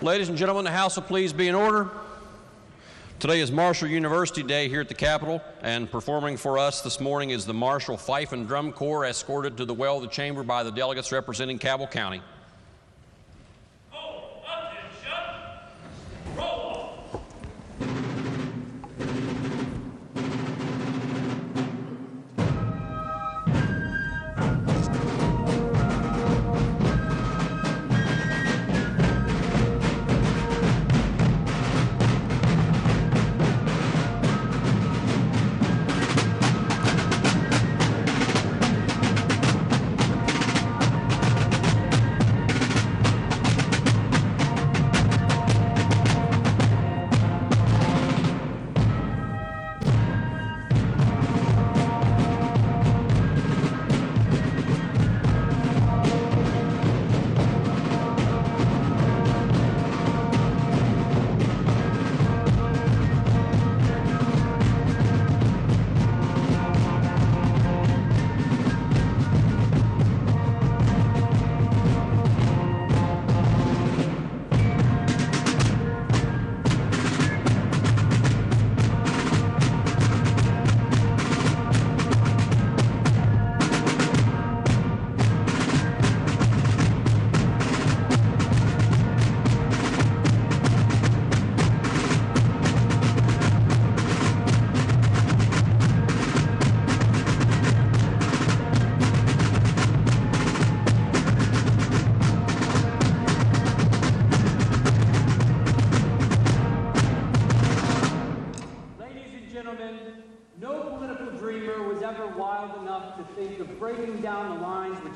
Ladies and gentlemen, the House will please be in order. Today is Marshall University Day here at the Capitol, and performing for us this morning is the Marshall Fife and Drum Corps, escorted to the well of the chamber by the delegates representing Cabell County.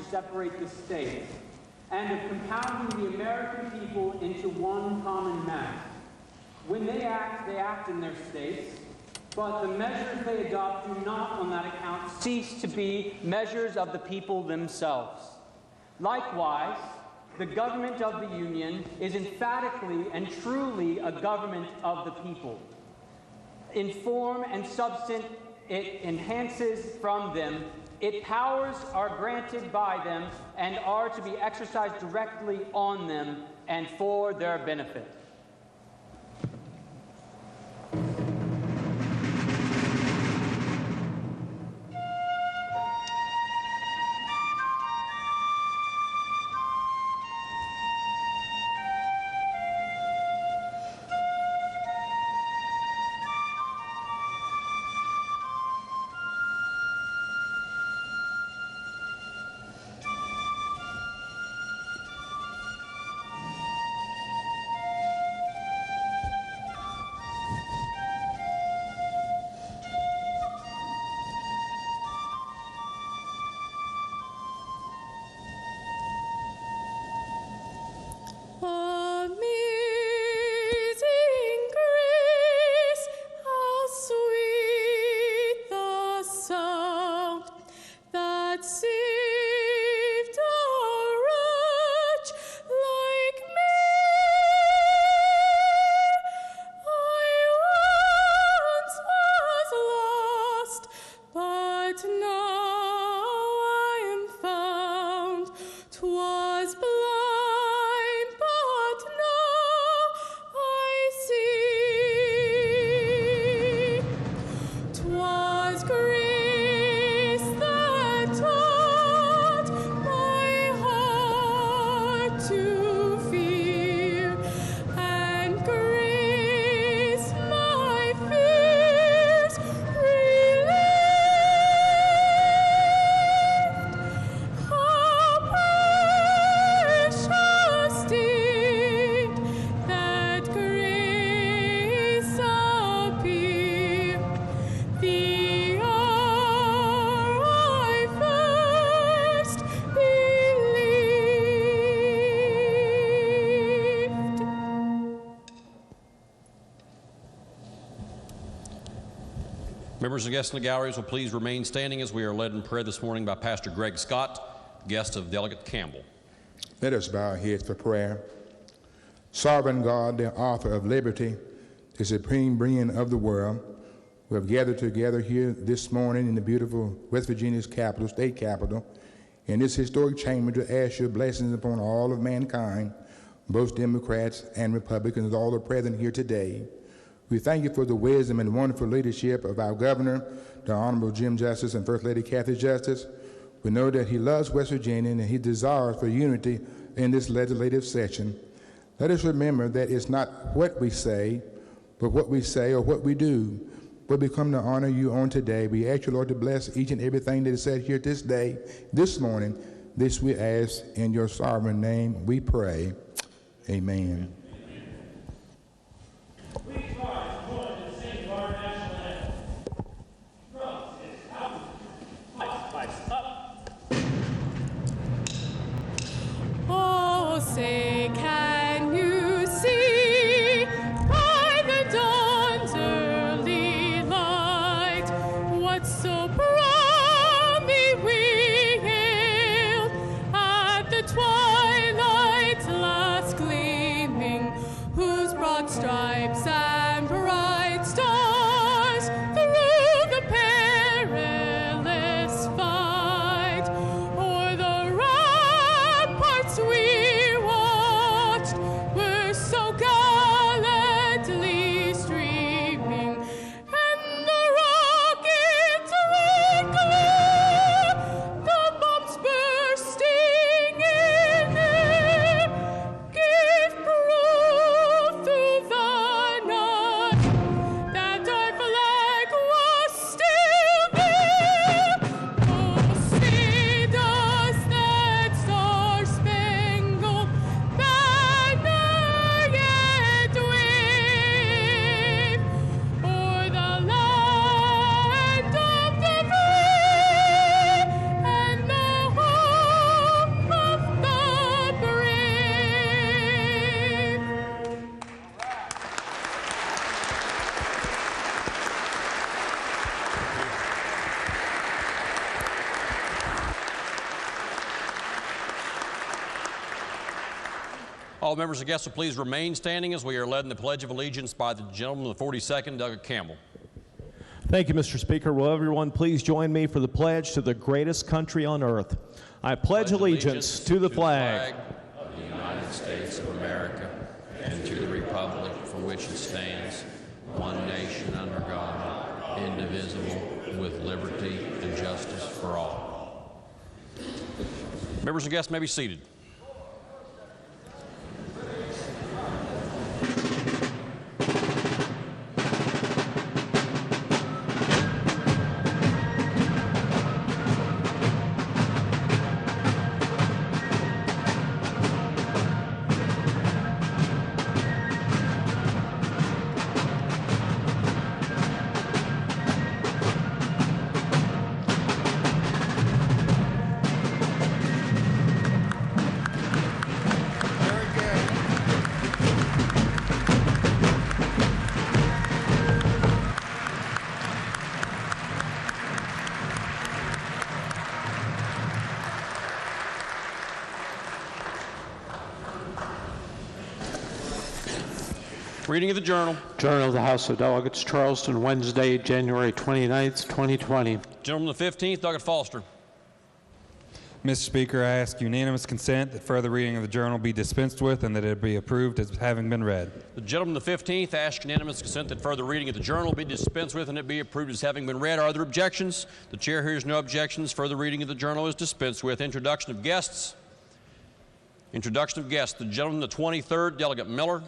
Separate the state and of compounding the American people into one common mass. When they act in their states, but the measures they adopt do not on that account cease to be measures of the people themselves. Likewise, the government of the Union is emphatically and truly a government of the people. In form and substance, it enhances from them. Its powers are granted by them and are to be exercised directly on them and for their benefit. Members and guests in the galleries will please remain standing as we are led in prayer this morning by Pastor Greg Scott, guest of Delegate Campbell. Let us bow our heads for prayer. Sovereign God, the author of liberty, the supreme being of the world, we have gathered together here this morning in the beautiful West Virginia's capital, state capital, in this historic chamber to ask your blessings upon all of mankind, both Democrats and Republicans, all are present here today. We thank you for the wisdom and wonderful leadership of our governor, the Honorable Jim Justice, and First Lady Kathy Justice. We know that he loves West Virginia and he desires for unity in this legislative session. Let us remember that it's not what we say, but what we say or what we do. But we come to honor you on today. We ask you, Lord, to bless each and everything that is said here this day, this morning. This we ask in your sovereign name. We pray. Amen. Oh, say, can you see by the dawn's early light what so proudly we hailed at the twilight's last gleaming, whose broad stripes and bright stars through the perilous fight o'er the ramparts we watched were so gallantly streaming, and the rockets twinkling, the bombs bursting in air, gave proof through the night that our flag was still there. Oh, say does that star-spangled banner yet wave o'er the land of the free and the home of the brave? All members and guests will please remain standing as we are led in the Pledge of Allegiance by the gentleman of the 42nd, Doug Campbell. Thank you, Mr. Speaker. Will everyone please join me for the pledge to the greatest country on earth? I pledge allegiance to the flag of the United States of America and to the republic for which it stands, one nation under God, indivisible, with liberty and justice for all. Members and guests may be seated. Reading of the Journal. Journal of the House of Delegates, Charleston, Wednesday, January 29th, 2020. Gentleman of the 15th, Douglas Foster. Mr. Speaker, I ask unanimous consent that further reading of the journal be dispensed with and that it be approved as having been read. The gentleman of the 15th asks unanimous consent that further reading of the journal be dispensed with and it be approved as having been read. Are there objections? The chair hears no objections. Further reading of the journal is dispensed with. Introduction of guests. Introduction of guests. The gentleman of the 23rd, Delegate Miller.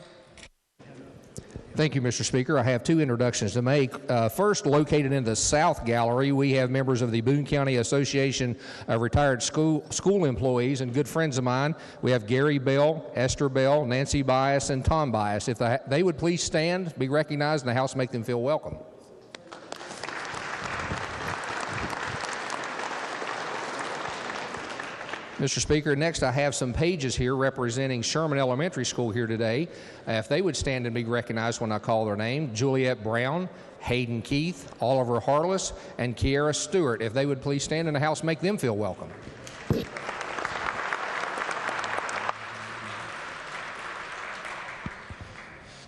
Thank you, Mr. Speaker. I have two introductions to make. First, located in the South Gallery, we have members of the Boone County Association of Retired School Employees and good friends of mine. We have Gary Bell, Esther Bell, Nancy Bias, and Tom Bias. If they would please stand, be recognized, and the House make them feel welcome. Mr. Speaker, next I have some pages here representing Sherman Elementary School here today. If they would stand and be recognized when I call their name: Juliet Brown, Hayden Keith, Oliver Harless, and Kiara Stewart. If they would please stand in the House, make them feel welcome.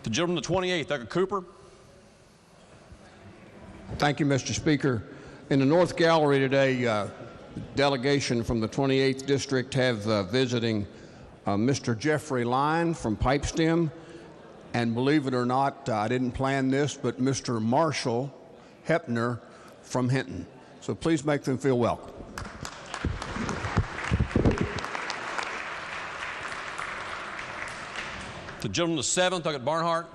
The gentleman of the 28th, Doug Cooper. Thank you, Mr. Speaker. In the North Gallery today, delegation from the 28th District have visiting Mr. Jeffrey Line from Pipestem, and believe it or not, I didn't plan this, but Mr. Marshall Hepner from Hinton. So please make them feel welcome. The gentleman to 7th, Doug Barnhart.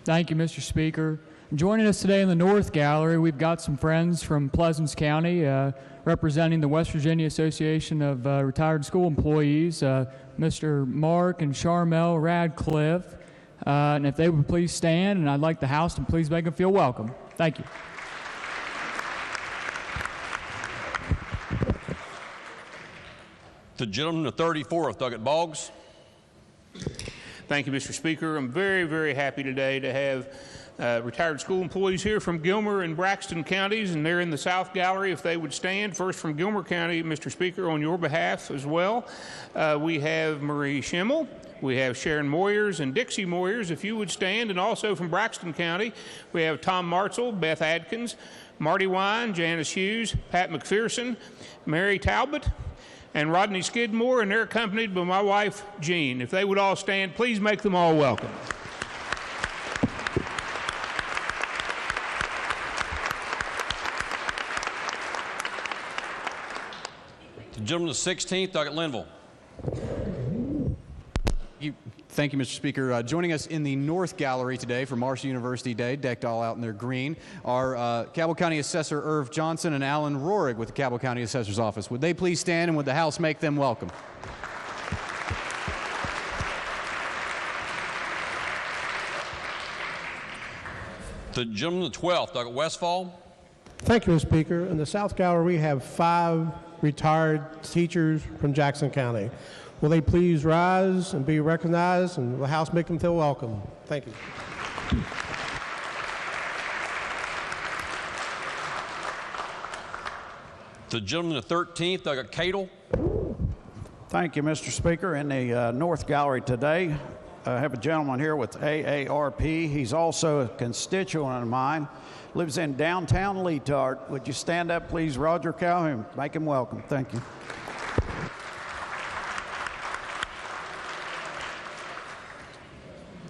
Thank you, Mr. Speaker. Joining us today in the North Gallery, we've got some friends from Pleasants County representing the West Virginia Association of Retired School Employees, Mr. Mark and Charmel Radcliffe. And if they would please stand, and I'd like the House to please make them feel welcome. Thank you. The gentleman to 34th, Doug Boggs. Thank you, Mr. Speaker. I'm very, very happy today to have retired school employees here from Gilmer and Braxton counties, and they're in the South Gallery. If they would stand, first from Gilmer County, Mr. Speaker, on your behalf as well. We have Marie Schimmel, we have Sharon Moyers and Dixie Moyers, if you would stand, and also from Braxton County, we have Tom Martzel, Beth Adkins, Marty Wine, Janice Hughes, Pat McPherson, Mary Talbot, and Rodney Skidmore, and they're accompanied by my wife, Jean. If they would all stand, please make them all welcome. The gentleman to 16th, Doug Linville. Thank you, Mr. Speaker. Joining us in the North Gallery today for Marshall University Day, decked all out in their green, are Cabell County Assessor Irv Johnson and Alan Rohrig with the Cabell County Assessor's Office. Would they please stand, and would the House make them welcome? The gentleman to 12th, Doug Westfall. Thank you, Mr. Speaker. In the South Gallery, we have 5 retired teachers from Jackson County. Will they please rise and be recognized, and will the House make them feel welcome? Thank you. The gentleman to 13th, Doug Cadle. Thank you, Mr. Speaker. In the North Gallery today, I have a gentleman here with AARP. He's also a constituent of mine. Lives in downtown Leetart. Would you stand up, please, Roger Calhoun? Make him welcome. Thank you.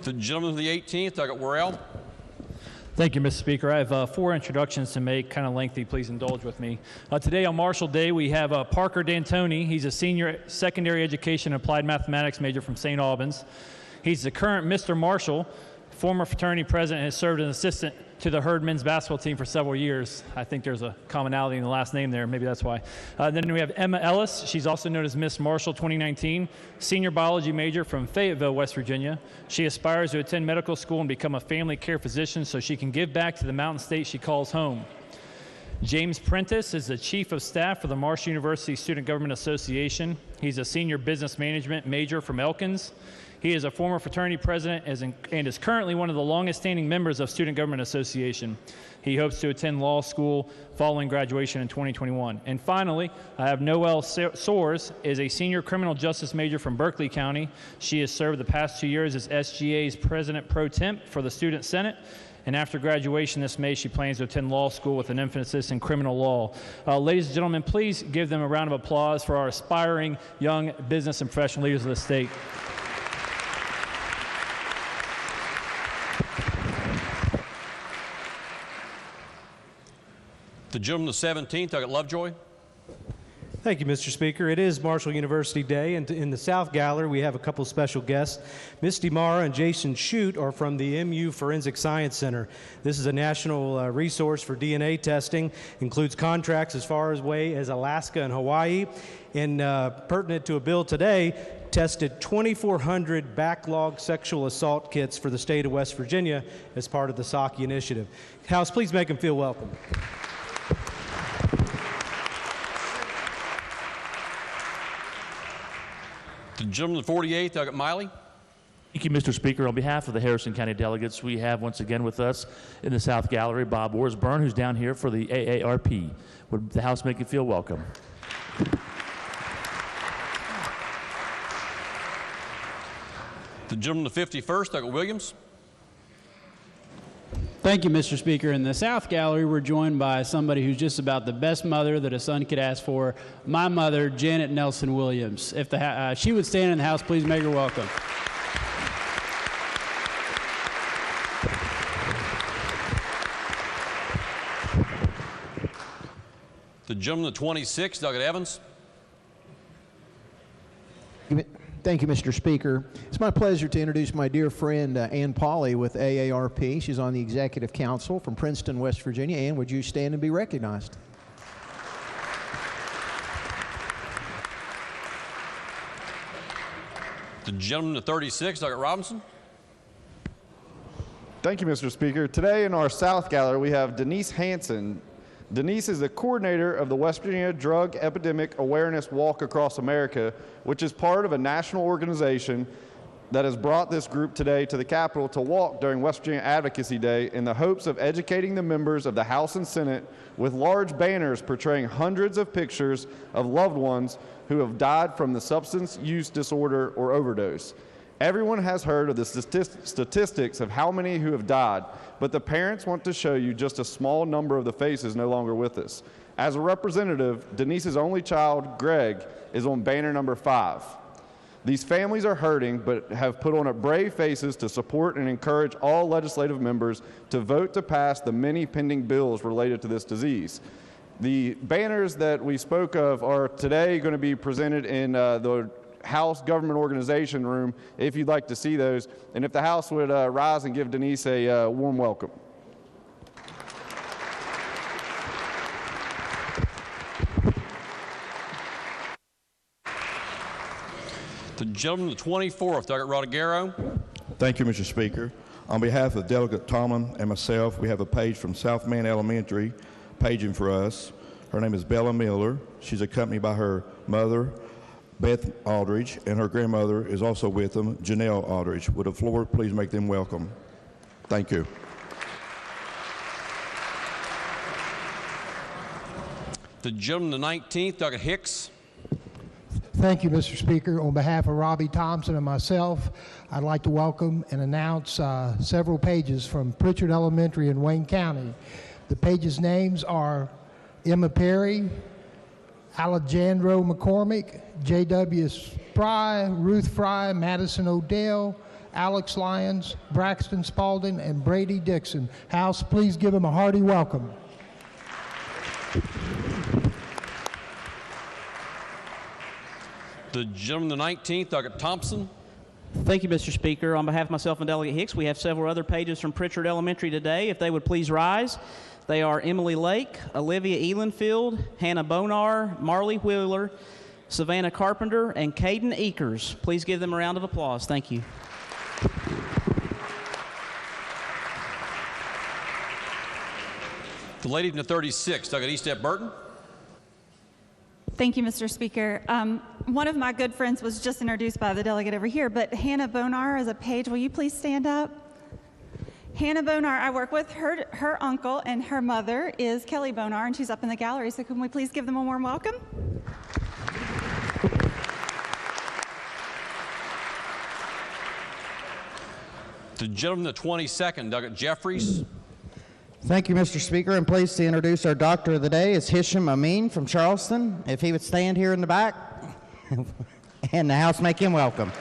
The gentleman to the 18th, Doug Worrell. Thank you, Mr. Speaker. I have 4 introductions to make, kind of lengthy. Please indulge with me. Today on Marshall Day, we have Parker D'Antoni. He's a senior secondary education and applied mathematics major from St. Albans. He's the current Mr. Marshall, former fraternity president, and has served as an assistant to the Herd men's basketball team for several years. I think there's a commonality in the last name there. Maybe that's why. Then we have Emma Ellis. She's also known as Miss Marshall 2019, senior biology major from Fayetteville, West Virginia. She aspires to attend medical school and become a family care physician so she can give back to the mountain state she calls home. James Prentice is the Chief of Staff for the Marshall University Student Government Association. He's a senior business management major from Elkins. He is a former fraternity president and is currently one of the longest-standing members of Student Government Association. He hopes to attend law school following graduation in 2021. And finally, I have Noelle Soares, is a senior criminal justice major from Berkeley County. She has served the past 2 years as SGA's president pro temp for the Student Senate. And after graduation this May, she plans to attend law school with an emphasis in criminal law. Ladies and gentlemen, please give them a round of applause for our aspiring young business and professional leaders of the state. The gentleman to 17th, Doug Lovejoy. Thank you, Mr. Speaker. It is Marshall University Day, and in the South Gallery, we have a couple special guests. Misty Mara and Jason Shute are from the MU Forensic Science Center. This is a national resource for DNA testing, includes contracts as far away as Alaska and Hawaii, and pertinent to a bill today, tested 2,400 backlog sexual assault kits for the state of West Virginia as part of the Psaki initiative. House, please make them feel welcome. The gentleman to 48th, Doug Miley. Thank you, Mr. Speaker. On behalf of the Harrison County delegates, we have once again with us in the South Gallery Bob Worsburn, who's down here for the AARP. Would the House make you feel welcome? The gentleman to 51st, Doug Williams. Thank you, Mr. Speaker. In the South Gallery, we're joined by somebody who's just about the best mother that a son could ask for, my mother, Janet Nelson Williams. If she would stand in the house, please make her welcome. The gentleman, the 26th, Douglas Evans. Thank you, Mr. Speaker. It's my pleasure to introduce my dear friend Ann Pauley with AARP. She's on the Executive Council from Princeton, West Virginia. Ann, would you stand and be recognized? The gentleman, the 36th, Douglas Robinson. Thank you, Mr. Speaker. Today in our South Gallery, we have Denise Hansen. Denise is the coordinator of the West Virginia Drug Epidemic Awareness Walk Across America, which is part of a national organization that has brought this group today to the Capitol to walk during West Virginia Advocacy Day in the hopes of educating the members of the House and Senate with large banners portraying hundreds of pictures of loved ones who have died from the substance use disorder or overdose. Everyone has heard of the statistics of how many who have died, but the parents want to show you just a small number of the faces no longer with us. As a representative, Denise's only child, Greg, is on banner number 5. These families are hurting, but have put on a brave faces to support and encourage all legislative members to vote to pass the many pending bills related to this disease. The banners that we spoke of are today going to be presented in the House Government Organization Room if you'd like to see those. And if the House would rise and give Denise a warm welcome. The gentleman, the 24th, Douglas Rodriguero. Thank you, Mr. Speaker. On behalf of Delegate Tomlin and myself, we have a page from South Man Elementary paging for us. Her name is Bella Miller. She's accompanied by her mother, Beth Aldridge, and her grandmother is also with them, Janelle Aldridge. Would the floor please make them welcome? Thank you. The gentleman, the 19th, Douglas Hicks. Thank you, Mr. Speaker. On behalf of Robbie Thompson and myself, I'd like to welcome and announce several pages from Pritchard Elementary in Wayne County. The pages' names are Emma Perry, Alejandro McCormick, J.W. Fry, Ruth Fry, Madison Odell, Alex Lyons, Braxton Spalding, and Brady Dixon. House, please give them a hearty welcome. The gentleman, the 19th, Douglas Thompson. Thank you, Mr. Speaker. On behalf of myself and Delegate Hicks, we have several other pages from Pritchard Elementary today. If they would please rise. They are Emily Lake, Olivia Elenfield, Hannah Bonar, Marley Wheeler, Savannah Carpenter, and Caden Eakers. Please give them a round of applause. Thank you. The lady in the 36th, Douglas Eastep Burton. Thank you, Mr. Speaker. One of my good friends was just introduced by the delegate over here, but Hannah Bonar is a page. Will you please stand up? Hannah Bonar, I work with her uncle, and her mother is Kelly Bonar, and she's up in the gallery. So can we please give them a warm welcome? The gentleman, the 22nd, Douglas Jeffries. Thank you, Mr. Speaker. I'm pleased to introduce our doctor of the day. It's Hisham Amin from Charleston. If he would stand here in the back, and the House make him welcome.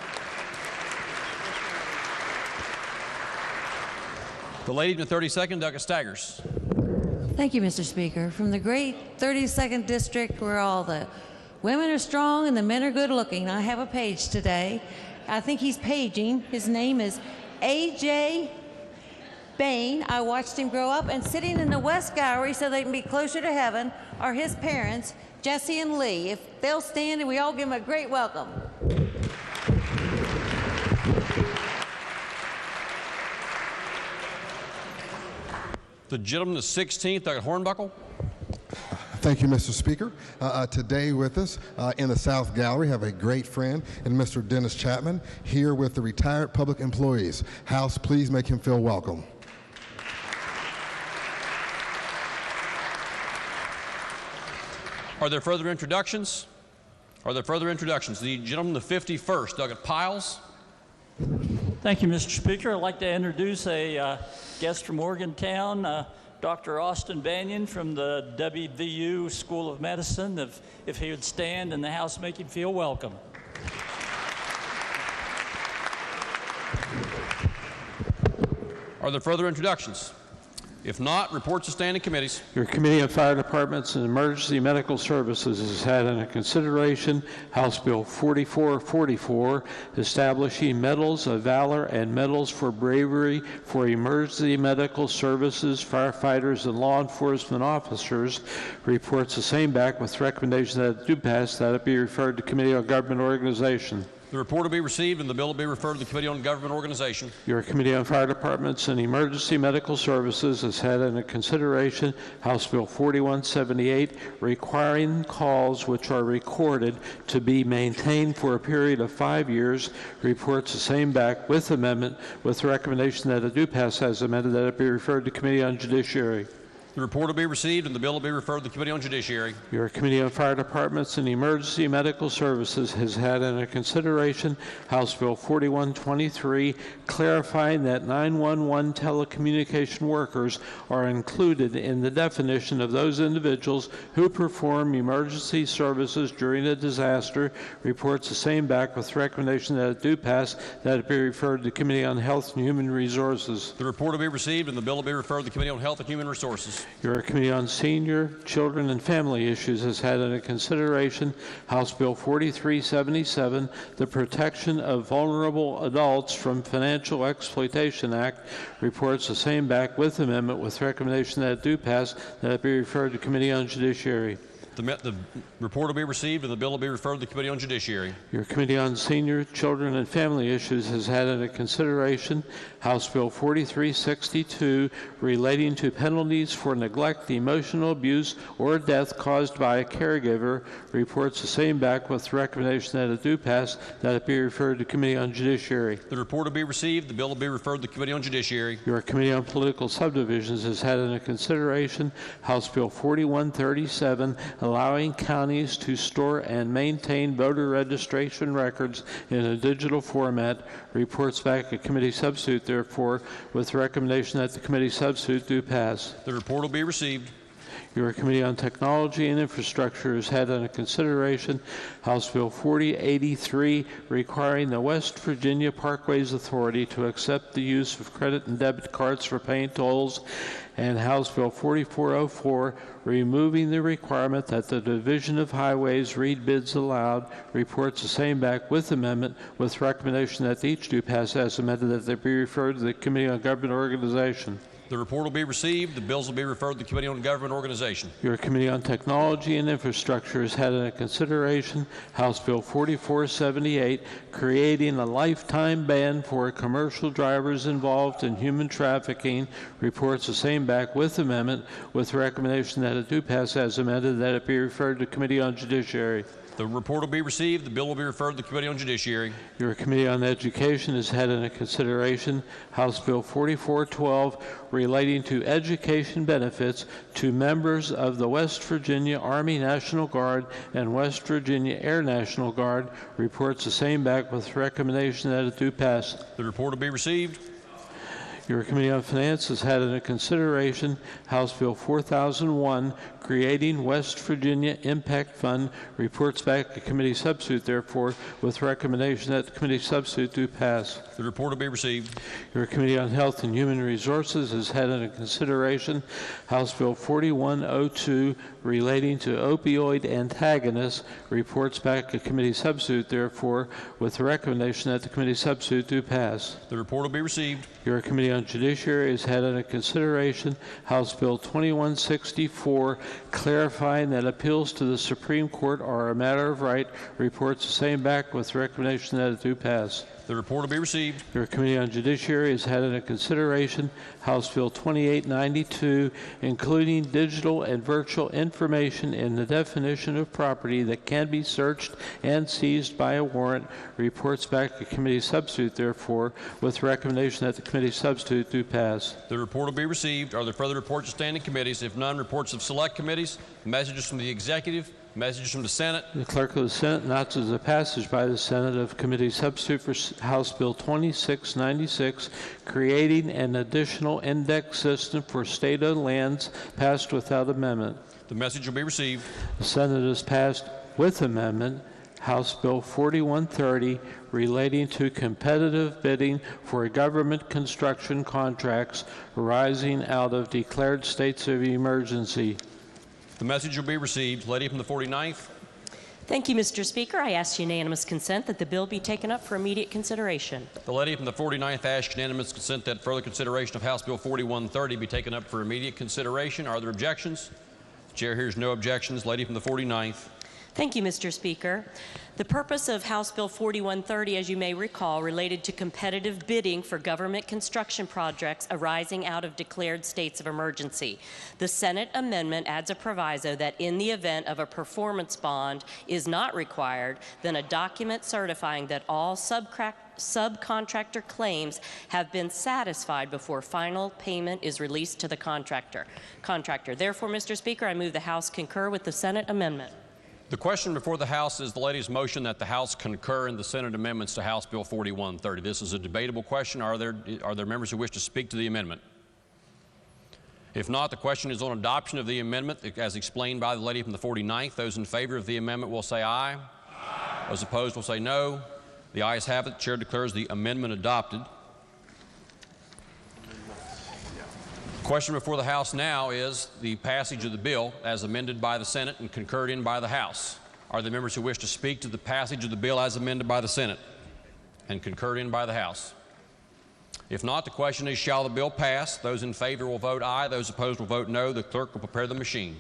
The lady in the 32nd, Douglas Staggers. Thank you, Mr. Speaker. From the great 32nd District, where all the women are strong and the men are good looking, I have a page today. I think he's paging. His name is A.J. Bain. I watched him grow up, and sitting in the West Gallery so they can be closer to heaven are his parents, Jesse and Lee. If they'll stand and we all give them a great welcome. The gentleman, the 16th, Douglas Hornbuckle. Thank you, Mr. Speaker. Today with us in the South Gallery have a great friend in Mr. Dennis Chapman, here with the retired public employees. House, please make him feel welcome. Are there further introductions? Are there further introductions? The gentleman, the 51st, Douglas Piles. Thank you, Mr. Speaker. I'd like to introduce a guest from Morgantown, Dr. Austin Banyan from the WVU School of Medicine. If he would stand and the House make him feel welcome. Are there further introductions? If not, reports to standing committees. Your Committee on Fire Departments and Emergency Medical Services has had under consideration House Bill 4444, establishing medals of valor and medals for bravery for emergency medical services, firefighters, and law enforcement officers. Reports the same back with recommendation that it do pass, that it be referred to Committee on Government Organization. The report will be received and the bill will be referred to the Committee on Government Organization. Your Committee on Fire Departments and Emergency Medical Services has had under consideration House Bill 4178, requiring calls which are recorded to be maintained for a period of 5 years. Reports the same back with amendment with recommendation that it do pass as amended, that it be referred to Committee on Judiciary. The report will be received and the bill will be referred to the Committee on Judiciary. Your Committee on Fire Departments and Emergency Medical Services has had under consideration House Bill 4123, clarifying that 911 telecommunication workers are included in the definition of those individuals who perform emergency services during a disaster. Reports the same back with recommendation that it do pass, that it be referred to the Committee on Health and Human Resources. The report will be received and the bill will be referred to the Committee on Health and Human Resources. Your Committee on Senior, Children, and Family Issues has had under consideration House Bill 4377, the Protection of Vulnerable Adults from Financial Exploitation Act. Reports the same back with amendment with recommendation that it do pass, that it be referred to Committee on Judiciary. The report will be received and the bill will be referred to the Committee on Judiciary. Your Committee on Senior, Children, and Family Issues has had under consideration House Bill 4362, relating to penalties for neglect, emotional abuse, or death caused by a caregiver. Reports the same back with recommendation that it do pass, that it be referred to Committee on Judiciary. The report will be received. The bill will be referred to the Committee on Judiciary. Your Committee on Political Subdivisions has had under consideration House Bill 4137, allowing counties to store and maintain voter registration records in a digital format. Reports back a committee substitute, therefore, with recommendation that the committee substitute do pass. The report will be received. Your Committee on Technology and Infrastructure has had under consideration House Bill 4083, requiring the West Virginia Parkways Authority to accept the use of credit and debit cards for paying tolls, and House Bill 4404, removing the requirement that the Division of Highways read bids aloud. Reports the same back with amendment with recommendation that each do pass as amended, that they be referred to the Committee on Government Organization. The report will be received. The bills will be referred to the Committee on Government Organization. Your Committee on Technology and Infrastructure has had under consideration House Bill 4478, creating a lifetime ban for commercial drivers involved in human trafficking. Reports the same back with amendment with recommendation that it do pass as amended, that it be referred to Committee on Judiciary. The report will be received. The bill will be referred to the Committee on Judiciary. Your Committee on Education has had under consideration House Bill 4412, relating to education benefits to members of the West Virginia Army National Guard and West Virginia Air National Guard. Reports the same back with recommendation that it do pass. The report will be received. Your Committee on Finance has had under consideration House Bill 4001, creating West Virginia Impact Fund. Reports back to committee substitute, therefore, with recommendation that the committee substitute do pass. The report will be received. Your Committee on Health and Human Resources has had under consideration House Bill 4102, relating to opioid antagonists. Reports back to committee substitute, therefore, with the recommendation that the committee substitute do pass. The report will be received. Your Committee on Judiciary has had under consideration House Bill 2164, clarifying that appeals to the Supreme Court are a matter of right. Reports the same back with recommendation that it do pass. The report will be received. Your Committee on Judiciary has had under consideration House Bill 2892, including digital and virtual information in the definition of property that can be searched and seized by a warrant. Reports back to committee substitute, therefore, with recommendation that the committee substitute do pass. The report will be received. Are there further reports of standing committees? If none, reports of select committees, messages from the executive, Messages from the Senate. The Clerk of the Senate announces the passage by the Senate of Committee Substitute for House Bill 2696, creating an additional index system for state-owned lands, passed without amendment. The message will be received. The Senate has passed with amendment House Bill 4130, relating to competitive bidding for government construction contracts arising out of declared states of emergency. The message will be received. Lady from the 49th. Thank you, Mr. Speaker. I ask unanimous consent that the bill be taken up for immediate consideration. The lady from the 49th asks unanimous consent that further consideration of House Bill 4130 be taken up for immediate consideration. Are there objections? The chair hears no objections. Lady from the 49th. Thank you, Mr. Speaker. The purpose of House Bill 4130, as you may recall, related to competitive bidding for government construction projects arising out of declared states of emergency. The Senate amendment adds a proviso that in the event of a performance bond is not required, then a document certifying that all subcontractor claims have been satisfied before final payment is released to the contractor. Therefore, Mr. Speaker, I move the House concur with the Senate amendment. The question before the House is the lady's motion that the House concur in the Senate amendments to House Bill 4130. This is a debatable question. Are there members who wish to speak to the amendment? If not, the question is on adoption of the amendment as explained by the lady from the 49th. Those in favor of the amendment will say aye. Aye. Those opposed will say no. The ayes have it. The chair declares the amendment adopted. The question before the House now is the passage of the bill as amended by the Senate and concurred in by the House. Are there members who wish to speak to the passage of the bill as amended by the Senate and concurred in by the House? If not, the question is, shall the bill pass? Those in favor will vote aye. Those opposed will vote no. The clerk will prepare the machine.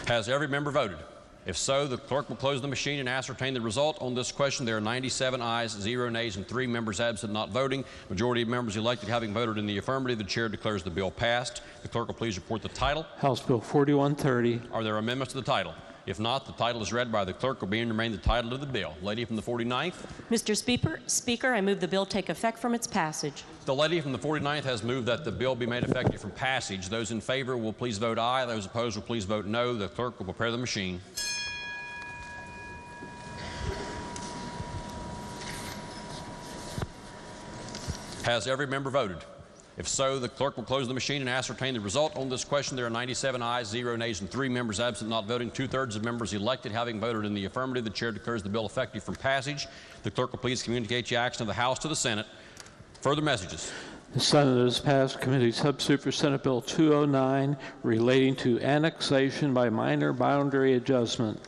Has every member voted? If so, the clerk will close the machine and ascertain the result. On this question, there are 97 ayes, 0 nays, and 3 members absent not voting. Majority of members elected having voted in the affirmative, the chair declares the bill passed. The clerk will please report the title. House Bill 4130. Are there amendments to the title? If not, the title is read by the clerk will be and remain the title of the bill. Lady from the 49th. Mr. Speaker, I move the bill take effect from its passage. The lady from the 49th has moved that the bill be made effective from passage. Those in favor will please vote aye. Those opposed will please vote no. The clerk will prepare the machine. Has every member voted? If so, the clerk will close the machine and ascertain the result. On this question, there are 97 ayes, 0 nays, and 3 members absent not voting. 2/3 of members elected having voted in the affirmative. The chair declares the bill effective from passage. The clerk will please communicate the action of the House to the Senate. Further messages. The Senate has passed Committee Substitute for Senate Bill 209, relating to annexation by minor boundary adjustment.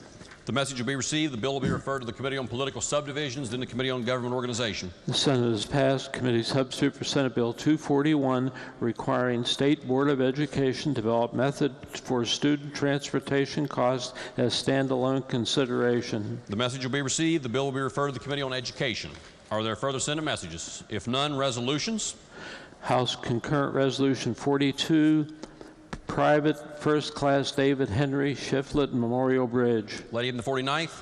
The message will be received. The bill will be referred to the Committee on Political Subdivisions, then the Committee on Government Organization. The Senate has passed Committee Substitute for Senate Bill 241, requiring State Board of Education to develop method for student transportation costs as standalone consideration. The message will be received. The bill will be referred to the Committee on Education. Are there further Senate messages? If none, resolutions. House Concurrent Resolution 42, Private First Class David Henry Shiflett Memorial Bridge. Lady in the 49th.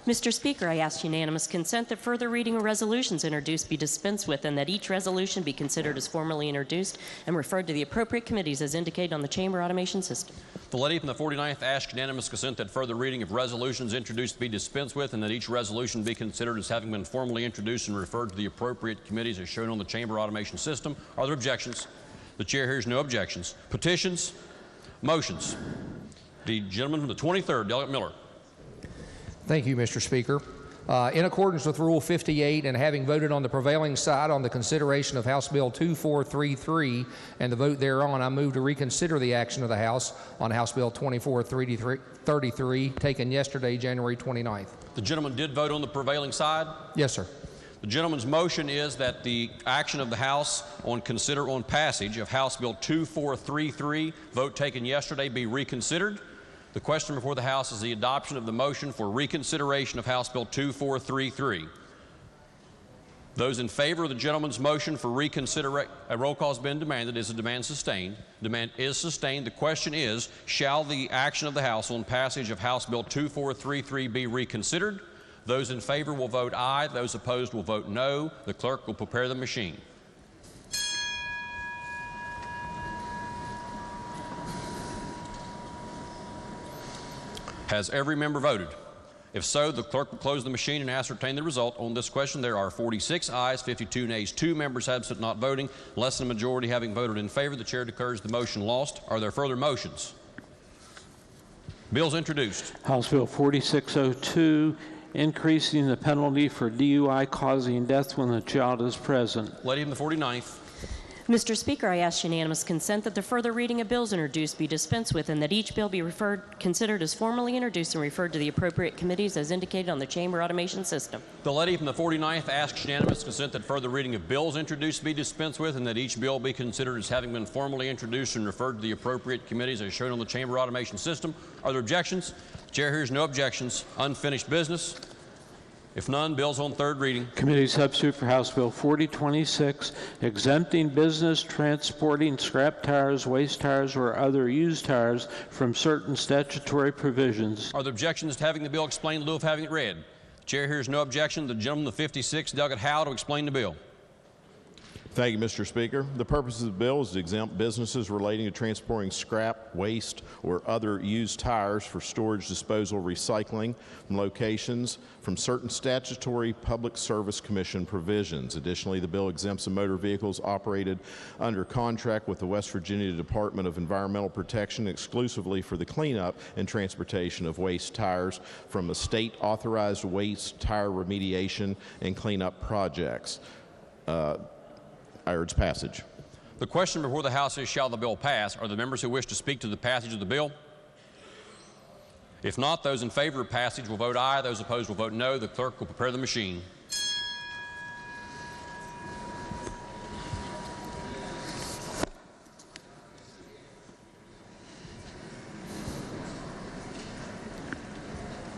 Mr. Speaker, I ask unanimous consent that further reading of resolutions introduced be dispensed with and that each resolution be considered as formally introduced and referred to the appropriate committees as indicated on the chamber automation system. The lady from the 49th asks unanimous consent that further reading of resolutions introduced be dispensed with and that each resolution be considered as having been formally introduced and referred to the appropriate committees as shown on the chamber automation system. Are there objections? The chair hears no objections. Petitions, motions. The gentleman from the 23rd, Delegate Miller. Thank you, Mr. Speaker. In accordance with Rule 58 and having voted on the prevailing side on the consideration of House Bill 2433 and the vote thereon, I move to reconsider the action of the House on House Bill 2433 taken yesterday, January 29th. The gentleman did vote on the prevailing side? Yes, sir. The gentleman's motion is that the action of the House on passage of House Bill 2433, vote taken yesterday, be reconsidered. The question before the House is the adoption of the motion for reconsideration of House Bill 2433. Those in favor of the gentleman's motion for reconsideration, a roll call has been demanded. Is the demand sustained? Demand is sustained. The question is, shall the action of the House on passage of House Bill 2433 be reconsidered? Those in favor will vote aye. Those opposed will vote no. The clerk will prepare the machine. Has every member voted? If so, the clerk will close the machine and ascertain the result. On this question, there are 46 ayes, 52 nays, 2 members absent not voting. Less than a majority having voted in favor, the chair declares the motion lost. Are there further motions? Bills introduced. House Bill 4602, increasing the penalty for DUI causing death when the child is present. Lady in the 49th. Mr. Speaker, I ask unanimous consent that the further reading of bills introduced be dispensed with and that each bill be considered as formally introduced and referred to the appropriate committees as indicated on the chamber automation system. The lady from the 49th asks unanimous consent that further reading of bills introduced be dispensed with and that each bill be considered as having been formally introduced and referred to the appropriate committees as shown on the chamber automation system. Are there objections? The chair hears no objections. Unfinished business. If none, bills on third reading. Committee substitute for House Bill 4026, exempting business transporting scrap tires, waste tires, or other used tires from certain statutory provisions. Are there objections to having the bill explained in lieu of having it read? The chair hears no objection. The gentleman, the 56, Douglas Howe, to explain the bill. Thank you, Mr. Speaker. The purpose of the bill is to exempt businesses relating to transporting scrap, waste, or other used tires for storage, disposal, recycling from locations from certain statutory Public Service Commission provisions. Additionally, the bill exempts the motor vehicles operated under contract with the West Virginia Department of Environmental Protection exclusively for the cleanup and transportation of waste tires from the state-authorized waste tire remediation and cleanup projects. I urge passage. The question before the House is, shall the bill pass? Are there members who wish to speak to the passage of the bill? If not, those in favor of passage will vote aye. Those opposed will vote no. The clerk will prepare the machine.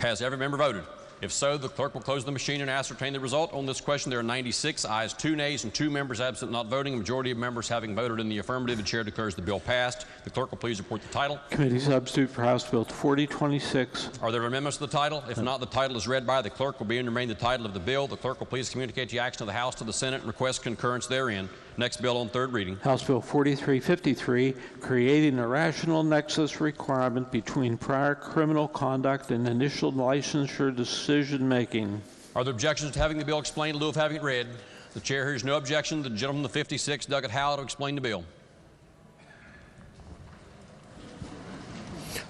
Has every member voted? If so, the clerk will close the machine and ascertain the result. On this question, there are 96 ayes, 2 nays, and 2 members absent not voting. A majority of members having voted in the affirmative, the chair declares the bill passed. The clerk will please report the title. Committee substitute for House Bill 4026. Are there amendments to the title? If not, the title is read by the clerk will be and remain the title of the bill. The clerk will please communicate the action of the House to the Senate and request concurrence therein. Next bill on third reading. House Bill 4353, creating a rational nexus requirement between prior criminal conduct and initial licensure decision-making. Are there objections to having the bill explained in lieu of having it read? The chair hears no objection. The gentleman, the 56, Douglas Howe, to explain the bill.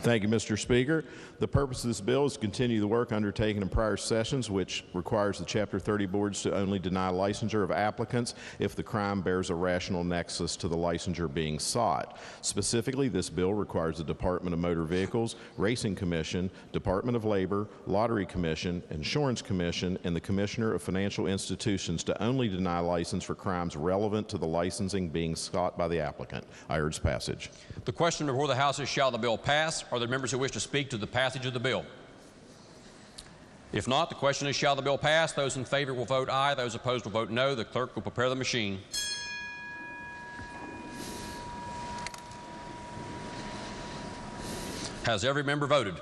Thank you, Mr. Speaker. The purpose of this bill is to continue the work undertaken in prior sessions, which requires the Chapter 30 boards to only deny licensure of applicants if the crime bears a rational nexus to the licensure being sought. Specifically, this bill requires the Department of Motor Vehicles, Racing Commission, Department of Labor, Lottery Commission, Insurance Commission, and the Commissioner of Financial Institutions to only deny license for crimes relevant to the licensing being sought by the applicant. I urge passage. The question before the House is, shall the bill pass? Are there members who wish to speak to the passage of the bill? If not, the question is, shall the bill pass? Those in favor will vote aye. Those opposed will vote no. The clerk will prepare the machine. Has every member voted?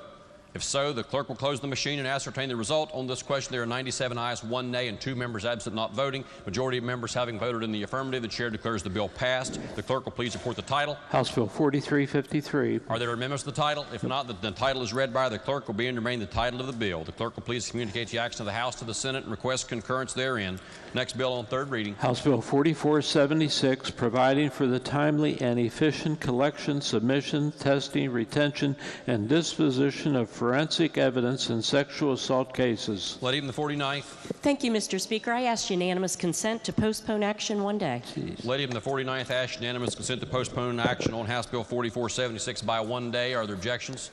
If so, the clerk will close the machine and ascertain the result. On this question, there are 97 ayes, 1 nay, and 2 members absent not voting. Majority of members having voted in the affirmative, the chair declares the bill passed. The clerk will please report the title. House Bill 4353. Are there amendments to the title? If not, the title is read by the clerk will be and remain the title of the bill. The clerk will please communicate the action of the House to the Senate and request concurrence therein. Next bill on third reading. House Bill 4476, providing for the timely and efficient collection, submission, testing, retention, and disposition of forensic evidence in sexual assault cases. Lady in the 49th. Thank you, Mr. Speaker. I ask unanimous consent to postpone action 1 day. Lady in the 49th asks unanimous consent to postpone action on House Bill 4476 by 1 day. Are there objections?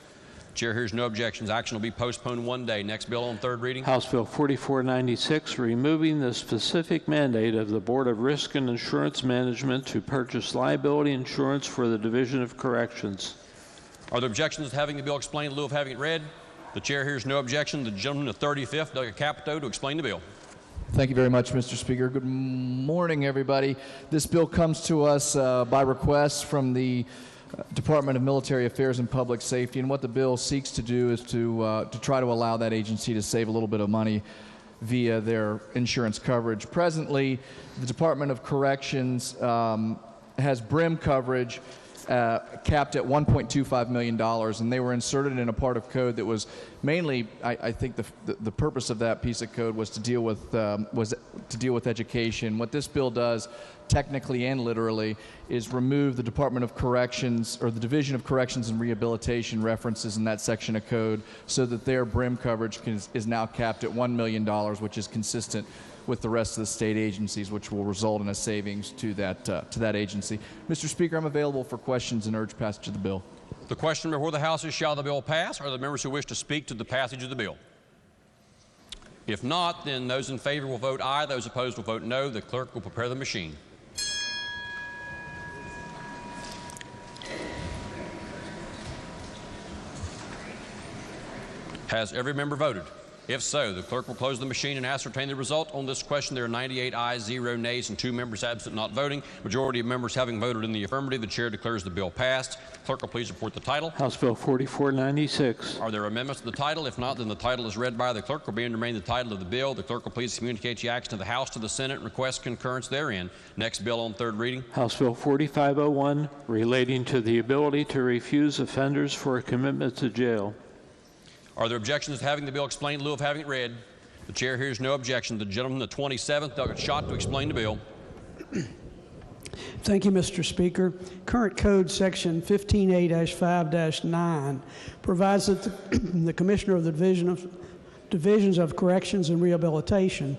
Chair hears no objections. Action will be postponed 1 day. Next bill on third reading. House Bill 4496, removing the specific mandate of the Board of Risk and Insurance Management to purchase liability insurance for the Division of Corrections. Are there objections to having the bill explained in lieu of having it read? The chair hears no objection. The gentleman, the 35th, Doug Capito, to explain the bill. Thank you very much, Mr. Speaker. Good morning, everybody. This bill comes to us by request from the Department of Military Affairs and Public Safety, and what the bill seeks to do is to try to allow that agency to save a little bit of money via their insurance coverage. Presently, the Department of Corrections has BRIM coverage capped at $1.25 million, and they were inserted in a part of code that was mainly, I think the purpose of that piece of code was to deal with education. What this bill does, technically and literally, is remove the Department of Corrections, or the Division of Corrections and Rehabilitation references in that section of code, so that their BRIM coverage is now capped at $1 million, which is consistent with the rest of the state agencies, which will result in a savings to that agency. Mr. Speaker, I'm available for questions and urge passage of the bill. The question before the House is, shall the bill pass? Are there members who wish to speak to the passage of the bill? If not, then those in favor will vote aye. Those opposed will vote no. The clerk will prepare the machine. Has every member voted? If so, the clerk will close the machine and ascertain the result. On this question, there are 98 ayes, 0 nays, and 2 members absent not voting. Majority of members having voted in the affirmative, the chair declares the bill passed. Clerk will please report the title. House Bill 4496. Are there amendments to the title? If not, then the title is read by the clerk will be and remain the title of the bill. The clerk will please communicate the action of the House to the Senate and request concurrence therein. Next bill on third reading. House Bill 4501, relating to the ability to refuse offenders for a commitment to jail. Are there objections to having the bill explained in lieu of having it read? The chair hears no objection. The gentleman, the 27th, Douglas Schott, to explain the bill. Thank you, Mr. Speaker. Current Code Section 15A-5-9 provides that the Commissioner of the Divisions of Corrections and Rehabilitation,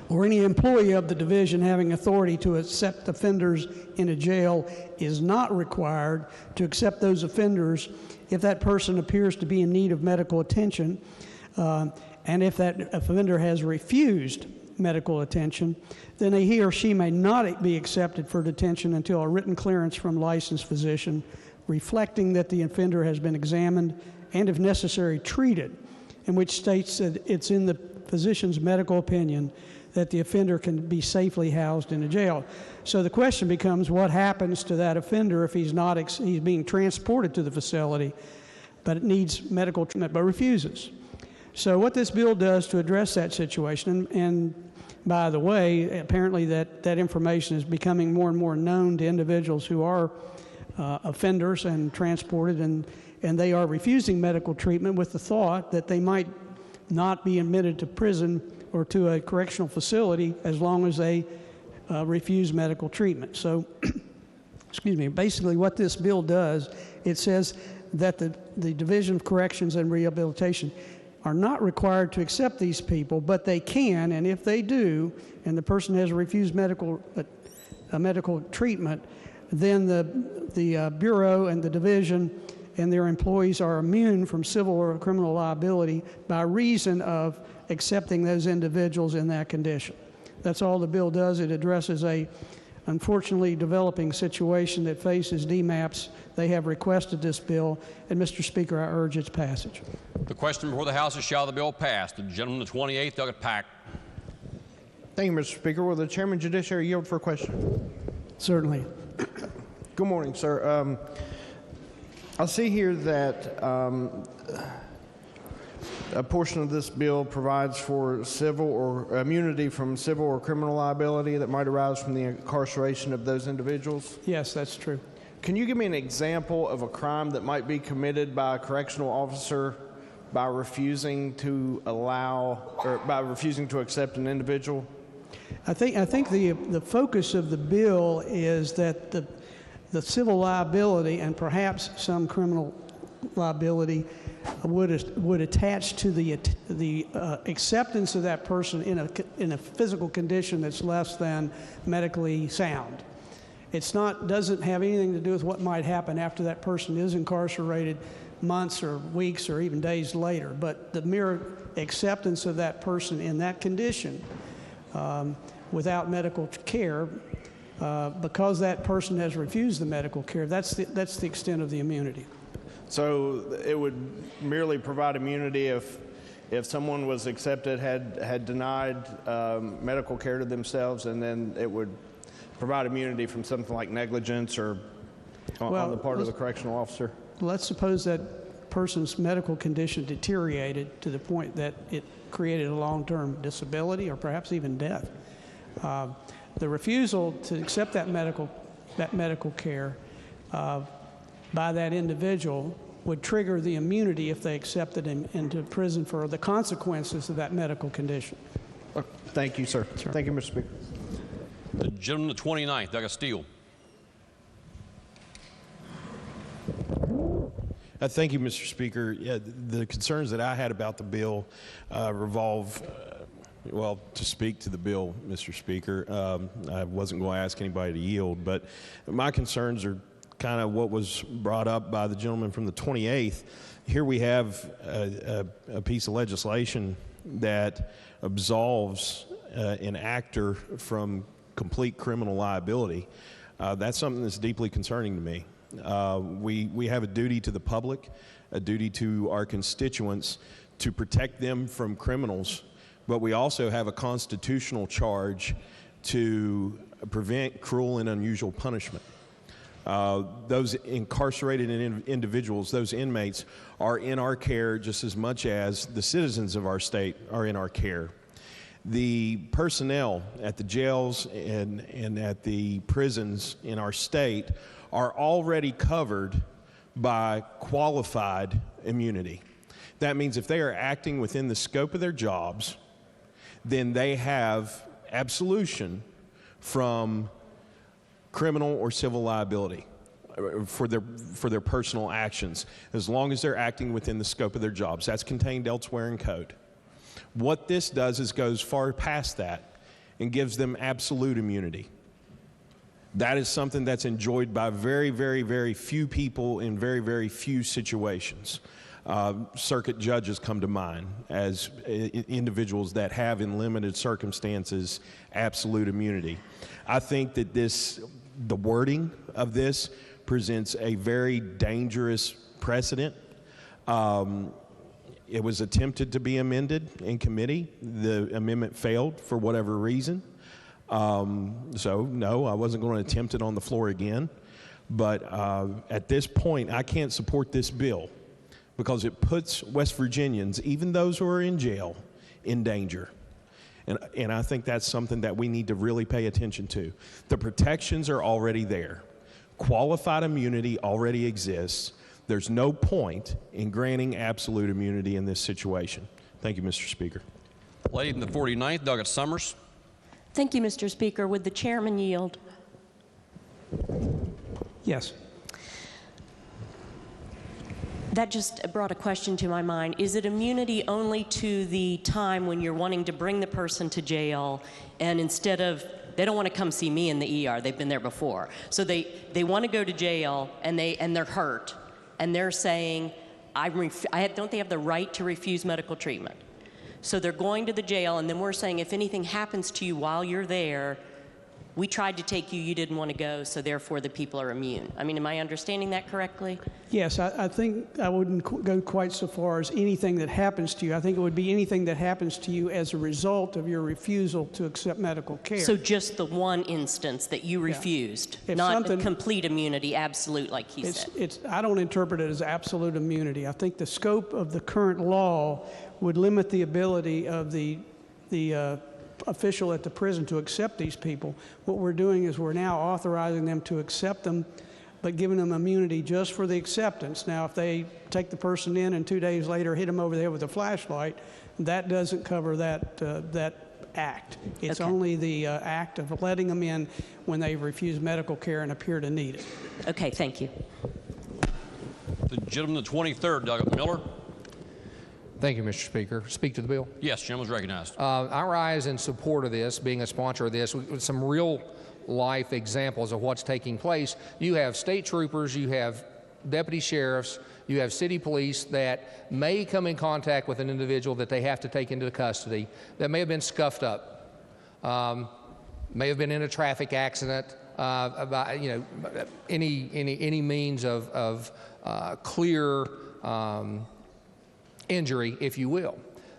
or any employee of the division having authority to accept offenders in a jail, is not required to accept those offenders if that person appears to be in need of medical attention, and if that offender has refused medical attention, then he or she may not be accepted for detention until a written clearance from a licensed physician reflecting that the offender has been examined and, if necessary, treated, in which states that it's in the physician's medical opinion that the offender can be safely housed in a jail. So the question becomes, what happens to that offender if he's being transported to the facility, but it needs medical treatment but refuses? So what this bill does to address that situation, and by the way, apparently that information is becoming more and more known to individuals who are offenders and transported, and they are refusing medical treatment with the thought that they might not be admitted to prison or to a correctional facility as long as they refuse medical treatment. So, excuse me, basically what this bill does, it says that the Division of Corrections and Rehabilitation are not required to accept these people, but they can, and if they do, and the person has refused medical treatment, then the Bureau and the Division and their employees are immune from civil or criminal liability by reason of accepting those individuals in that condition. That's all the bill does. It addresses a unfortunately developing situation that faces DMAPs. They have requested this bill, and Mr. Speaker, I urge its passage. The question before the House is, shall the bill pass? The gentleman, the 28th, Douglas Pack. Thank you, Mr. Speaker. Will the Chairman Judiciary yield for a question? Certainly. Good morning, sir. I see here that a portion of this bill provides for civil or immunity from civil or criminal liability that might arise from the incarceration of those individuals. Yes, that's true. Can you give me an example of a crime that might be committed by a correctional officer by refusing to accept an individual? I think the focus of the bill is that the civil liability and perhaps some criminal liability would attach to the acceptance of that person in a physical condition that's less than medically sound. Doesn't have anything to do with what might happen after that person is incarcerated months or weeks or even days later, but the mere acceptance of that person in that condition without medical care, because that person has refused the medical care, that's the extent of the immunity. So it would merely provide immunity if someone was accepted, had denied medical care to themselves, and then it would provide immunity from something like negligence or on the part of the correctional officer? Let's suppose that person's medical condition deteriorated to the point that it created a long-term disability or perhaps even death. The refusal to accept that medical care by that individual would trigger the immunity if they accepted him into prison for the consequences of that medical condition. Thank you, sir. Thank you, Mr. Speaker. The gentleman, the 29th, Douglas Steele. Thank you, Mr. Speaker. Yeah, the concerns that I had about the bill revolve, well, to speak to the bill, Mr. Speaker, I wasn't going to ask anybody to yield, but my concerns are kind of what was brought up by the gentleman from the 28th. Here we have a piece of legislation that absolves an actor from complete criminal liability. That's something that's deeply concerning to me. We have a duty to the public, a duty to our constituents to protect them from criminals, but we also have a constitutional charge to prevent cruel and unusual punishment. Those incarcerated individuals, those inmates, are in our care just as much as the citizens of our state are in our care. The personnel at the jails and at the prisons in our state are already covered by qualified immunity. That means if they are acting within the scope of their jobs, then they have absolution from criminal or civil liability for their personal actions, as long as they're acting within the scope of their jobs. That's contained elsewhere in code. What this does is goes far past that and gives them absolute immunity. That is something that's enjoyed by very, very, very few people in very, very few situations. Circuit judges come to mind as individuals that have, in limited circumstances, absolute immunity. I think that the wording of this presents a very dangerous precedent. It was attempted to be amended in committee. The amendment failed for whatever reason. So no, I wasn't going to attempt it on the floor again. But at this point, I can't support this bill because it puts West Virginians, even those who are in jail, in danger. And I think that's something that we need to really pay attention to. The protections are already there. Qualified immunity already exists. There's no point in granting absolute immunity in this situation. Thank you, Mr. Speaker. Lady in the 49th, Douglas Summers. Thank you, Mr. Speaker. Would the chairman yield? Yes. That just brought a question to my mind. Is it immunity only to the time when you're wanting to bring the person to jail, and instead of, they don't want to come see me in the ER, they've been there before. So they want to go to jail and they're hurt, and they're saying, don't they have the right to refuse medical treatment? So they're going to the jail, and then we're saying, if anything happens to you while you're there, we tried to take you, you didn't want to go, so therefore the people are immune. I mean, am I understanding that correctly? Yes, I think I wouldn't go quite so far as anything that happens to you. I think it would be anything that happens to you as a result of your refusal to accept medical care. So just the one instance that you refused, not complete immunity, absolute, like he said. I don't interpret it as absolute immunity. I think the scope of the current law would limit the ability of the official at the prison to accept these people. What we're doing is we're now authorizing them to accept them, but giving them immunity just for the acceptance. Now, if they take the person in and 2 days later hit them over the head with a flashlight, that doesn't cover that act. It's only the act of letting them in when they refuse medical care and appear to need it. Okay, thank you. The gentleman, the 23rd, Douglas Miller. Thank you, Mr. Speaker. Speak to the bill. Yes, gentleman is recognized. I rise in support of this, being a sponsor of this, with some real-life examples of what's taking place. You have state troopers, you have deputy sheriffs, you have city police that may come in contact with an individual that they have to take into custody that may have been scuffed up, may have been in a traffic accident, any means of clear injury, if you will.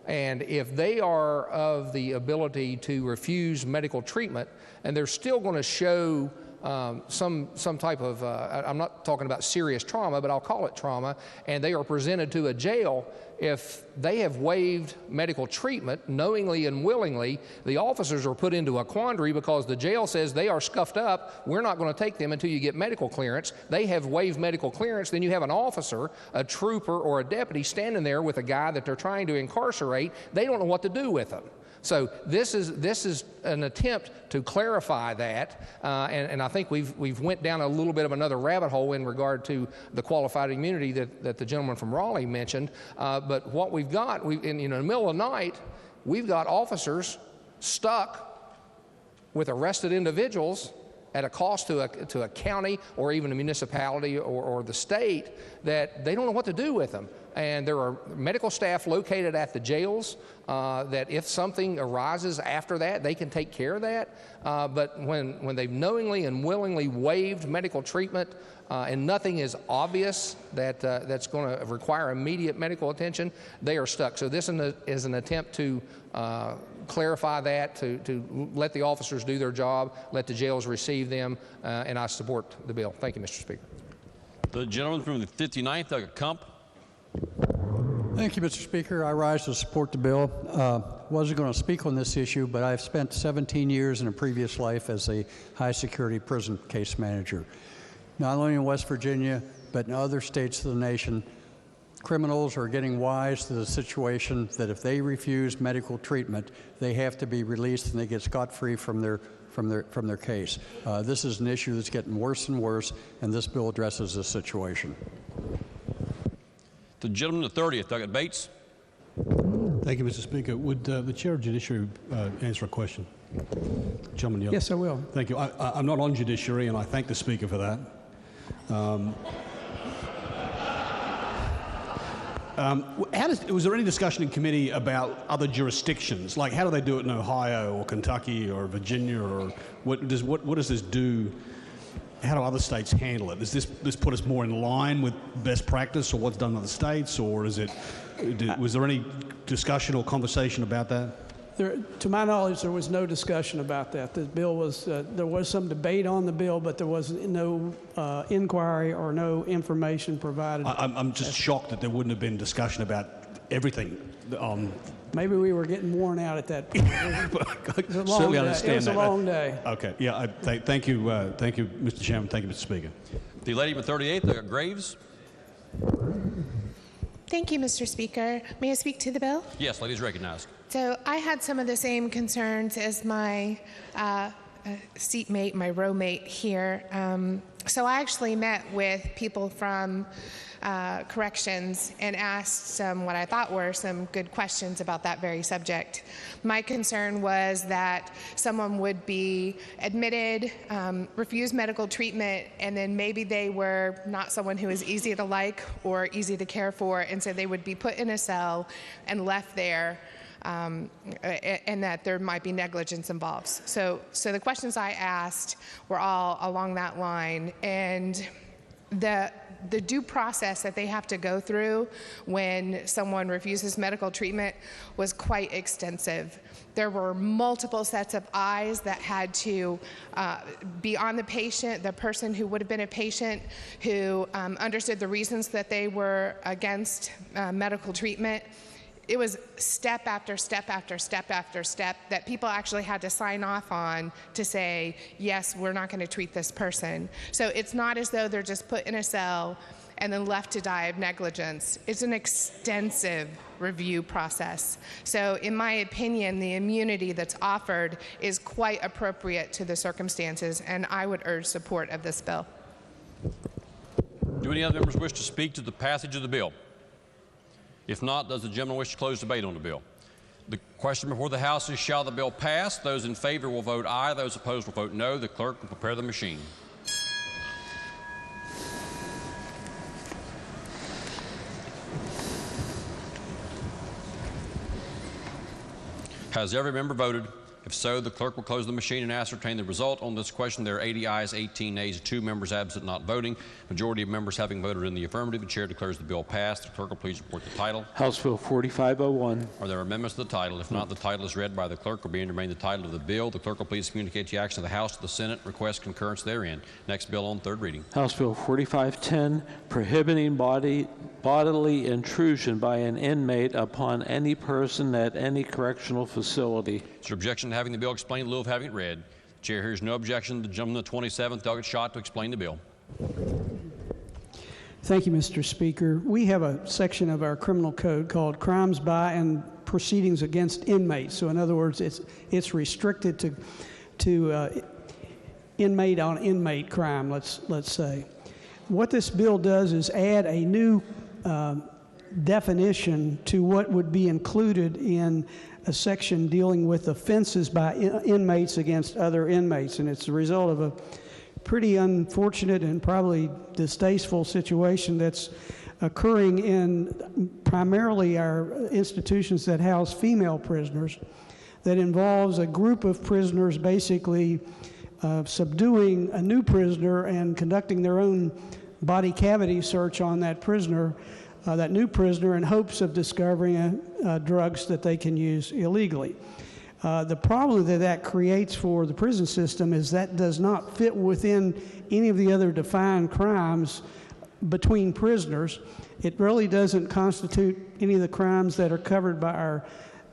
And if they are of the ability to refuse medical treatment and they're still going to show some type of, I'm not talking about serious trauma, but I'll call it trauma, and they are presented to a jail, if they have waived medical treatment knowingly and willingly, the officers are put into a quandary because the jail says they are scuffed up, we're not going to take them until you get medical clearance. They have waived medical clearance, then you have an officer, a trooper, or a deputy standing there with a guy that they're trying to incarcerate. They don't know what to do with them. So this is an attempt to clarify that, and I think we've went down a little bit of another rabbit hole in regard to the qualified immunity that the gentleman from Raleigh mentioned. But what we've got, in the middle of the night, we've got officers stuck with arrested individuals at a cost to a county or even a municipality or the state, that they don't know what to do with them. And there are medical staff located at the jails that if something arises after that, they can take care of that. But when they've knowingly and willingly waived medical treatment and nothing is obvious that's going to require immediate medical attention, they are stuck. So this is an attempt to clarify that, to let the officers do their job, let the jails receive them, and I support the bill. Thank you, Mr. Speaker. The gentleman from the 59th, Doug Kump. Thank you, Mr. Speaker. I rise to support the bill. Wasn't going to speak on this issue, but I've spent 17 years in a previous life as a high-security prison case manager. Not only in West Virginia, but in other states of the nation, criminals are getting wise to the situation that if they refuse medical treatment, they have to be released and they get scot-free from their case. This is an issue that's getting worse and worse, and this bill addresses this situation. The gentleman, the 30th, Doug Bates. Thank you, Mr. Speaker. Would the Chair of Judiciary answer a question? Gentleman, yes, I will. Thank you. I'm not on Judiciary, and I thank the Speaker for that. Was there any discussion in committee about other jurisdictions? Like, how do they do it in Ohio or Kentucky or Virginia, or what does this do? How do other states handle it? Does this put us more in line with best practice or what's done in other states, or was there any discussion or conversation about that? To my knowledge, there was no discussion about that. The bill was, there was some debate on the bill, but there was no inquiry or no information provided. I'm just shocked that there wouldn't have been discussion about everything. Maybe we were getting worn out at that point. Certainly understand it was a long day. Okay. Yeah. Thank you, Mr. Chairman. Thank you, Mr. Speaker. The lady with 38th, Graves. Thank you, Mr. Speaker. May I speak to the bill? Yes, lady is recognized. So I had some of the same concerns as my seatmate, my row mate here. So I actually met with people from corrections and asked some what I thought were some good questions about that very subject. My concern was that someone would be admitted, refuse medical treatment, and then maybe they were not someone who is easy to like or easy to care for, and so they would be put in a cell and left there, and that there might be negligence involved. So the questions I asked were all along that line, and the due process that they have to go through when someone refuses medical treatment was quite extensive. There were multiple sets of eyes that had to be on the patient, the person who would have been a patient, who understood the reasons that they were against medical treatment. It was step after step after step after step that people actually had to sign off on to say, yes, we're not going to treat this person. So it's not as though they're just put in a cell and then left to die of negligence. It's an extensive review process. So in my opinion, the immunity that's offered is quite appropriate to the circumstances, and I would urge support of this bill. Do any other members wish to speak to the passage of the bill? If not, does the gentleman wish to close debate on the bill? The question before the House is, shall the bill pass? Those in favor will vote aye. Those opposed will vote no. The clerk will prepare the machine. Has every member voted? If so, the clerk will close the machine and ascertain the result. On this question, there are 80 ayes, 18 nays, 2 members absent not voting. Majority of members having voted in the affirmative, the chair declares the bill passed. The clerk will please report the title. House Bill 4501. Are there amendments to the title? If not, the title is read by the clerk. Will be entered the title of the bill. The clerk will please communicate the action of the House to the Senate. Request concurrence therein. Next bill on third reading. House Bill 4510, prohibiting bodily intrusion by an inmate upon any person at any correctional facility. Is there objection to having the bill explained in lieu of having it read? The chair hears no objection to the gentleman, the 27th delegate Schott, to explain the bill. Thank you, Mr. Speaker. We have a section of our criminal code called crimes by and proceedings against inmates. So in other words, it's restricted to inmate on inmate crime, let's say. What this bill does is add a new definition to what would be included in a section dealing with offenses by inmates against other inmates. And it's a result of a pretty unfortunate and probably distasteful situation that's occurring in primarily our institutions that house female prisoners, that involves a group of prisoners basically subduing a new prisoner and conducting their own body cavity search on that prisoner, that new prisoner, in hopes of discovering drugs that they can use illegally. The problem that creates for the prison system is that does not fit within any of the other defined crimes between prisoners. It really doesn't constitute any of the crimes that are covered by our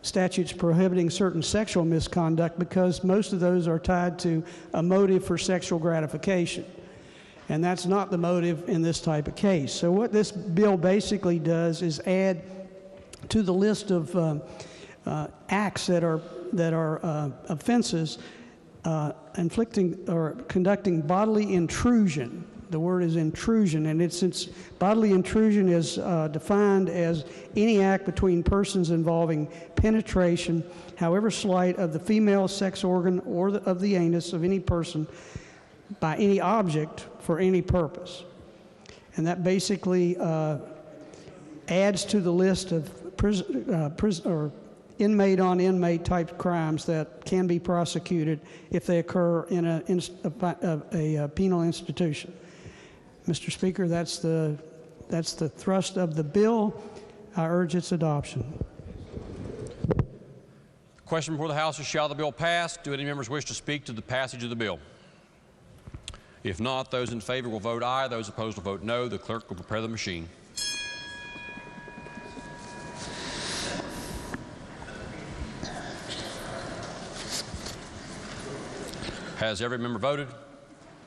statutes prohibiting certain sexual misconduct, because most of those are tied to a motive for sexual gratification. And that's not the motive in this type of case. So what this bill basically does is add to the list of acts that are offenses inflicting or conducting bodily intrusion. The word is intrusion, and since bodily intrusion is defined as any act between persons involving penetration, however slight, of the female sex organ or of the anus of any person by any object for any purpose. And that basically adds to the list of inmate on inmate type crimes that can be prosecuted if they occur in a penal institution. Mr. Speaker, that's the thrust of the bill. I urge its adoption. Question before the House is, shall the bill pass? Do any members wish to speak to the passage of the bill? If not, those in favor will vote aye. Those opposed will vote no. The clerk will prepare the machine. Has every member voted?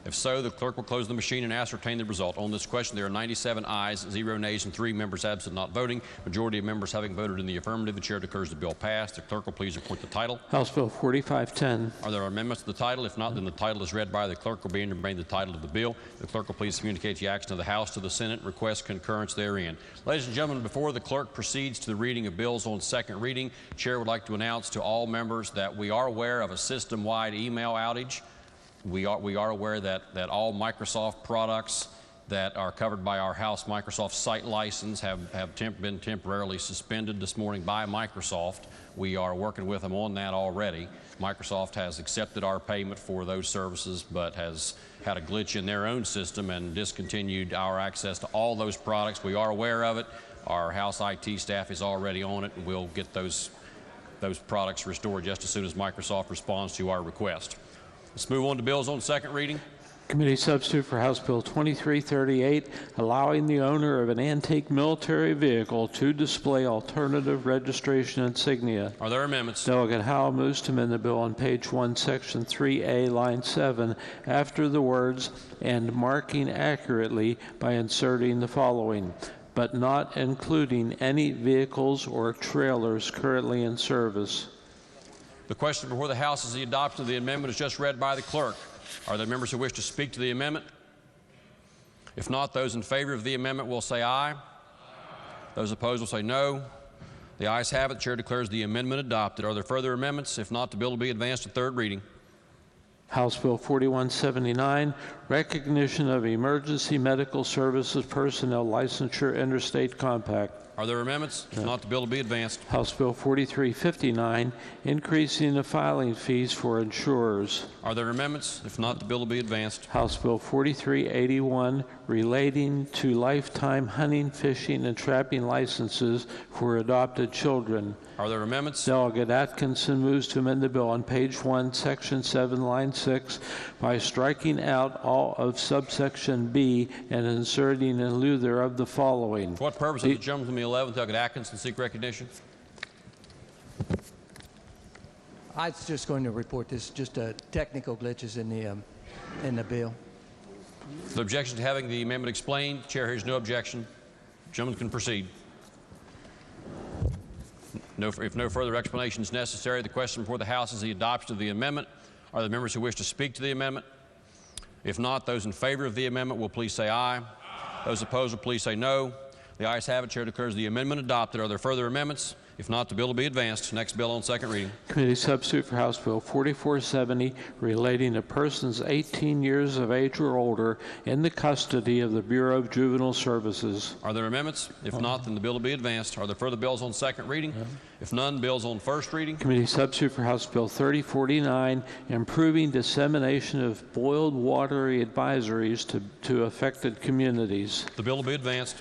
If so, the clerk will close the machine and ascertain the result. On this question, there are 97 ayes, 0 nays, and 3 members absent not voting. Majority of members having voted in the affirmative, the chair declares the bill passed. The clerk will please report the title. House Bill 4510. Are there amendments to the title? If not, then the title is read by the clerk. Will be entered the title of the bill. The clerk will please communicate the action of the House to the Senate. Request concurrence therein. Ladies and gentlemen, before the clerk proceeds to the reading of bills on second reading, the chair would like to announce to all members that we are aware of a system-wide email outage. We are aware that all Microsoft products that are covered by our House Microsoft site license have been temporarily suspended this morning by Microsoft. We are working with them on that already. Microsoft has accepted our payment for those services, but has had a glitch in their own system and discontinued our access to all those products. We are aware of it. Our House IT staff is already on it, and we'll get those products restored just as soon as Microsoft responds to our request. Let's move on to bills on second reading. Committee substitute for House Bill 2338, allowing the owner of an antique military vehicle to display alternative registration insignia. Are there amendments? Delegate Howell moves to amend the bill on page 1, section 3A, line 7, after the words "and marking accurately" by inserting the following: but not including any vehicles or trailers currently in service. The question before the House is the adoption of the amendment as just read by the clerk. Are there members who wish to speak to the amendment? If not, those in favor of the amendment will say aye. Those opposed will say no. The ayes have it. The chair declares the amendment adopted. Are there further amendments? If not, the bill will be advanced to third reading. House Bill 4179, recognition of emergency medical services personnel licensure interstate compact. Are there amendments? If not, the bill will be advanced. House Bill 4359, increasing the filing fees for insurers. Are there amendments? If not, the bill will be advanced. House Bill 4381, relating to lifetime hunting, fishing, and trapping licenses for adopted children. Are there amendments? Delegate Atkinson moves to amend the bill on page 1, section 7, line 6, by striking out all of subsection B and inserting in lieu thereof the following. For what purpose does the gentleman from the 11th, Delegate Atkinson, seek recognition? I was just going to report this, just technical glitches in the bill. The objection to having the amendment explained, chair hears no objection. Gentleman can proceed. If no further explanation is necessary, the question before the House is the adoption of the amendment. Are there members who wish to speak to the amendment? If not, those in favor of the amendment will please say aye. Aye. Those opposed will please say no. The ayes have it. Chair declares the amendment adopted. Are there further amendments? If not, the bill will be advanced. Next bill on second reading. Committee substitute for House Bill 4470, relating to persons 18 years of age or older in the custody of the Bureau of Juvenile Services. Are there amendments? If not, then the bill will be advanced. Are there further bills on second reading? If none, bills on first reading. Committee substitute for House Bill 3049, improving dissemination of boiled water advisories to affected communities. The bill will be advanced.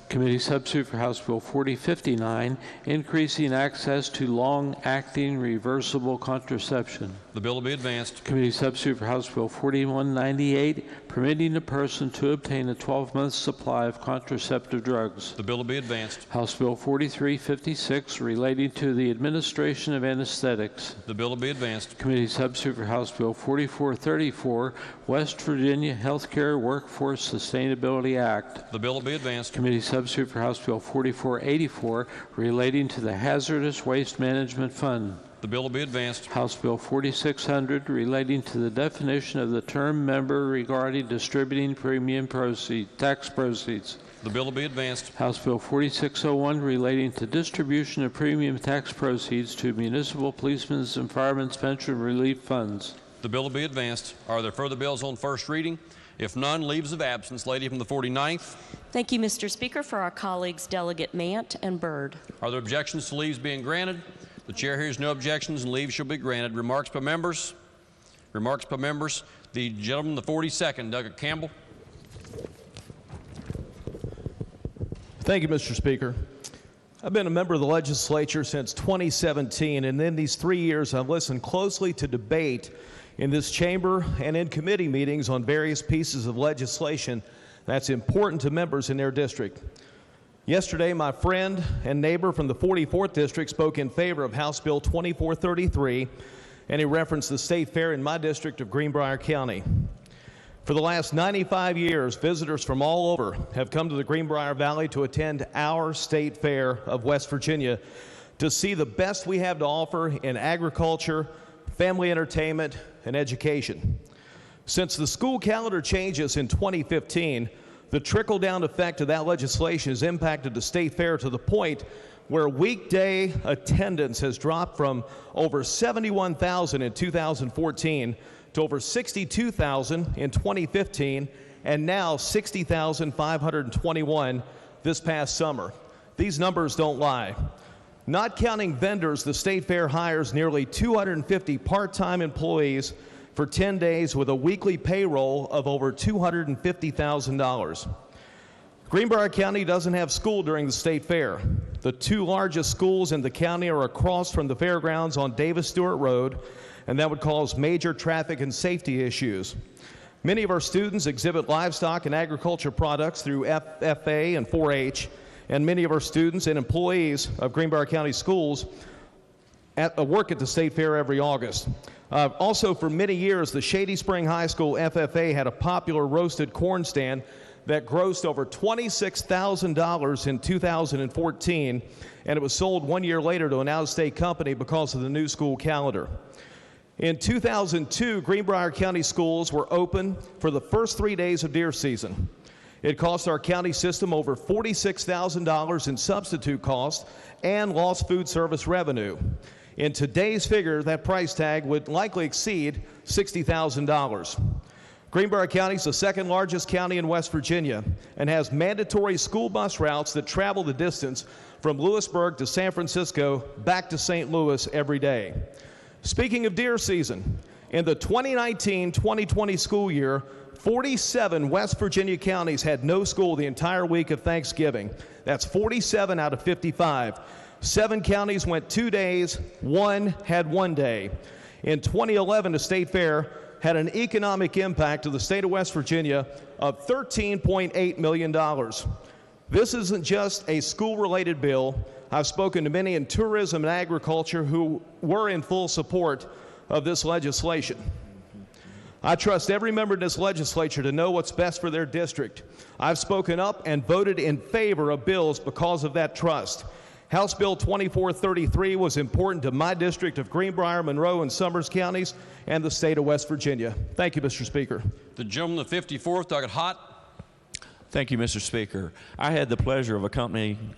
Committee substitute for House Bill 4059, increasing access to long-acting reversible contraception. The bill will be advanced. Committee substitute for House Bill 4198, permitting a person to obtain a 12-month supply of contraceptive drugs. The bill will be advanced. House Bill 4356, relating to the administration of anesthetics. The bill will be advanced. Committee substitute for House Bill 4434, West Virginia Healthcare Workforce Sustainability Act. The bill will be advanced. Committee substitute for House Bill 4484, relating to the Hazardous Waste Management Fund. The bill will be advanced. House Bill 4600, relating to the definition of the term member regarding distributing premium tax proceeds. The bill will be advanced. House Bill 4601, relating to distribution of premium tax proceeds to municipal policemen's and firemen's pension relief funds. The bill will be advanced. Are there further bills on first reading? If none, leaves of absence. Lady from the 49th. Thank you, Mr. Speaker. For our colleagues, Delegate Mant and Byrd. Are there objections to leaves being granted? The chair hears no objections and leave shall be granted. Remarks by members? Remarks by members. The gentleman, the 42nd, Delegate Campbell. Thank you, Mr. Speaker. I've been a member of the legislature since 2017, and in these 3 years I've listened closely to debate in this chamber and in committee meetings on various pieces of legislation that's important to members in their district. Yesterday, my friend and neighbor from the 44th District spoke in favor of House Bill 2433, and he referenced the state fair in my district of Greenbrier County. For the last 95 years, visitors from all over have come to the Greenbrier Valley to attend our state fair of West Virginia to see the best we have to offer in agriculture, family entertainment, and education. Since the school calendar changes in 2015, the trickle-down effect of that legislation has impacted the state fair to the point where weekday attendance has dropped from over 71,000 in 2014 to over 62,000 in 2015, and now 60,521 this past summer. These numbers don't lie. Not counting vendors, the state fair hires nearly 250 part-time employees for 10 days with a weekly payroll of over $250,000. Greenbrier County doesn't have school during the state fair. The two largest schools in the county are across from the fairgrounds on Davis Stewart Road, and that would cause major traffic and safety issues. Many of our students exhibit livestock and agriculture products through FFA and 4-H, and many of our students and employees of Greenbrier County schools work at the state fair every August. Also, for many years, the Shady Spring High School FFA had a popular roasted corn stand that grossed over $26,000 in 2014, and it was sold 1 year later to an out-of-state company because of the new school calendar. In 2002, Greenbrier County schools were open for the first 3 days of deer season. It cost our county system over $46,000 in substitute costs and lost food service revenue. In today's figure, that price tag would likely exceed $60,000. Greenbrier County is the second largest county in West Virginia and has mandatory school bus routes that travel the distance from Lewisburg to San Francisco back to St. Louis every day. Speaking of deer season, in the 2019-2020 school year, 47 West Virginia counties had no school the entire week of Thanksgiving. That's 47 out of 55. 7 counties went 2 days, 1 had 1 day. In 2011, the State Fair had an economic impact to the state of West Virginia of $13.8 million. This isn't just a school-related bill. I've spoken to many in tourism and agriculture who were in full support of this legislation. I trust every member of this legislature to know what's best for their district. I've spoken up and voted in favor of bills because of that trust. House Bill 2433 was important to my district of Greenbrier, Monroe, and Summers counties and the state of West Virginia. Thank you, Mr. Speaker. The gentleman, the 54th, Doggett Hott. Thank you, Mr. Speaker. I had the pleasure of accompanying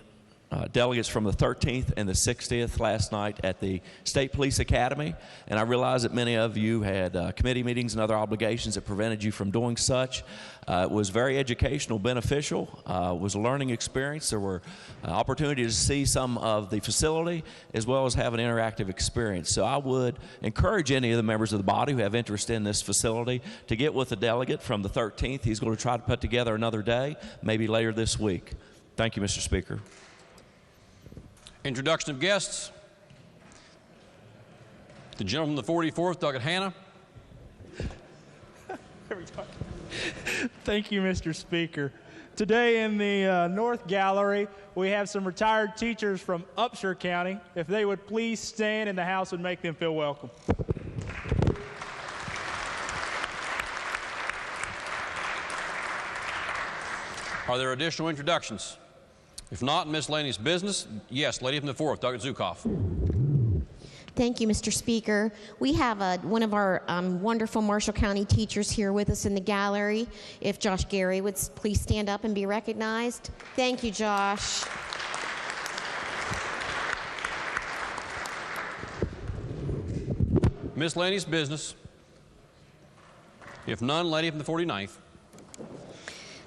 delegates from the 13th and the 60th last night at the State Police Academy, and I realize that many of you had committee meetings and other obligations that prevented you from doing such. It was very educational, beneficial. It was a learning experience. There were opportunities to see some of the facility as well as have an interactive experience. So I would encourage any of the members of the body who have interest in this facility to get with the delegate from the 13th. He's going to try to put together another day, maybe later this week. Thank you, Mr. Speaker. Introduction of guests. The gentleman, the 44th, Doggett Hannah. Thank you, Mr. Speaker. Today in the North Gallery, we have some retired teachers from Upshur County. If they would please stand, and the House would make them feel welcome. Are there additional introductions? If not, miscellaneous business, yes, lady from the 4th, Doggett Zukoff. Thank you, Mr. Speaker. We have one of our wonderful Marshall County teachers here with us in the gallery. If Josh Gary would please stand up and be recognized. Thank you, Josh. Miscellaneous business. If none, lady from the 49th.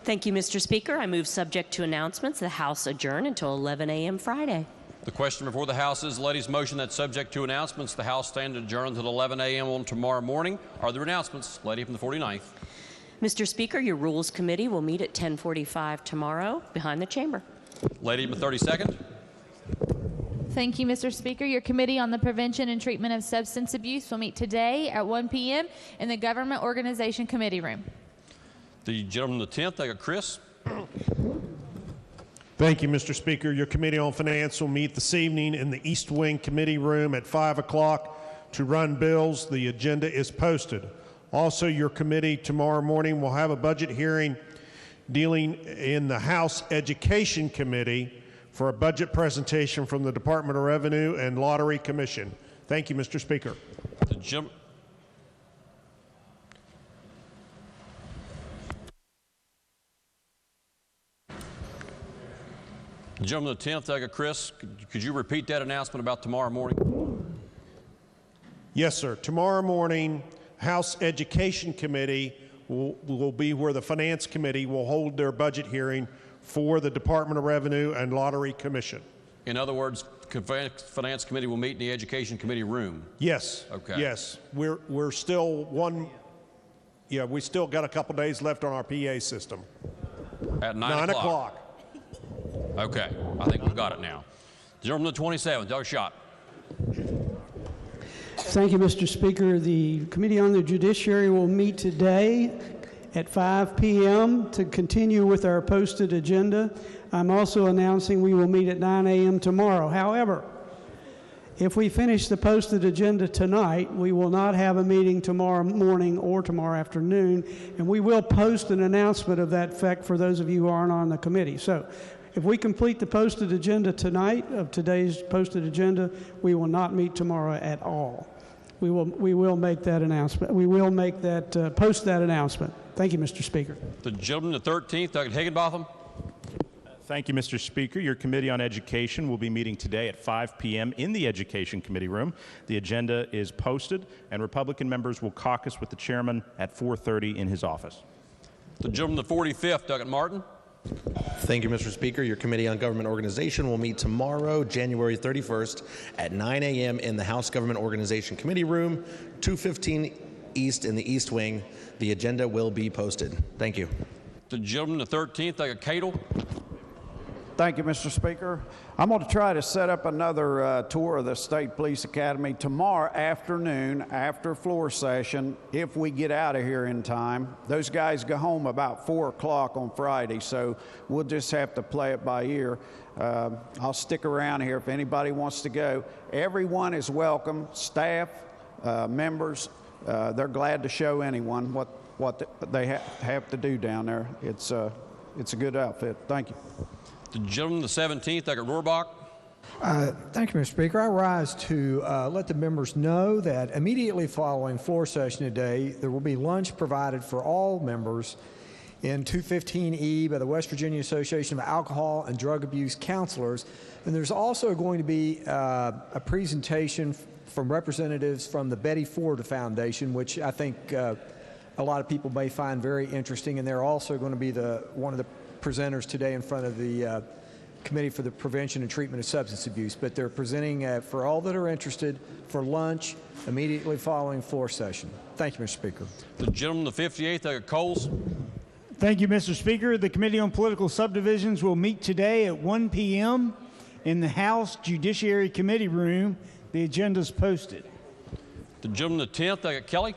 Thank you, Mr. Speaker. I move, subject to announcements, the House adjourn until 11 a.m. Friday. The question before the House is the lady's motion that, subject to announcements, the House stand adjourned until 11 a.m. on tomorrow morning. Are there announcements? Lady from the 49th. Mr. Speaker, your Rules Committee will meet at 10:45 tomorrow behind the chamber. Lady from the 32nd. Thank you, Mr. Speaker. Your Committee on the Prevention and Treatment of Substance Abuse will meet today at 1 p.m. in the Government Organization Committee Room. The gentleman, the 10th, I got Chris. Thank you, Mr. Speaker. Your Committee on Finance will meet this evening in the East Wing Committee Room at 5 o'clock to run bills. The agenda is posted. Also, your committee tomorrow morning will have a budget hearing dealing in the House Education Committee for a budget presentation from the Department of Revenue and Lottery Commission. Thank you, Mr. Speaker. The gentleman, the 10th, I got Chris. Could you repeat that announcement about tomorrow morning? Yes, sir. Tomorrow morning, House Education Committee will be where the Finance Committee will hold their budget hearing for the Department of Revenue and Lottery Commission. In other words, Finance Committee will meet in the Education Committee room. Yes. Okay. Yes. We're still one. Yeah, we still got a couple days left on our PA system. At 9 o'clock. Okay. I think we've got it now. Gentleman, the 27th, Doug Schott. Thank you, Mr. Speaker. The Committee on the Judiciary will meet today at 5 p.m. to continue with our posted agenda. I'm also announcing we will meet at 9 a.m. tomorrow. However, if we finish the posted agenda tonight, we will not have a meeting tomorrow morning or tomorrow afternoon, and we will post an announcement of that effect for those of you who aren't on the committee. So if we complete the posted agenda tonight of today's posted agenda, we will not meet tomorrow at all. We will make that announcement. We will make that post that announcement. Thank you, Mr. Speaker. The gentleman, the 13th, Doug Higginbotham. Thank you, Mr. Speaker. Your Committee on Education will be meeting today at 5 p.m. in the Education Committee room. The agenda is posted, and Republican members will caucus with the chairman at 4:30 in his office. The gentleman, the 45th, Douglas Martin. Thank you, Mr. Speaker. Your Committee on Government Organization will meet tomorrow, January 31st at 9 a.m. in the House Government Organization Committee room, 215 East in the East Wing. The agenda will be posted. Thank you. The gentleman, the 13th, Douglas Cato. Thank you, Mr. Speaker. I'm going to try to set up another tour of the State Police Academy tomorrow afternoon after floor session, if we get out of here in time. Those guys go home about 4 o'clock on Friday, so we'll just have to play it by ear. I'll stick around here if anybody wants to go. Everyone is welcome, staff, members. They're glad to show anyone what they have to do down there. It's a good outfit. Thank you. The gentleman, the 17th, Douglas Rohrbach. Thank you, Mr. Speaker. I rise to let the members know that immediately following floor session today, there will be lunch provided for all members in 215E by the West Virginia Association of Alcohol and Drug Abuse Counselors. And there's also going to be a presentation from representatives from the Betty Ford Foundation, which I think a lot of people may find very interesting. And they're also going to be one of the presenters today in front of the Committee for the Prevention and Treatment of Substance Abuse. But they're presenting for all that are interested for lunch immediately following floor session. Thank you, Mr. Speaker. The gentleman, the 58th, Douglas Coles. Thank you, Mr. Speaker. The Committee on Political Subdivisions will meet today at 1 p.m. in the House Judiciary Committee room. The agenda is posted. The gentleman, the 10th, Douglas Kelly.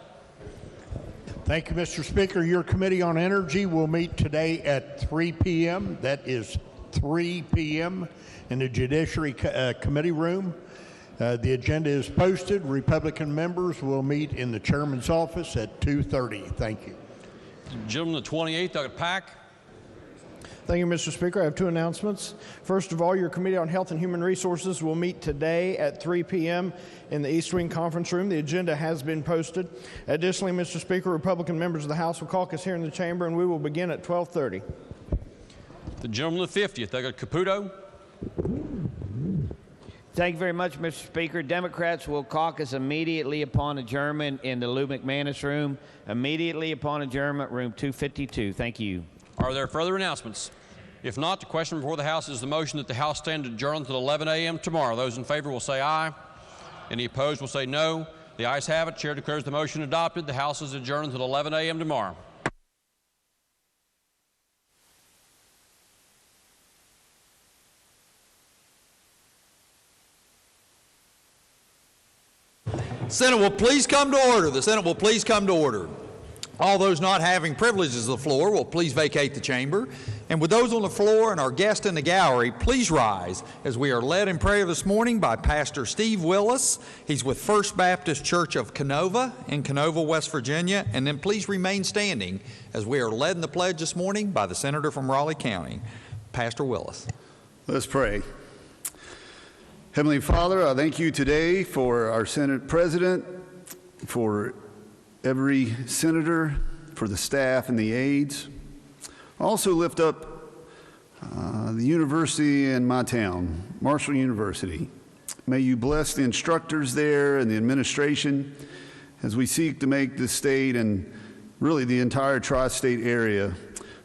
Thank you, Mr. Speaker. Your Committee on Energy will meet today at 3 p.m. That is 3 p.m. in the Judiciary Committee room. The agenda is posted. Republican members will meet in the Chairman's office at 2:30. Thank you. Gentleman, the 28th, Douglas Pack. Thank you, Mr. Speaker. I have two announcements. First of all, your Committee on Health and Human Resources will meet today at 3 p.m. in the East Wing Conference Room. The agenda has been posted. Additionally, Mr. Speaker, Republican members of the House will caucus here in the chamber, and we will begin at 12:30. The gentleman, the 50th, Douglas Caputo. Thank you very much, Mr. Speaker. Democrats will caucus immediately upon adjournment in the Lou McManus room. Immediately upon adjournment, room 252. Thank you. Are there further announcements? If not, the question before the House is the motion that the House stand adjourned until 11 a.m. tomorrow. Those in favor will say aye. Any opposed will say no. The ayes have it. Chair declares the motion adopted. The House is adjourned until 11 a.m. tomorrow. Senate will please come to order. The Senate will please come to order. All those not having privileges of the floor will please vacate the chamber. And with those on the floor and our guests in the gallery, please rise as we are led in prayer this morning by Pastor Steve Willis. He's with First Baptist Church of Canova in Canova, West Virginia. And then please remain standing as we are led in the pledge this morning by the Senator from Raleigh County, Pastor Willis. Let's pray. Heavenly Father, I thank you today for our Senate President, for every senator, for the staff and the aides. I also lift up the university in my town, Marshall University. May you bless the instructors there and the administration as we seek to make this state and really the entire tri-state area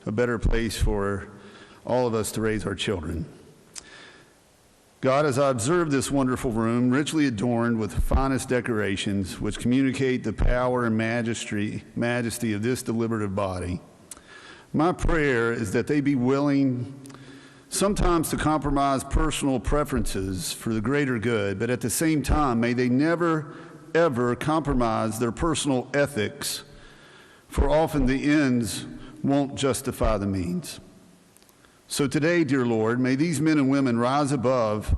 a better place for all of us to raise our children. God, as I observe this wonderful room, richly adorned with the finest decorations which communicate the power and majesty of this deliberative body, my prayer is that they be willing sometimes to compromise personal preferences for the greater good, but at the same time, may they never, ever compromise their personal ethics, for often the ends won't justify the means. So today, dear Lord, may these men and women rise above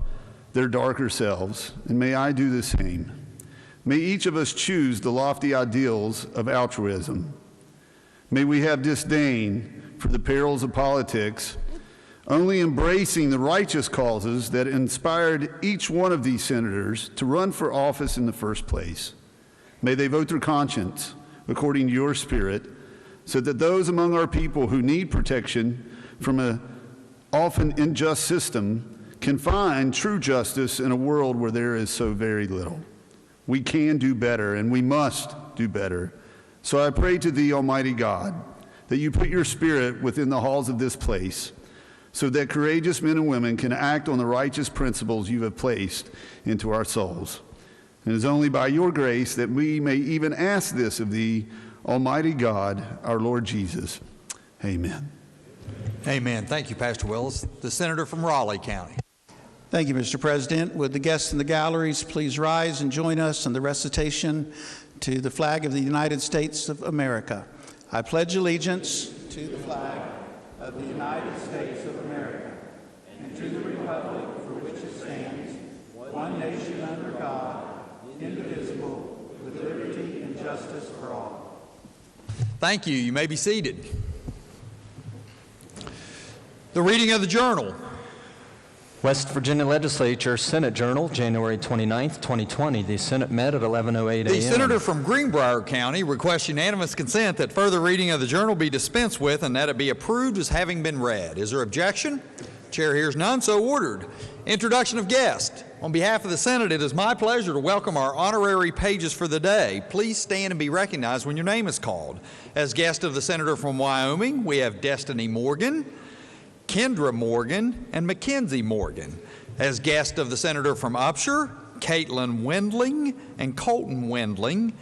their darker selves, and may I do the same. May each of us choose the lofty ideals of altruism. May we have disdain for the perils of politics, only embracing the righteous causes that inspired each one of these senators to run for office in the first place. May they vote their conscience according to your spirit, so that those among our people who need protection from often unjust system can find true justice in a world where there is so very little. We can do better, and we must do better. So I pray to thee, Almighty God, that you put your spirit within the halls of this place, so that courageous men and women can act on the righteous principles you have placed into our souls. And it is only by your grace that we may even ask this of thee, Almighty God, our Lord Jesus. Amen. Amen. Thank you, Pastor Willis. The Senator from Raleigh County. Thank you, Mr. President. Would the guests in the galleries please rise and join us in the recitation to the flag of the United States of America. I pledge allegiance to the flag of the United States of America and to the republic for which it stands, one nation under God, indivisible, with liberty and justice for all. Thank you. You may be seated. The reading of the journal. West Virginia Legislature, Senate Journal, January 29th, 2020. The Senate met at 11:08 a.m. The Senator from Greenbrier County requests unanimous consent that further reading of the journal be dispensed with and that it be approved as having been read. Is there objection? Chair hears none, so ordered. Introduction of guests. On behalf of the Senate, it is my pleasure to welcome our honorary pages for the day. Please stand and be recognized when your name is called. As guest of the Senator from Wyoming, we have Destiny Morgan, Kendra Morgan, and Mackenzie Morgan. As guest of the Senator from Upshur, Caitlin Wendling and Colton Wendling.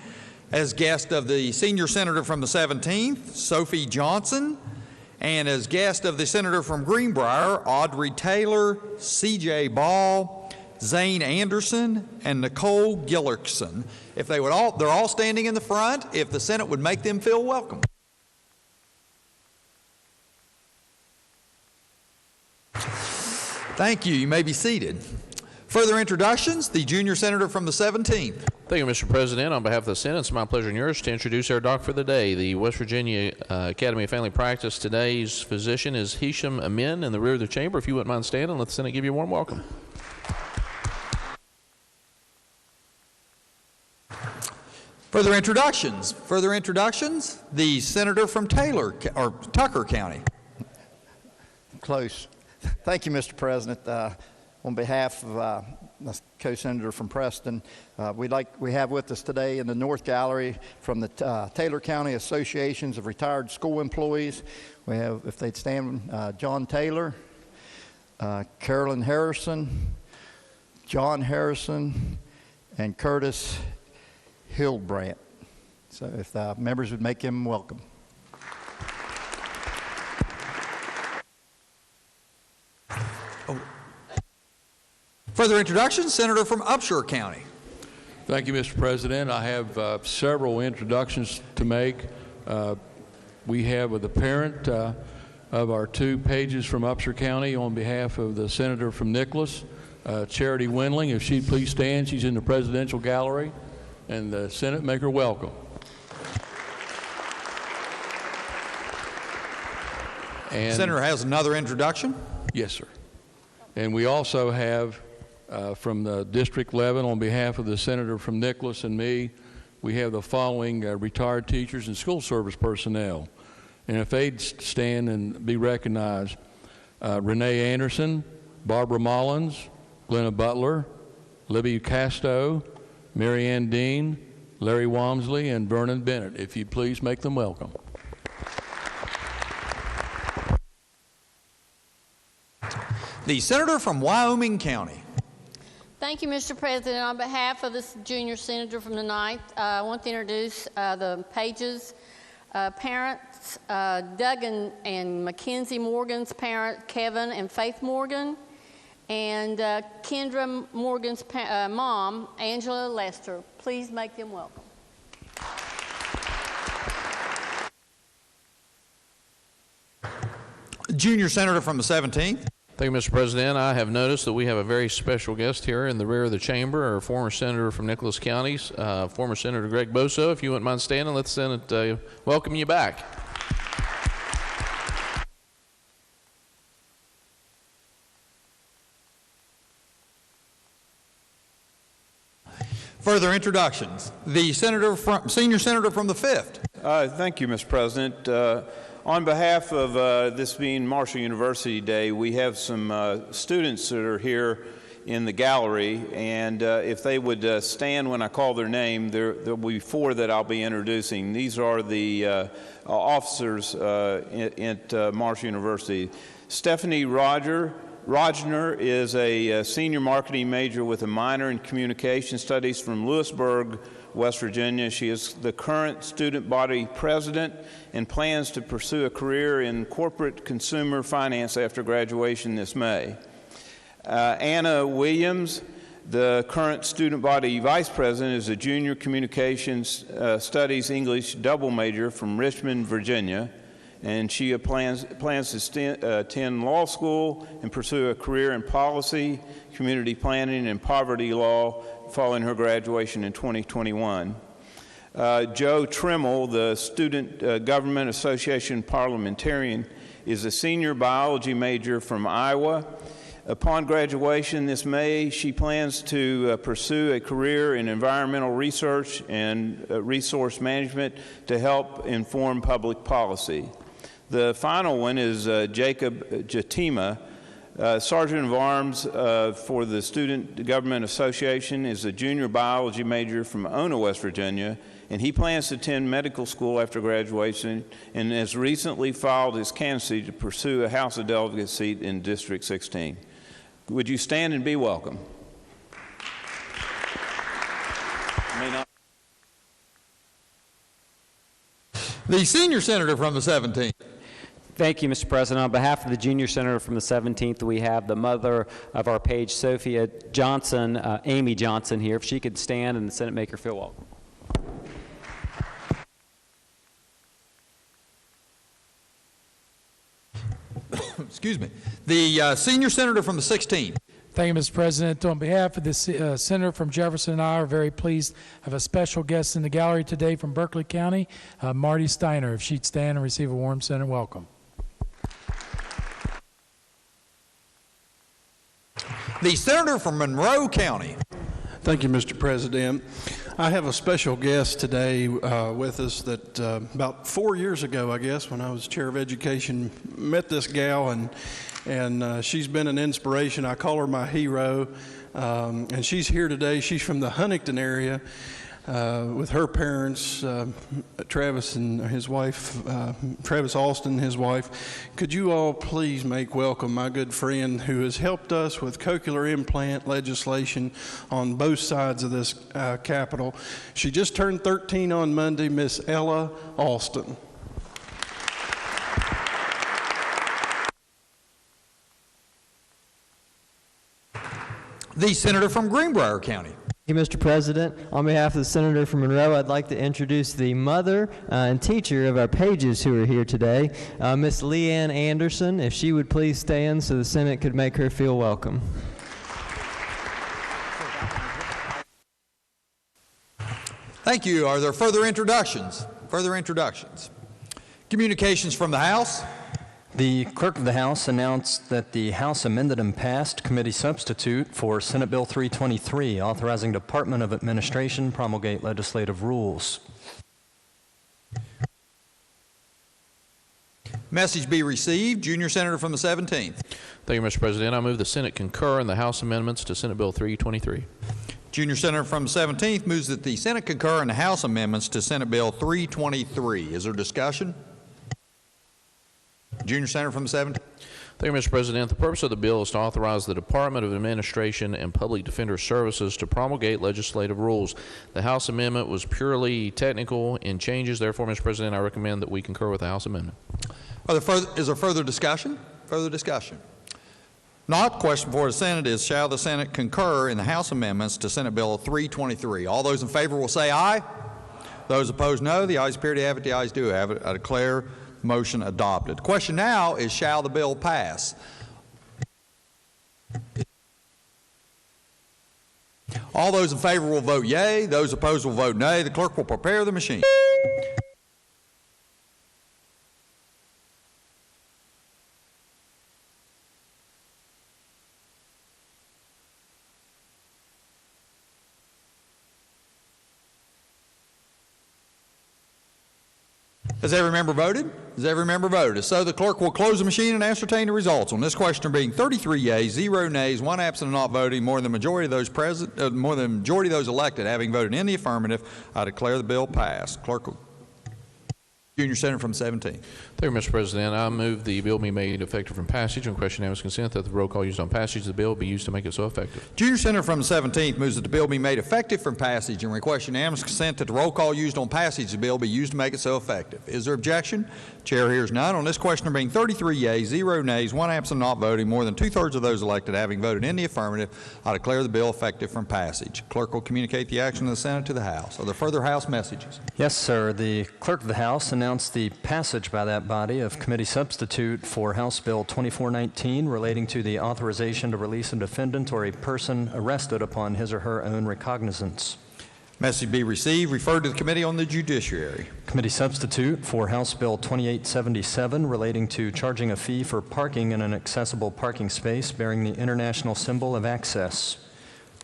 As guest of the Senior Senator from the 17th, Sophie Johnson. And as guest of the Senator from Greenbrier, Audrey Taylor, C.J. Ball, Zane Anderson, and Nicole Gillerson. If they would they're all standing in the front. If the Senate would make them feel welcome. Thank you. You may be seated. Further introductions, the Junior Senator from the 17th. Thank you, Mr. President. On behalf of the Senate, it's my pleasure and yours to introduce our doc for the day. The West Virginia Academy of Family Practice. Today's physician is Hisham Amin in the rear of the chamber. If you wouldn't mind standing, let the Senate give you a warm welcome. Further introductions. The Senator from Tucker County. Close. Thank you, Mr. President. On behalf of the co-senator from Preston, we have with us today in the North Gallery from the Taylor County Associations of Retired School Employees. We have, if they'd stand, John Taylor, Carolyn Harrison, John Harrison, and Curtis Hildbrandt. So if the members would make him welcome. Further introductions, Senator from Upshur County. Thank you, Mr. President. I have several introductions to make. We have the parent of our two pages from Upshur County on behalf of the Senator from Nicholas, Charity Wendling. If she'd please stand, she's in the presidential gallery, and the Senate make her welcome. And Senator has another introduction. Yes, sir. And we also have from the District 11, on behalf of the Senator from Nicholas and me, we have the following retired teachers and school service personnel. And if they'd stand and be recognized, Renee Anderson, Barbara Mullins, Glenna Butler, Libby Casto, Mary Ann Dean, Larry Walmsley, and Vernon Bennett. If you'd please make them welcome. The Senator from Wyoming County. Thank you, Mr. President. On behalf of this junior senator from the 9th, I want to introduce the pages. Parents, Doug and Mackenzie Morgan's parent, Kevin and Faith Morgan, and Kendra Morgan's mom, Angela Lester. Please make them welcome. Junior Senator from the 17th. Thank you, Mr. President. I have noticed that we have a very special guest here in the rear of the chamber, our former Senator from Nicholas County, former Senator Greg Boso. If you wouldn't mind standing, let the Senate welcome you back. Further introductions. The Senior Senator from the 5th. Thank you, Mr. President. On behalf of this being Marshall University Day, we have some students that are here in the gallery, and if they would stand when I call their name, there'll be 4 that I'll be introducing. These are the officers at Marshall University. Stephanie Rogner is a senior marketing major with a minor in communication studies from Lewisburg, West Virginia. She is the current student body president and plans to pursue a career in corporate consumer finance after graduation this May. Anna Williams, the current student body vice president, is a junior communications studies English double major from Richmond, Virginia, and she plans to attend law school and pursue a career in policy, community planning, and poverty law following her graduation in 2021. Joe Trimmel, the Student Government Association parliamentarian, is a senior biology major from Iowa. Upon graduation this May, she plans to pursue a career in environmental research and resource management to help inform public policy. The final one is Jacob Jatima, Sergeant of Arms for the Student Government Association, is a junior biology major from Ona, West Virginia, and he plans to attend medical school after graduation and has recently filed his candidacy to pursue a House of Delegates seat in District 16. Would you stand and be welcome? The senior senator from the 17th. Thank you, Mr. President. On behalf of the junior senator from the 17th, we have the mother of our page, Sophia Johnson, Amy Johnson, here. If she could stand and the Senate make her feel welcome. Excuse me. The senior senator from the 16th. Thank you, Mr. President. On behalf of the senator from Jefferson and I are very pleased to have a special guest in the gallery today from Berkeley County, Marty Steiner. If she'd stand and receive a warm Senate welcome. The senator from Monroe County. Thank you, Mr. President. I have a special guest today with us that about 4 years ago, I guess, when I was chair of education, met this gal, and she's been an inspiration. I call her my hero, and she's here today. She's from the Huntington area with her parents, Travis and his wife, Travis Alston and his wife. Could you all please make welcome my good friend who has helped us with cochlear implant legislation on both sides of this Capitol. She just turned 13 on Monday, Miss Ella Alston. The senator from Greenbrier County. Thank you, Mr. President. On behalf of the senator from Monroe, I'd like to introduce the mother and teacher of our pages who are here today, Miss Leanne Anderson. If she would please stand so the Senate could make her feel welcome. Thank you. Are there further introductions? Further introductions. Communications from the House. The clerk of the House announced that the House amended and passed committee substitute for Senate Bill 323, authorizing Department of Administration promulgate legislative rules. Message be received. Junior senator from the 17th. Thank you, Mr. President. I move the Senate concur in the House amendments to Senate Bill 323. Junior senator from the 17th moves that the Senate concur in the House amendments to Senate Bill 323. Is there discussion? Junior senator from the 17th. Thank you, Mr. President. The purpose of the bill is to authorize the Department of Administration and Public Defender Services to promulgate legislative rules. The House amendment was purely technical in changes. Therefore, Mr. President, I recommend that we concur with the House amendment. Is there further discussion? Further discussion? Not. Question before the Senate is, shall the Senate concur in the House amendments to Senate Bill 323? All those in favor will say aye. Those opposed, no. The ayes appear to have it. The ayes do have it. I declare motion adopted. The question now is, shall the bill pass? All those in favor will vote yea. Those opposed will vote nay. The clerk will prepare the machine. Has every member voted? Has every member voted? If so, the clerk will close the machine and ascertain the results. On this question being 33 yeas, 0 nays, 1 absent and not voting, more than the majority of those elected having voted in the affirmative, I declare the bill passed. Clerk will Junior Senator from 17. Thank you, Mr. President. I move the bill be made effective from passage on question unanimous consent that the roll call used on passage of the bill be used to make it so effective. Junior Senator from the 17th moves that the bill be made effective from passage and requests unanimous consent that the roll call used on passage of the bill be used to make it so effective. Is there objection? Chair hears none. On this question, there being 33 yeas, 0 nays, 1 absent not voting, more than 2/3 of those elected having voted in the affirmative, I declare the bill effective from passage. Clerk will communicate the action of the Senate to the House. Are there further House messages? Yes, sir. The Clerk of the House announced the passage by that body of committee substitute for House Bill 2419 relating to the authorization to release a defendant or a person arrested upon his or her own recognizance. Message be received, referred to the Committee on the Judiciary. Committee substitute for House Bill 2877 relating to charging a fee for parking in an accessible parking space bearing the international symbol of access.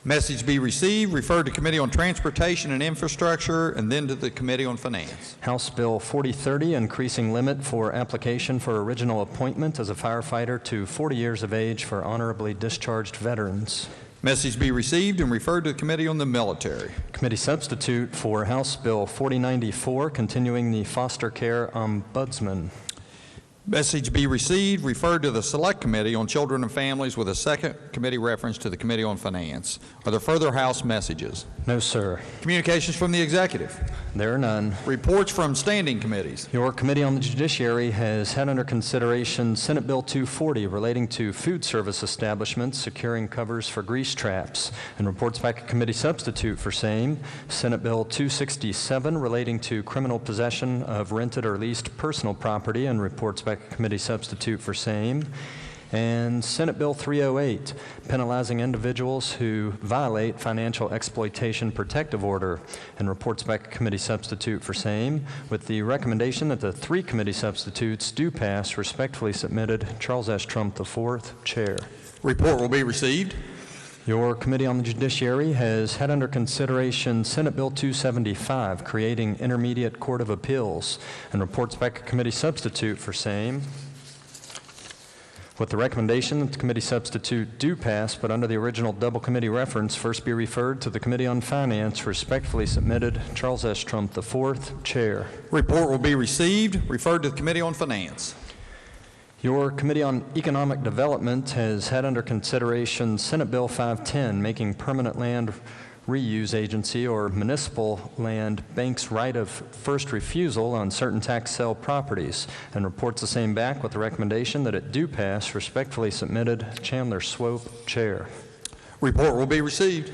Message be received, referred to Committee on Transportation and Infrastructure, and then to the Committee on Finance. House Bill 4030, increasing limit for application for original appointment as a firefighter to 40 years of age for honorably discharged veterans. Message be received and referred to the Committee on the Military. Committee substitute for House Bill 4094, continuing the foster care ombudsman. Message be received, referred to the Select Committee on Children and Families with a second committee reference to the Committee on Finance. Are there further House messages? No, sir. Communications from the Executive? There are none. Reports from standing committees? Your Committee on the Judiciary has had under consideration Senate Bill 240 relating to food service establishments securing covers for grease traps, and reports back a committee substitute for same. Senate Bill 267 relating to criminal possession of rented or leased personal property, and reports back a committee substitute for same. And Senate Bill 308, penalizing individuals who violate financial exploitation protective order, and reports back a committee substitute for same, with the recommendation that the 3 committee substitutes do pass. Respectfully submitted, Charles S. Trump IV, Chair. Report will be received. Your Committee on the Judiciary has had under consideration Senate Bill 275, creating Intermediate Court of Appeals, and reports back a committee substitute for same, with the recommendation that the committee substitute do pass, but under the original double committee reference, first be referred to the Committee on Finance. Respectfully submitted, Charles S. Trump IV, Chair. Report will be received, referred to the Committee on Finance. Your Committee on Economic Development has had under consideration Senate Bill 510, making permanent land reuse agency or municipal land bank's right of first refusal on certain tax sale properties, and reports the same back with the recommendation that it do pass. Respectfully submitted, Chandler Swope, Chair. Report will be received.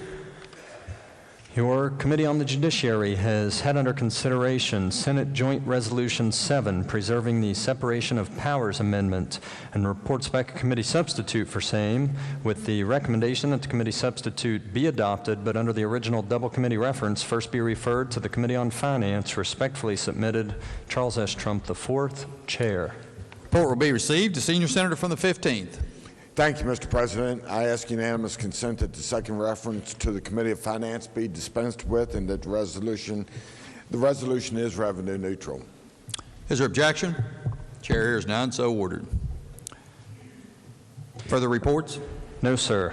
Your Committee on the Judiciary has had under consideration Senate Joint Resolution 7, preserving the separation of powers amendment, and reports back a committee substitute for same, with the recommendation that the committee substitute be adopted, but under the original double committee reference, first be referred to the Committee on Finance. Respectfully submitted, Charles S. Trump IV, Chair. Report will be received. The Senior Senator from the 15th. Thank you, Mr. President. I ask unanimous consent that the second reference to the Committee of Finance be dispensed with, and that the resolution is revenue neutral. Is there objection? Chair hears none, so ordered. Further reports? No, sir.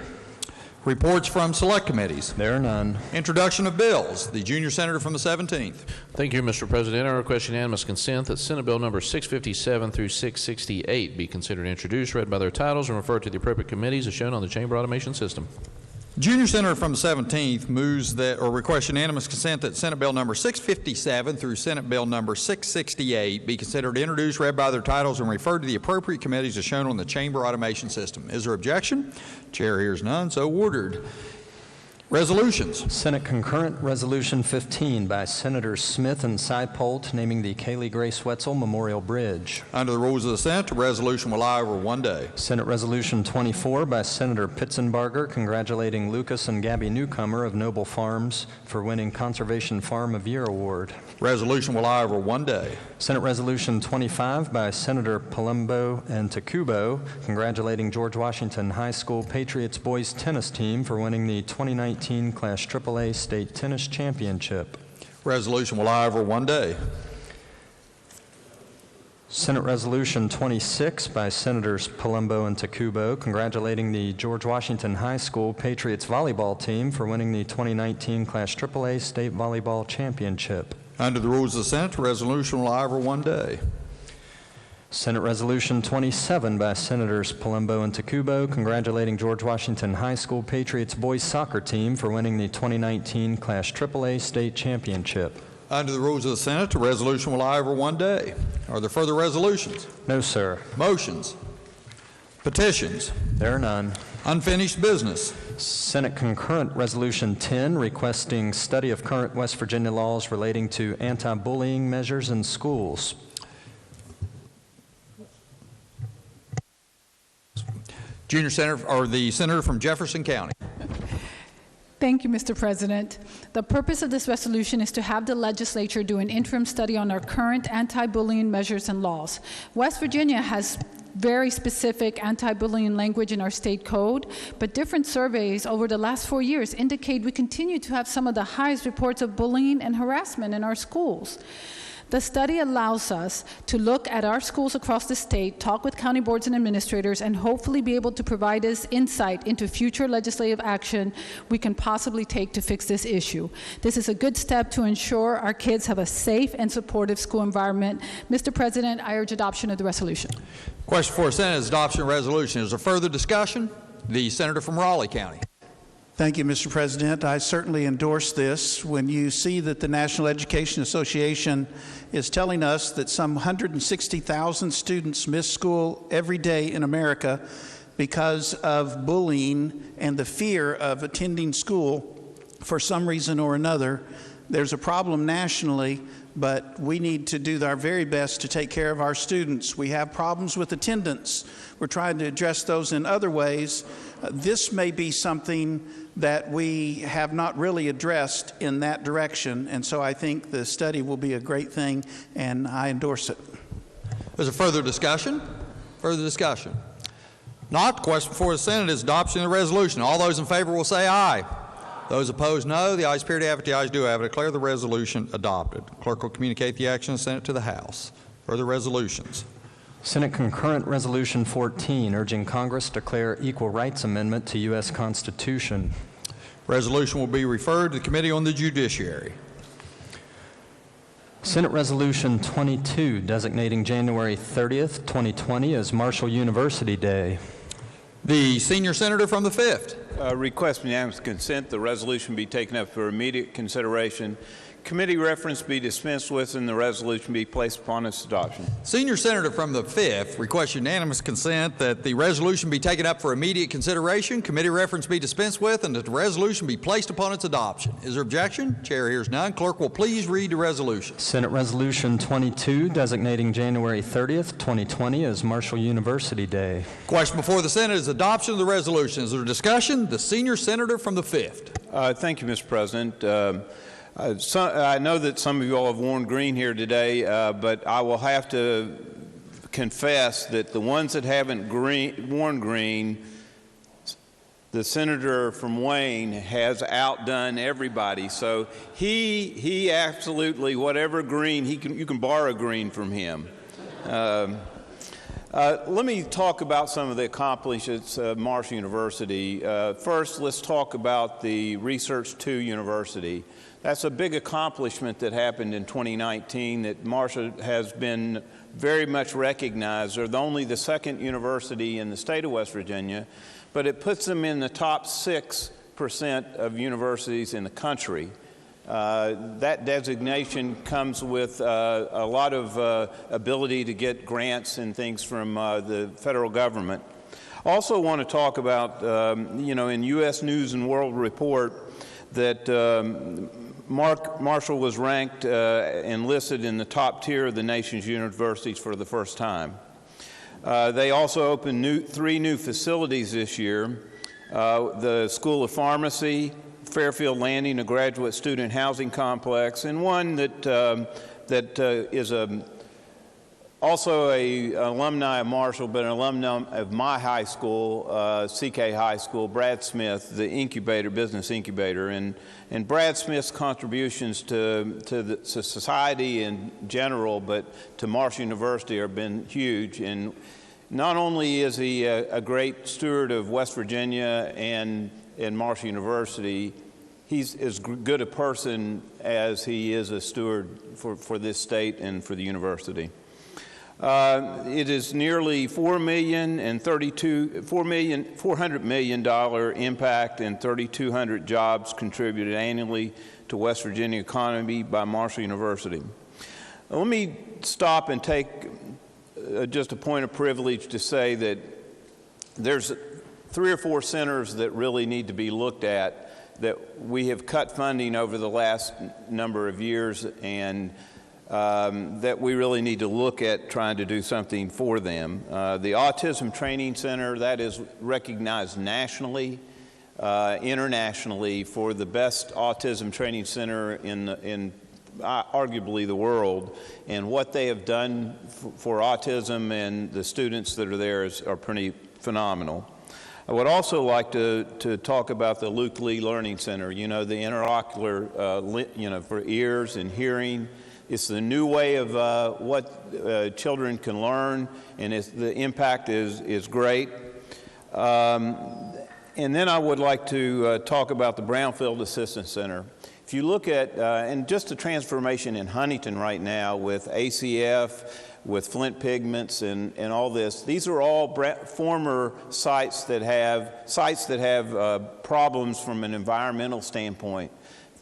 Reports from Select Committees? There are none. Introduction of bills. The Junior Senator from the 17th. Thank you, Mr. President. I request unanimous consent that Senate Bill number 657 through 668 be considered introduced, read by their titles, and referred to the appropriate committees as shown on the chamber automation system. Junior Senator from the 17th moves that, or requests unanimous consent that Senate Bill number 657 through Senate Bill number 668 be considered introduced, read by their titles, and referred to the appropriate committees as shown on the chamber automation system. Is there objection? Chair hears none, so ordered. Resolutions. Senate Concurrent Resolution 15 by Senators Smith and Seipolt, naming the Kaylee Grace Wetzel Memorial Bridge. Under the rules of the Senate, the resolution will lie over one day. Senate Resolution 24 by Senator Pitzenbarger, congratulating Lucas and Gabby Newcomer of Noble Farms for winning Conservation Farm of Year Award. Resolution will lie over one day. Senate Resolution 25 by Senator Palumbo and Tacubo, congratulating George Washington High School Patriots boys tennis team for winning the 2019 Class AAA State Tennis Championship. Resolution will lie over one day. Senate Resolution 26 by Senators Palumbo and Takubo, congratulating the George Washington High School Patriots volleyball team for winning the 2019 Class AAA State Volleyball Championship. Under the rules of the Senate, the resolution will lie over one day. Senate Resolution 27 by Senators Palumbo and Takubo, congratulating George Washington High School Patriots boys soccer team for winning the 2019 Class AAA State Championship. Under the rules of the Senate, the resolution will lie over one day. Are there further resolutions? No, sir. Motions? Petitions? There are none. Unfinished business? Senate Concurrent Resolution 10, requesting study of current West Virginia laws relating to anti-bullying measures in schools. Junior Senator, or the Senator from Jefferson County. Thank you, Mr. President. The purpose of this resolution is to have the legislature do an interim study on our current anti-bullying measures and laws. West Virginia has very specific anti-bullying language in our state code, but different surveys over the last 4 years indicate we continue to have some of the highest reports of bullying and harassment in our schools. The study allows us to look at our schools across the state, talk with county boards and administrators, and hopefully be able to provide us insight into future legislative action we can possibly take to fix this issue. This is a good step to ensure our kids have a safe and supportive school environment. Mr. President, I urge adoption of the resolution. Question for Senate is adoption of resolution. Is there further discussion? The Senator from Raleigh County. Thank you, Mr. President. I certainly endorse this. When you see that the National Education Association is telling us that some 160,000 students miss school every day in America because of bullying and the fear of attending school for some reason or another, there's a problem nationally, but we need to do our very best to take care of our students. We have problems with attendance. We're trying to address those in other ways. This may be something that we have not really addressed in that direction, and so I think the study will be a great thing, and I endorse it. Is there further discussion? Further discussion? Not. The question before the Senate is adoption of the resolution. All those in favor will say aye. Those opposed, no. The ayes appear to have it. The ayes do have it. Declare the resolution adopted. Clerk will communicate the action of the Senate to the House. Further resolutions. Senate Concurrent Resolution 14, urging Congress to declare equal rights amendment to U.S. Constitution. Resolution will be referred to the Committee on the Judiciary. Senate Resolution 22, designating January 30th, 2020 as Marshall University Day. The Senior Senator from the 5th. Request unanimous consent the resolution be taken up for immediate consideration. Committee reference be dispensed with and the resolution be placed upon its adoption. Senior Senator from the 5th requests unanimous consent that the resolution be taken up for immediate consideration, committee reference be dispensed with, and that the resolution be placed upon its adoption. Is there objection? Chair hears none. Clerk will please read the resolution. Senate Resolution 22, designating January 30th, 2020 as Marshall University Day. Question before the Senate is adoption of the resolution. Is there discussion? The Senior Senator from the 5th. Thank you, Mr. President. I know that some of you all have worn green here today, but I will have to confess that the ones that haven't worn green, the senator from Wayne has outdone everybody. So he absolutely, whatever green, you can borrow green from him. Let me talk about some of the accomplishments of Marshall University. First, let's talk about the Research 2 University. That's a big accomplishment that happened in 2019 that Marshall has been very much recognized. They're only the second university in the state of West Virginia, but it puts them in the top 6% of universities in the country. That designation comes with a lot of ability to get grants and things from the federal government. Also want to talk about, in U.S. News and World Report that Marshall was ranked and listed in the top tier of the nation's universities for the first time. They also opened 3 new facilities this year. The School of Pharmacy, Fairfield Landing, a graduate student housing complex, and one that is Also a alumni of Marshall, but an alumni of my high school, CK High School, Brad Smith, the incubator, business incubator. And Brad Smith's contributions to society in general, but to Marshall University have been huge. And not only is he a great steward of West Virginia and Marshall University, he's as good a person as he is a steward for this state and for the university. It is nearly $400 million impact and 3,200 jobs contributed annually to West Virginia economy by Marshall University. Let me stop and take just a point of privilege to say that there's 3 or 4 centers that really need to be looked at that we have cut funding over the last number of years, and that we really need to look at trying to do something for them. The Autism Training Center, that is recognized nationally, internationally for the best autism training center in arguably the world, and what they have done for autism and the students that are there are pretty phenomenal. I would also like to talk about the Luke Lee Learning Center, the interocular, for ears and hearing. It's the new way of what children can learn, and the impact is great. And then I would like to talk about the Brownfield Assistance Center. If you look at, and just the transformation in Huntington right now with ACF, with Flint Pigments and all this, these are all former sites that have problems from an environmental standpoint.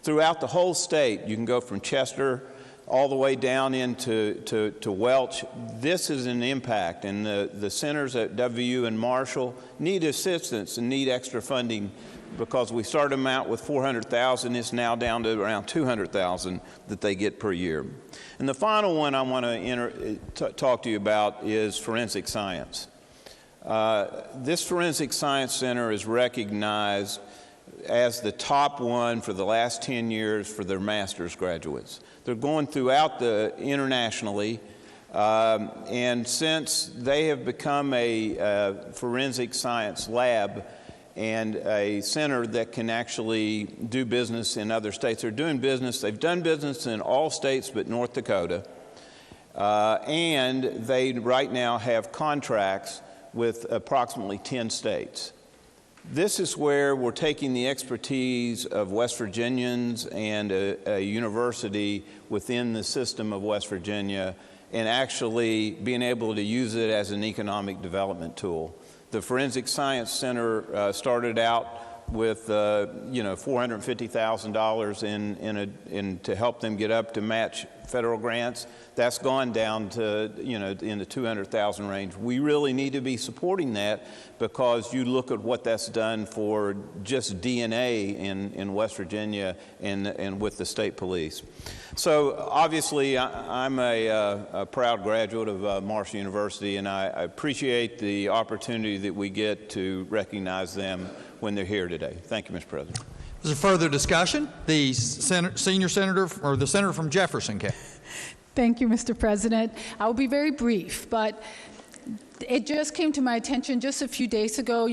Throughout the whole state, you can go from Chester all the way down into Welch. This is an impact, and the centers at WU and Marshall need assistance and need extra funding, because we started them out with $400,000. It's now down to around $200,000 that they get per year. And the final one I want to talk to you about is forensic science. This forensic science center is recognized as the top one for the last 10 years for their master's graduates. They're going throughout internationally, and since they have become a forensic science lab and a center that can actually do business in other states, they've done business in all states but North Dakota, and they right now have contracts with approximately 10 states. This is where we're taking the expertise of West Virginians and a university within the system of West Virginia and actually being able to use it as an economic development tool. The Forensic Science Center started out with $450,000 to help them get up to match federal grants. That's gone down to in the $200,000 range. We really need to be supporting that, because you look at what that's done for just DNA in West Virginia and with the state police. So obviously I'm a proud graduate of Marshall University, and I appreciate the opportunity that we get to recognize them when they're here today. Thank you, Mr. President. Is there further discussion? The senior senator, or the senator from Jefferson County. Thank you, Mr. President. I will be very brief, but it just came to my attention just a few days ago.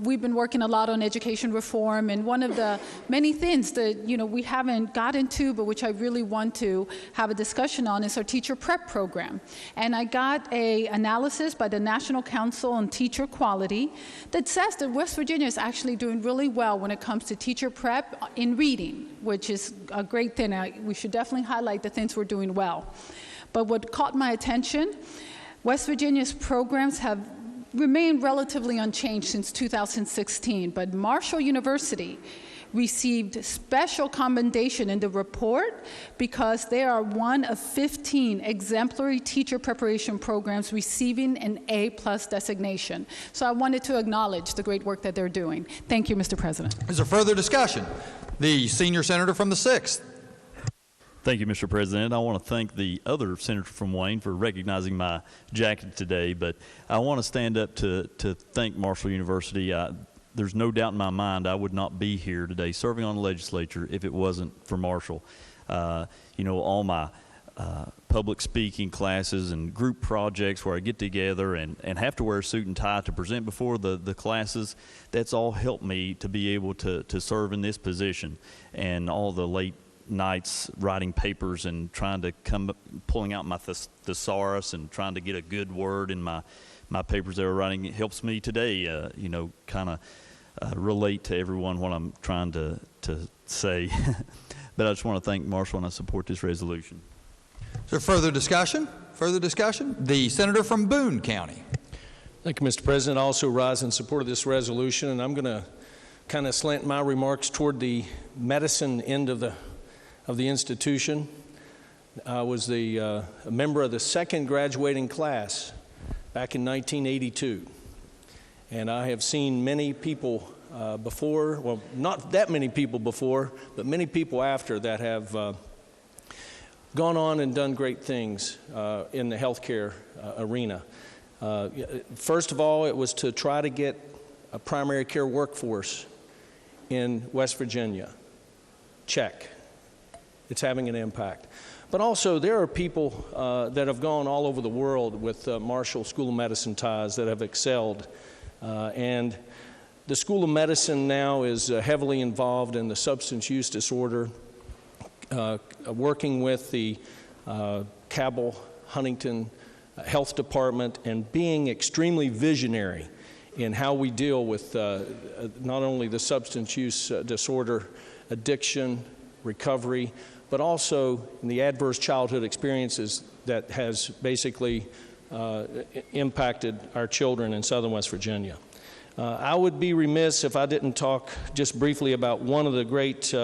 We've been working a lot on education reform, and one of the many things that, we haven't gotten to, but which I really want to have a discussion on, is our teacher prep program. And I got an analysis by the National Council on Teacher Quality that says that West Virginia is actually doing really well when it comes to teacher prep in reading, which is a great thing. We should definitely highlight the things we're doing well. But what caught my attention, West Virginia's programs have remained relatively unchanged since 2016, but Marshall University received special commendation in the report because they are one of 15 exemplary teacher preparation programs receiving an A+ designation. So I wanted to acknowledge the great work that they're doing. Thank you, Mr. President. Is there further discussion? The senior senator from the 6th. Thank you, Mr. President. I want to thank the other senator from Wayne for recognizing my jacket today, but I want to stand up to thank Marshall University. There's no doubt in my mind I would not be here today serving on the legislature if it wasn't for Marshall. All my public speaking classes and group projects where I get together and have to wear a suit and tie to present before the classes. That's all helped me to be able to serve in this position, and all the late nights writing papers and trying to pulling out my thesaurus and trying to get a good word in my papers that I were writing. It helps me today, kind of relate to everyone what I'm trying to say. But I just want to thank Marshall, and I support this resolution. Is there further discussion? Further discussion? The senator from Boone County. Thank you, Mr. President. I also rise in support of this resolution, and I'm going to kind of slant my remarks toward the medicine end of the institution. I was a member of the second graduating class back in 1982, and I have seen many people before, well, not that many people before, but many people after that have gone on and done great things in the healthcare arena. First of all, it was to try to get a primary care workforce in West Virginia. Check. It's having an impact. But also, there are people that have gone all over the world with Marshall School of Medicine ties that have excelled. And the School of Medicine now is heavily involved in the substance use disorder, working with the Cabell Huntington Health Department and being extremely visionary in how we deal with not only the substance use disorder, addiction, recovery, but also in the adverse childhood experiences that has basically impacted our children in southern West Virginia. I would be remiss if I didn't talk just briefly about one of the great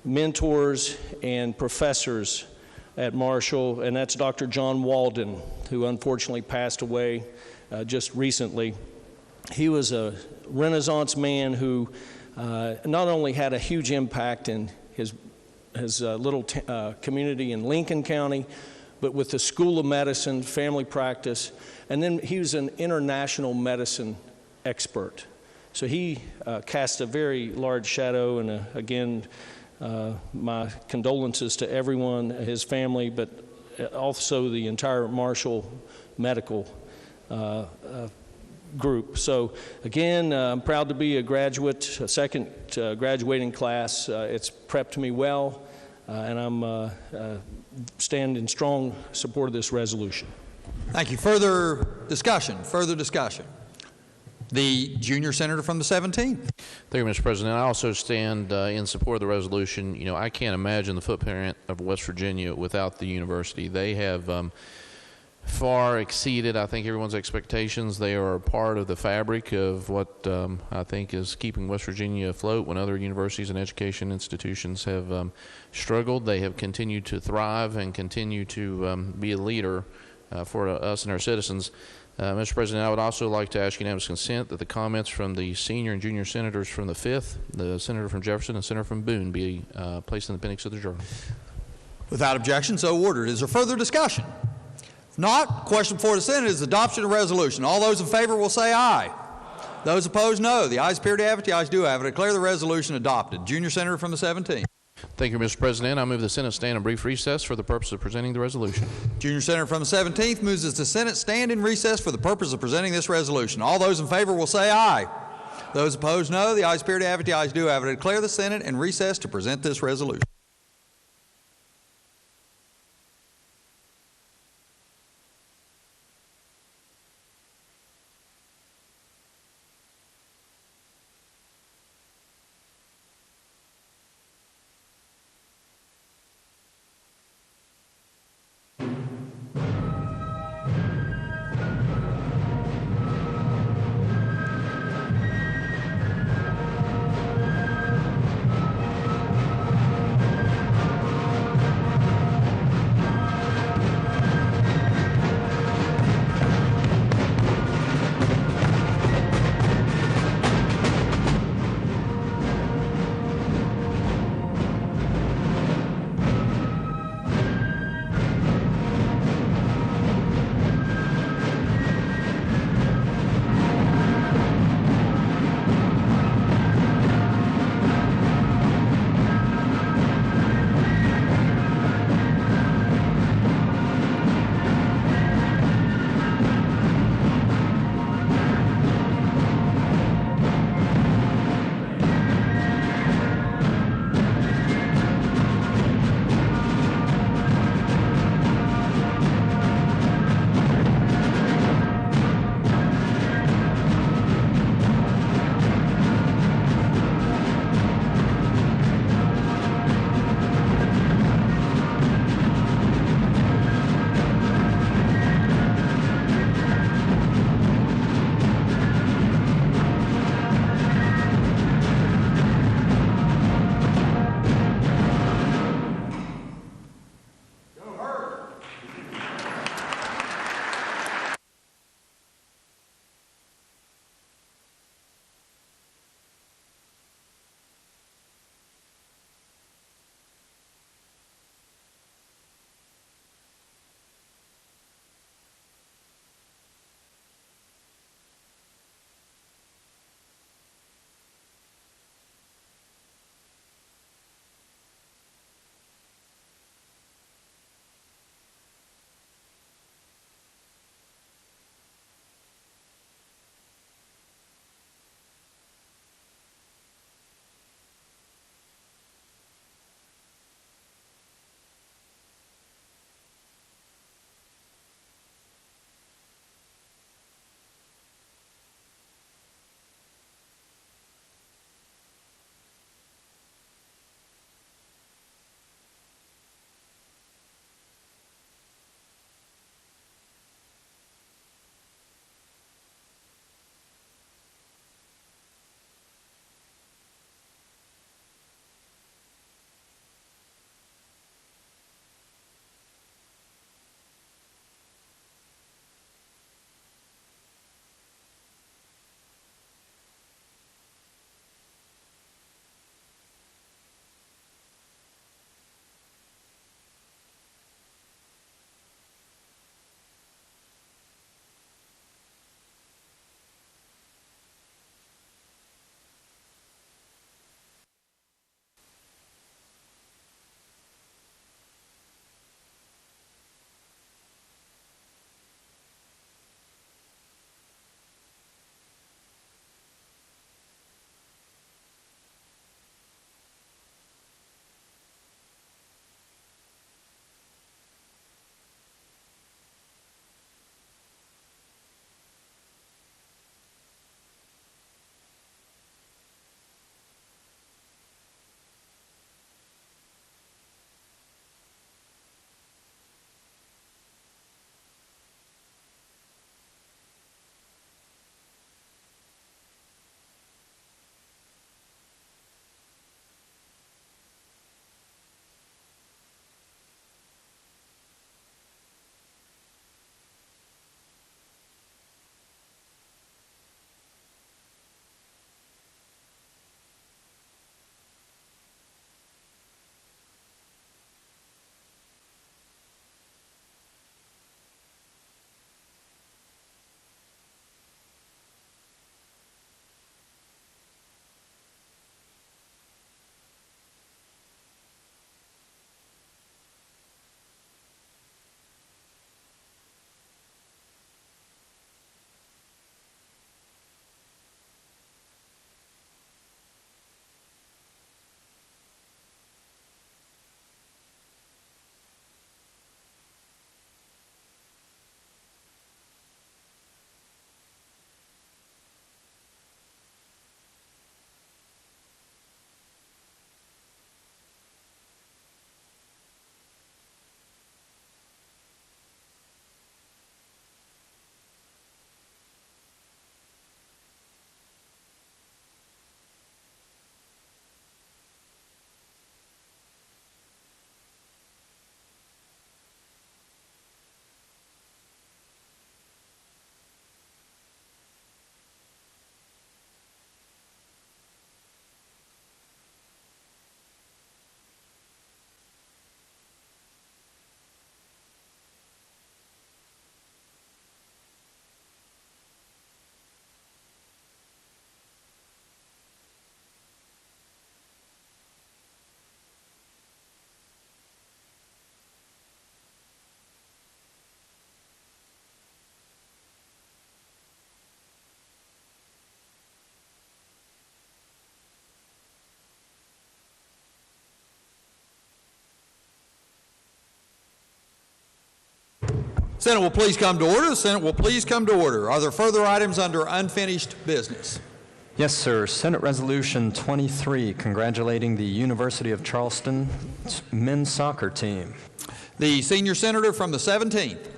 mentors and professors at Marshall, and that's Dr. John Walden, who unfortunately passed away just recently. He was a Renaissance man who not only had a huge impact in his little community in Lincoln County, but with the School of Medicine, family practice, and then he was an international medicine expert. So he cast a very large shadow, and again, my condolences to everyone, his family, but also the entire Marshall medical group. So again, I'm proud to be a graduate, a second graduating class. It's prepped me well, and I'm stand in strong support of this resolution. Thank you. Further discussion? Further discussion? The junior senator from the 17th. Thank you, Mr. President. I also stand in support of the resolution. You know, I can't imagine the footprint of West Virginia without the university. They have far exceeded, I think, everyone's expectations. They are a part of the fabric of what I think is keeping West Virginia afloat when other universities and education institutions have struggled. They have continued to thrive and continue to be a leader for us and our citizens. Mr. President, I would also like to ask unanimous consent that the comments from the senior and junior senators from the 5th, the senator from Jefferson and senator from Boone, be placed in the appendix of the journal. Without objection, so ordered. Is there further discussion? If not, question before the Senate is adoption of resolution. All those in favor will say aye. Those opposed, no. The ayes appear to have it. The ayes do have it. I declare the resolution adopted. Junior senator from the 17th. Thank you, Mr. President. I move the Senate stand in brief recess for the purpose of presenting the resolution. Junior senator from the 17th moves that the Senate stand in recess for the purpose of presenting this resolution. All those in favor will say aye. Those opposed, no. The ayes appear to have it. The ayes do have it. I declare the Senate in recess to present this resolution. Senate will please come to order. The Senate will please come to order. Are there further items under unfinished business? Yes, sir. Senate Resolution 23, congratulating the University of Charleston men's soccer team. The senior senator from the 17th.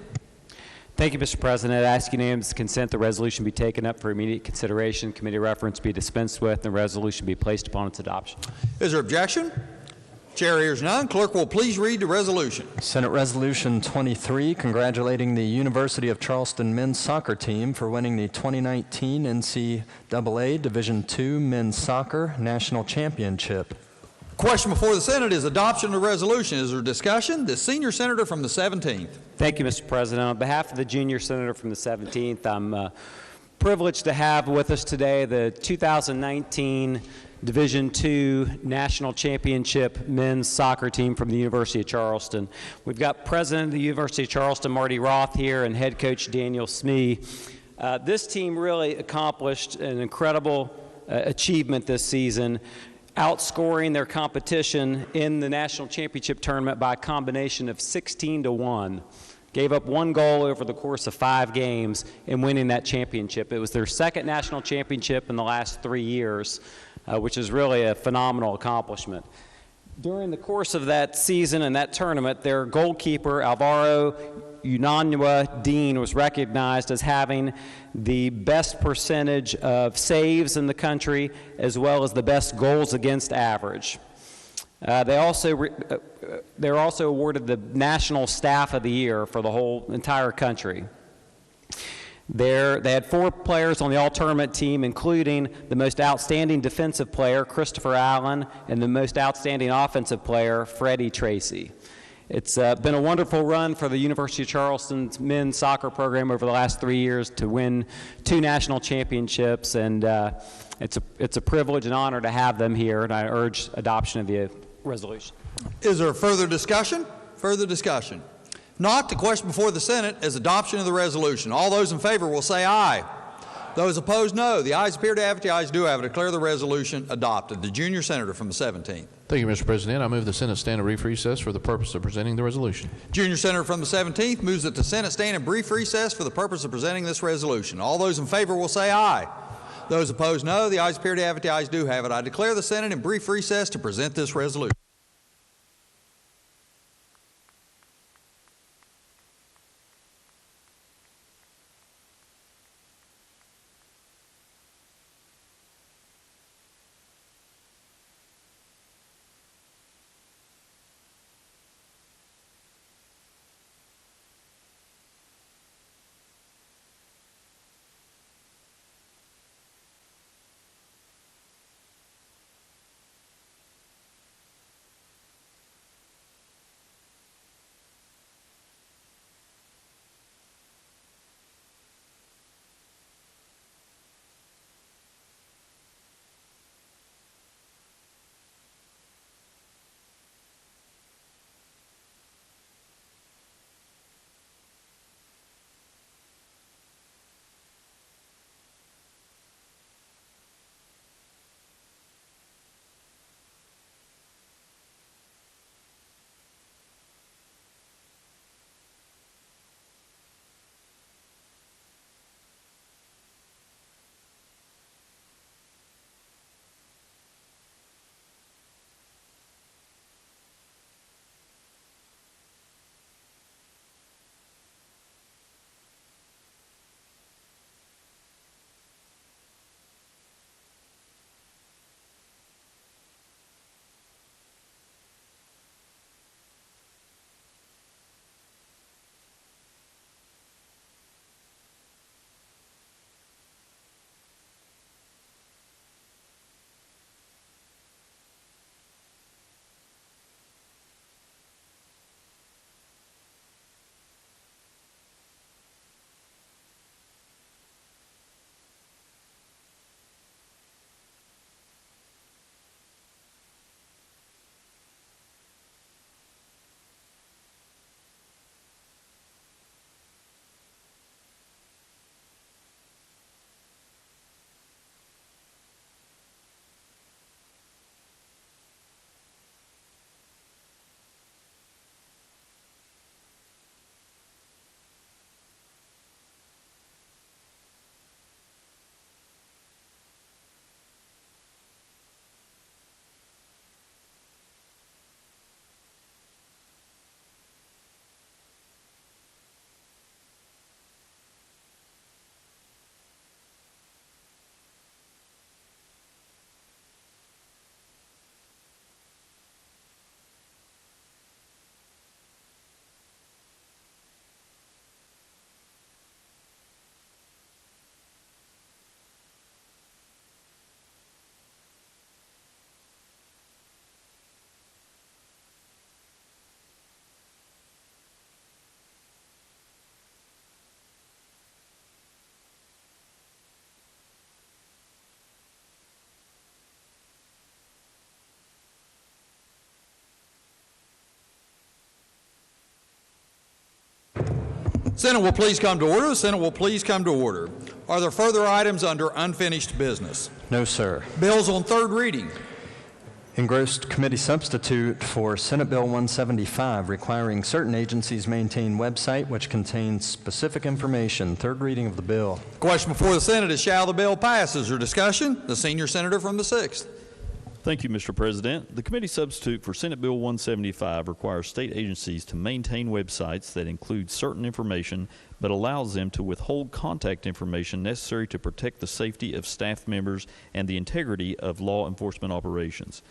Thank you, Mr. President. I ask unanimous consent the resolution be taken up for immediate consideration, committee reference be dispensed with, and the resolution be placed upon its adoption. Is there objection? Chair hears none. Clerk will please read the resolution. Senate Resolution 23, congratulating the University of Charleston men's soccer team for winning the 2019 NCAA Division II men's soccer national championship. Question before the Senate is adoption of the resolution. Is there discussion? The senior senator from the 17th. Thank you, Mr. President. On behalf of the junior senator from the 17th, I'm privileged to have with us today the 2019 Division II National Championship men's soccer team from the University of Charleston. We've got President of the University of Charleston, Marty Roth, here, and head coach Daniel Smee. This team really accomplished an incredible achievement this season, outscoring their competition in the national championship tournament by a combination of 16-1. Gave up one goal over the course of 5 games in winning that championship. It was their second national championship in the last 3 years, which is really a phenomenal accomplishment. During the course of that season and that tournament, their goalkeeper, Alvaro Unanua Dean, was recognized as having the best percentage of saves in the country, as well as the best goals against average. They're also awarded the National Staff of the Year for the whole entire country. They had 4 players on the all-tournament team, including the most outstanding defensive player, Christopher Allen, and the most outstanding offensive player, Freddie Tracy. It's been a wonderful run for the University of Charleston's men's soccer program over the last 3 years to win 2 national championships, and it's a privilege and honor to have them here, and I urge adoption of the resolution. Is there further discussion? Further discussion? Not, the question before the Senate is adoption of the resolution. All those in favor will say aye. Those opposed, no. The ayes appear to have it. The ayes do have it. Declare the resolution adopted. The junior senator from the 17th. Thank you, Mr. President. I move the Senate stand in brief recess for the purpose of presenting the resolution. Junior senator from the 17th moves that the Senate stand in brief recess for the purpose of presenting this resolution. All those in favor will say aye. Those opposed, no. The ayes appear to have it. The ayes do have it. I declare the Senate in brief recess to present this resolution. Senate will please come to order. The Senate will please come to order. Are there further items under unfinished business? No, sir. Bills on third reading. Engrossed committee substitute for Senate Bill 175, requiring certain agencies maintain website which contains specific information. Third reading of the bill. The question before the Senate is, shall the bill pass? Is there discussion? The senior senator from the 6th. Thank you, Mr. President. The committee substitute for Senate Bill 175 requires state agencies to maintain websites that include certain information but allows them to withhold contact information necessary to protect the safety of staff members and the integrity of law enforcement operations.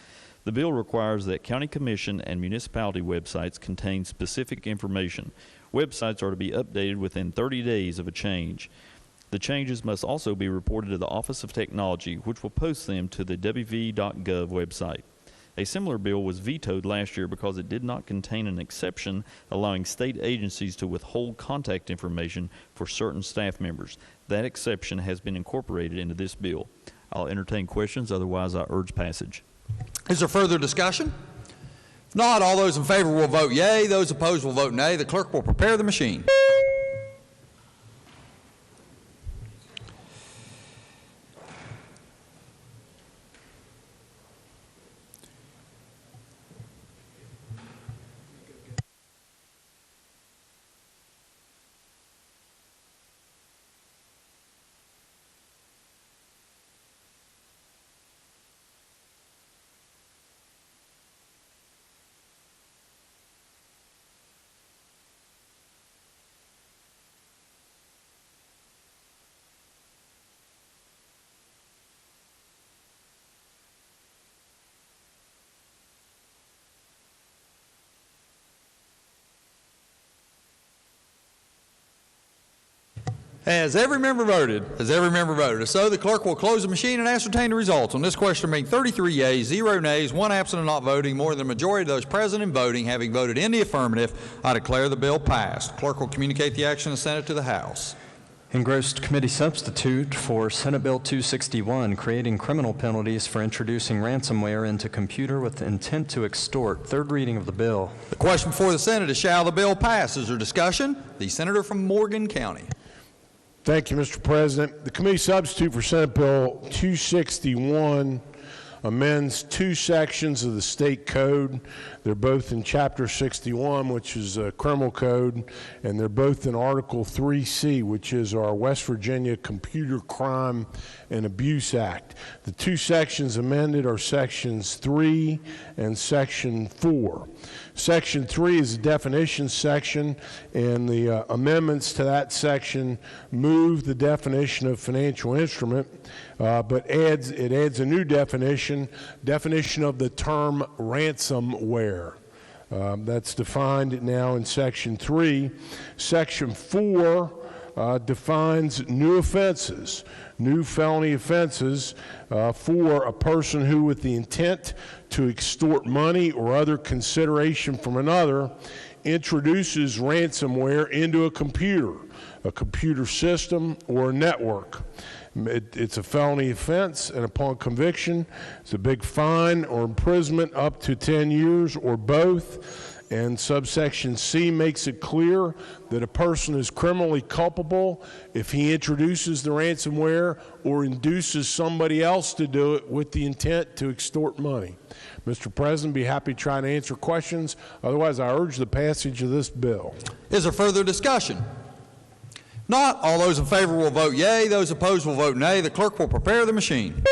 The bill requires that county commission and municipality websites contain specific information. Websites are to be updated within 30 days of a change. The changes must also be reported to the Office of Technology, which will post them to the wv.gov website. A similar bill was vetoed last year because it did not contain an exception allowing state agencies to withhold contact information for certain staff members. That exception has been incorporated into this bill. I'll entertain questions, otherwise I urge passage. Is there further discussion? If not, all those in favor will vote yea. Those opposed will vote nay. The clerk will prepare the machine. Has every member voted? Has every member voted? If so, the clerk will close the machine and ascertain the results. On this question being 33 yeas, 0 nays, 1 absent and not voting, more than the majority of those present and voting having voted in the affirmative, I declare the bill passed. Clerk will communicate the action of the Senate to the House. Engrossed committee substitute for Senate Bill 261, creating criminal penalties for introducing ransomware into computer with intent to extort. Third reading of the bill. The question before the Senate is, shall the bill pass? Is there discussion? The senator from Morgan County. Thank you, Mr. President. The committee substitute for Senate Bill 261 amends 2 sections of the state code. They're both in Chapter 61, which is a criminal code, and they're both in Article 3C, which is our West Virginia Computer Crime and Abuse Act. The 2 sections amended are Sections 3 and Section 4. Section 3 is a definition section, and the amendments to that section move the definition of financial instrument, but it adds a new definition of the term ransomware. That's defined now in Section 3. Section 4 defines new offenses, new felony offenses for a person who, with the intent to extort money or other consideration from another, introduces ransomware into a computer system, or a network. It's a felony offense, and upon conviction, it's a big fine or imprisonment up to 10 years or both. And subsection C makes it clear that a person is criminally culpable if he introduces the ransomware or induces somebody else to do it with the intent to extort money. Mr. President, be happy to try and answer questions. Otherwise, I urge the passage of this bill. Is there further discussion? Not, all those in favor will vote yea. Those opposed will vote nay. The clerk will prepare the machine.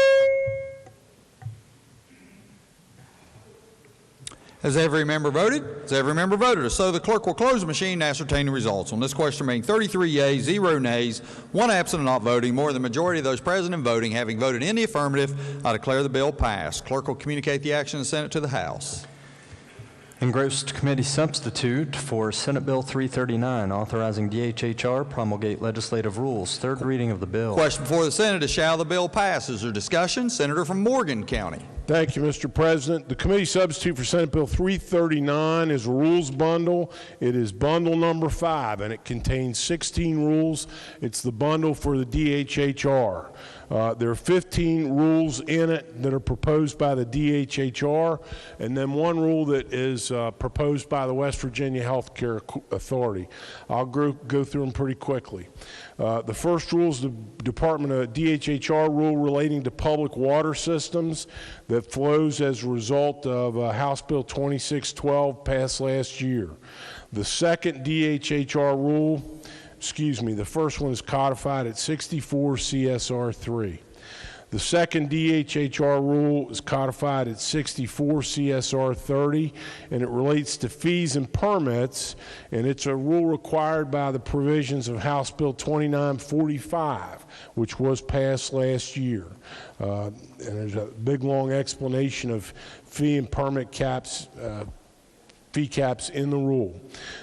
Has every member voted? Has every member voted? If so, the clerk will close the machine and ascertain the results. On this question being 33 yeas, 0 nays, 1 absent and not voting, more than the majority of those present and voting having voted in the affirmative, I declare the bill passed. Clerk will communicate the action of the Senate to the House. Engrossed committee substitute for Senate Bill 339, authorizing DHHR promulgate legislative rules. Third reading of the bill. Question before the Senate is, shall the bill pass? Is there discussion? Senator from Morgan County. Thank you, Mr. President. The committee substitute for Senate Bill 339 is a rules bundle. It is bundle number 5, and it contains 16 rules. It's the bundle for the DHHR. There are 15 rules in it that are proposed by the DHHR, and then one rule that is proposed by the West Virginia Healthcare Authority. I'll go through them pretty quickly. The first rule is the Department of DHHR rule relating to public water systems that flows as a result of House Bill 2612 passed last year. The second DHHR rule, the first one is codified at 64 CSR 3. The second DHHR rule is codified at 64 CSR 30, and it relates to fees and permits, and it's a rule required by the provisions of House Bill 2945, which was passed last year. And there's a big, long explanation of fee and permit caps, fee caps in the rule.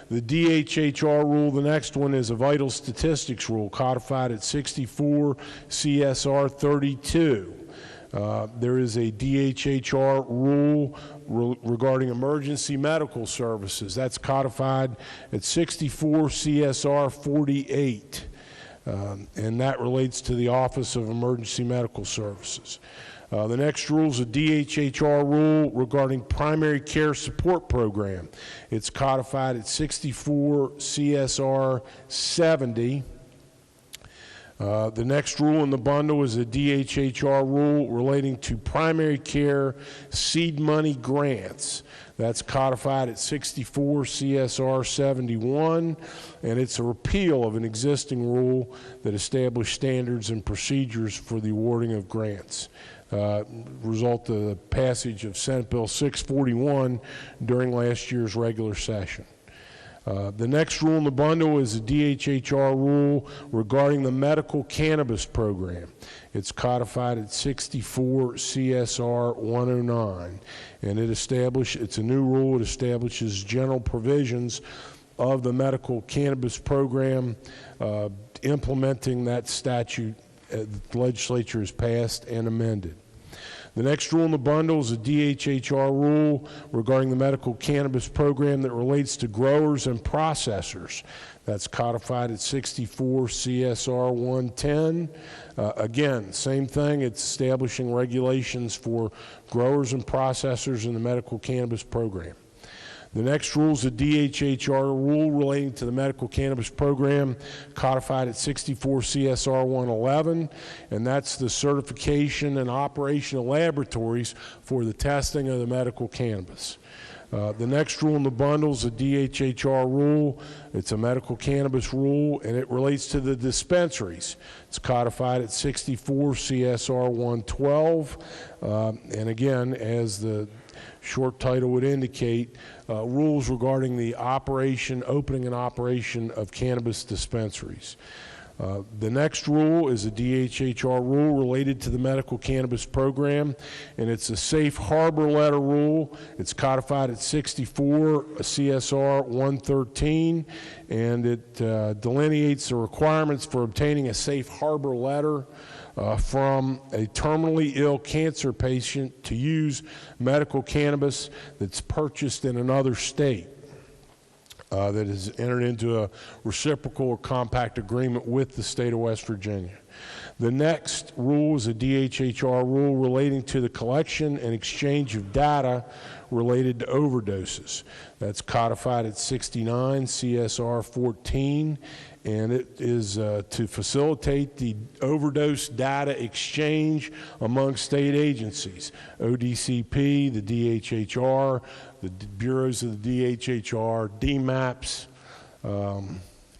The DHHR rule, the next one, is a vital statistics rule codified at 64 CSR 32. There is a DHHR rule regarding emergency medical services. That's codified at 64 CSR 48. And that relates to the Office of Emergency Medical Services. The next rule is a DHHR rule regarding primary care support program. It's codified at 64 CSR 70. The next rule in the bundle is a DHHR rule relating to primary care seed money grants. That's codified at 64 CSR 71, and it's a repeal of an existing rule that established standards and procedures for the awarding of grants. Result of the passage of Senate Bill 641 during last year's regular session. The next rule in the bundle is a DHHR rule regarding the medical cannabis program. It's codified at 64 CSR 109, and it's a new rule. It establishes general provisions of the medical cannabis program, implementing that statute the legislature has passed and amended. The next rule in the bundle is a DHHR rule regarding the medical cannabis program that relates to growers and processors. That's codified at 64 CSR 110. Again, same thing. It's establishing regulations for growers and processors in the medical cannabis program. The next rule is a DHHR rule relating to the medical cannabis program, codified at 64 CSR 111, and that's the certification and operation of laboratories for the testing of the medical cannabis. The next rule in the bundle is a DHHR rule. It's a medical cannabis rule, and it relates to the dispensaries. It's codified at 64 CSR 112, and again, as the short title would indicate, rules regarding the opening and operation of cannabis dispensaries. The next rule is a DHHR rule related to the medical cannabis program, and it's a safe harbor letter rule. It's codified at 64 CSR 113, and it delineates the requirements for obtaining a safe harbor letter from a terminally ill cancer patient to use medical cannabis that's purchased in another state that has entered into a reciprocal or compact agreement with the state of West Virginia. The next rule is a DHHR rule relating to the collection and exchange of data related to overdoses. That's codified at 69 CSR 14, and it is to facilitate the overdose data exchange among state agencies, ODCP, the DHHR, the bureaus of the DHHR, DMAPS,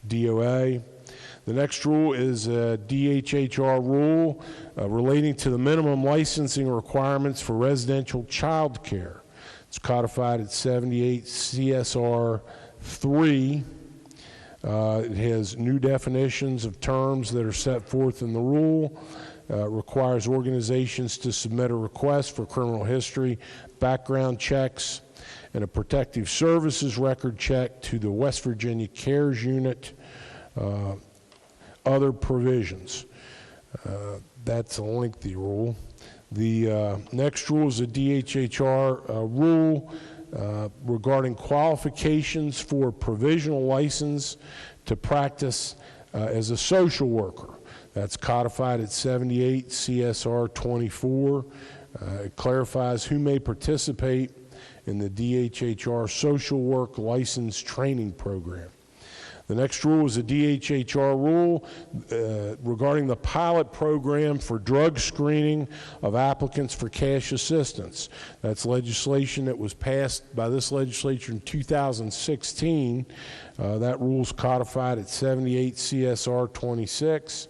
DOA. The next rule is a DHHR rule relating to the minimum licensing requirements for residential child care. It's codified at 78 CSR 3. It has new definitions of terms that are set forth in the rule. Requires organizations to submit a request for criminal history, background checks, and a protective services record check to the West Virginia CARES Unit. Other provisions. That's a lengthy rule. The next rule is a DHHR rule regarding qualifications for provisional license to practice as a social worker. That's codified at 78 CSR 24. It clarifies who may participate in the DHHR social work license training program. The next rule is a DHHR rule regarding the pilot program for drug screening of applicants for cash assistance. That's legislation that was passed by this legislature in 2016. That rule is codified at 78 CSR 26.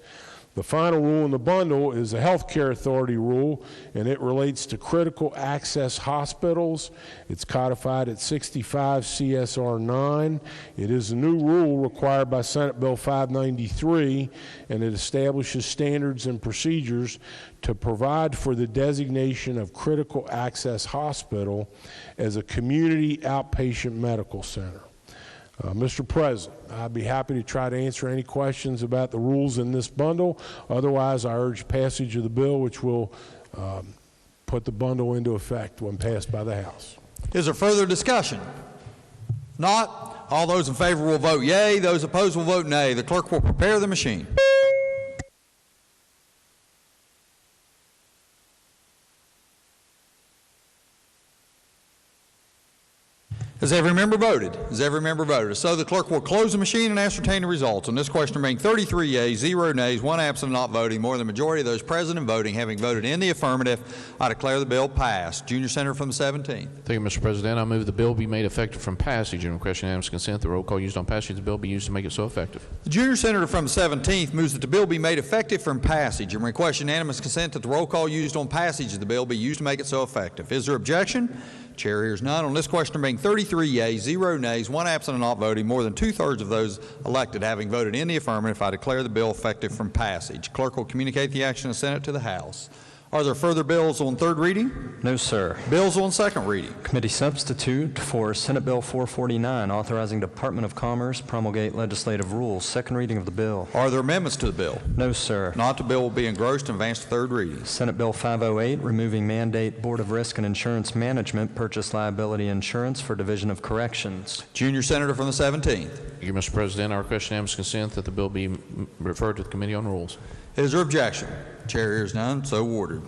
The final rule in the bundle is the Healthcare Authority rule, and it relates to critical access hospitals. It's codified at 65 CSR 9. It is a new rule required by Senate Bill 593, and it establishes standards and procedures to provide for the designation of critical access hospital as a community outpatient medical center. Mr. President, I'd be happy to try to answer any questions about the rules in this bundle. Otherwise, I urge passage of the bill, which will put the bundle into effect when passed by the House. Is there further discussion? Not. All those in favor will vote yea. Those opposed will vote nay. The clerk will prepare the machine. Has every member voted? Has every member voted? So the clerk will close the machine and ascertain the results. On this question being 33 yeas, 0 nays, 1 absent and not voting, more than the majority of those present and voting having voted in the affirmative, I declare the bill passed. Junior Senator from the 17th. Thank you, Mr. President. I move the bill be made effective from passage and request unanimous consent. The roll call used on passage of the bill be used to make it so effective. The Junior Senator from the 17th moves that the bill be made effective from passage and request unanimous consent that the roll call used on passage of the bill be used to make it so effective. Is there objection? Chair hears none. On this question being 33 yeas, 0 nays, 1 absent and not voting, more than 2/3 of those elected having voted in the affirmative, I declare the bill effective from passage. Clerk will communicate the action of the Senate to the House. Are there further bills on third reading? No, sir. Bills on second reading? Committee substitute for Senate Bill 449, authorizing Department of Commerce promulgate legislative rules. Second reading of the bill. Are there amendments to the bill? No, sir. Not, the bill will be engrossed and advanced to third reading. Senate Bill 508, removing mandate Board of Risk and Insurance Management purchase liability insurance for Division of Corrections. Junior Senator from the 17th. Thank you, Mr. President. I request unanimous consent that the bill be referred to the Committee on Rules. Is there objection? Chair hears none. So ordered.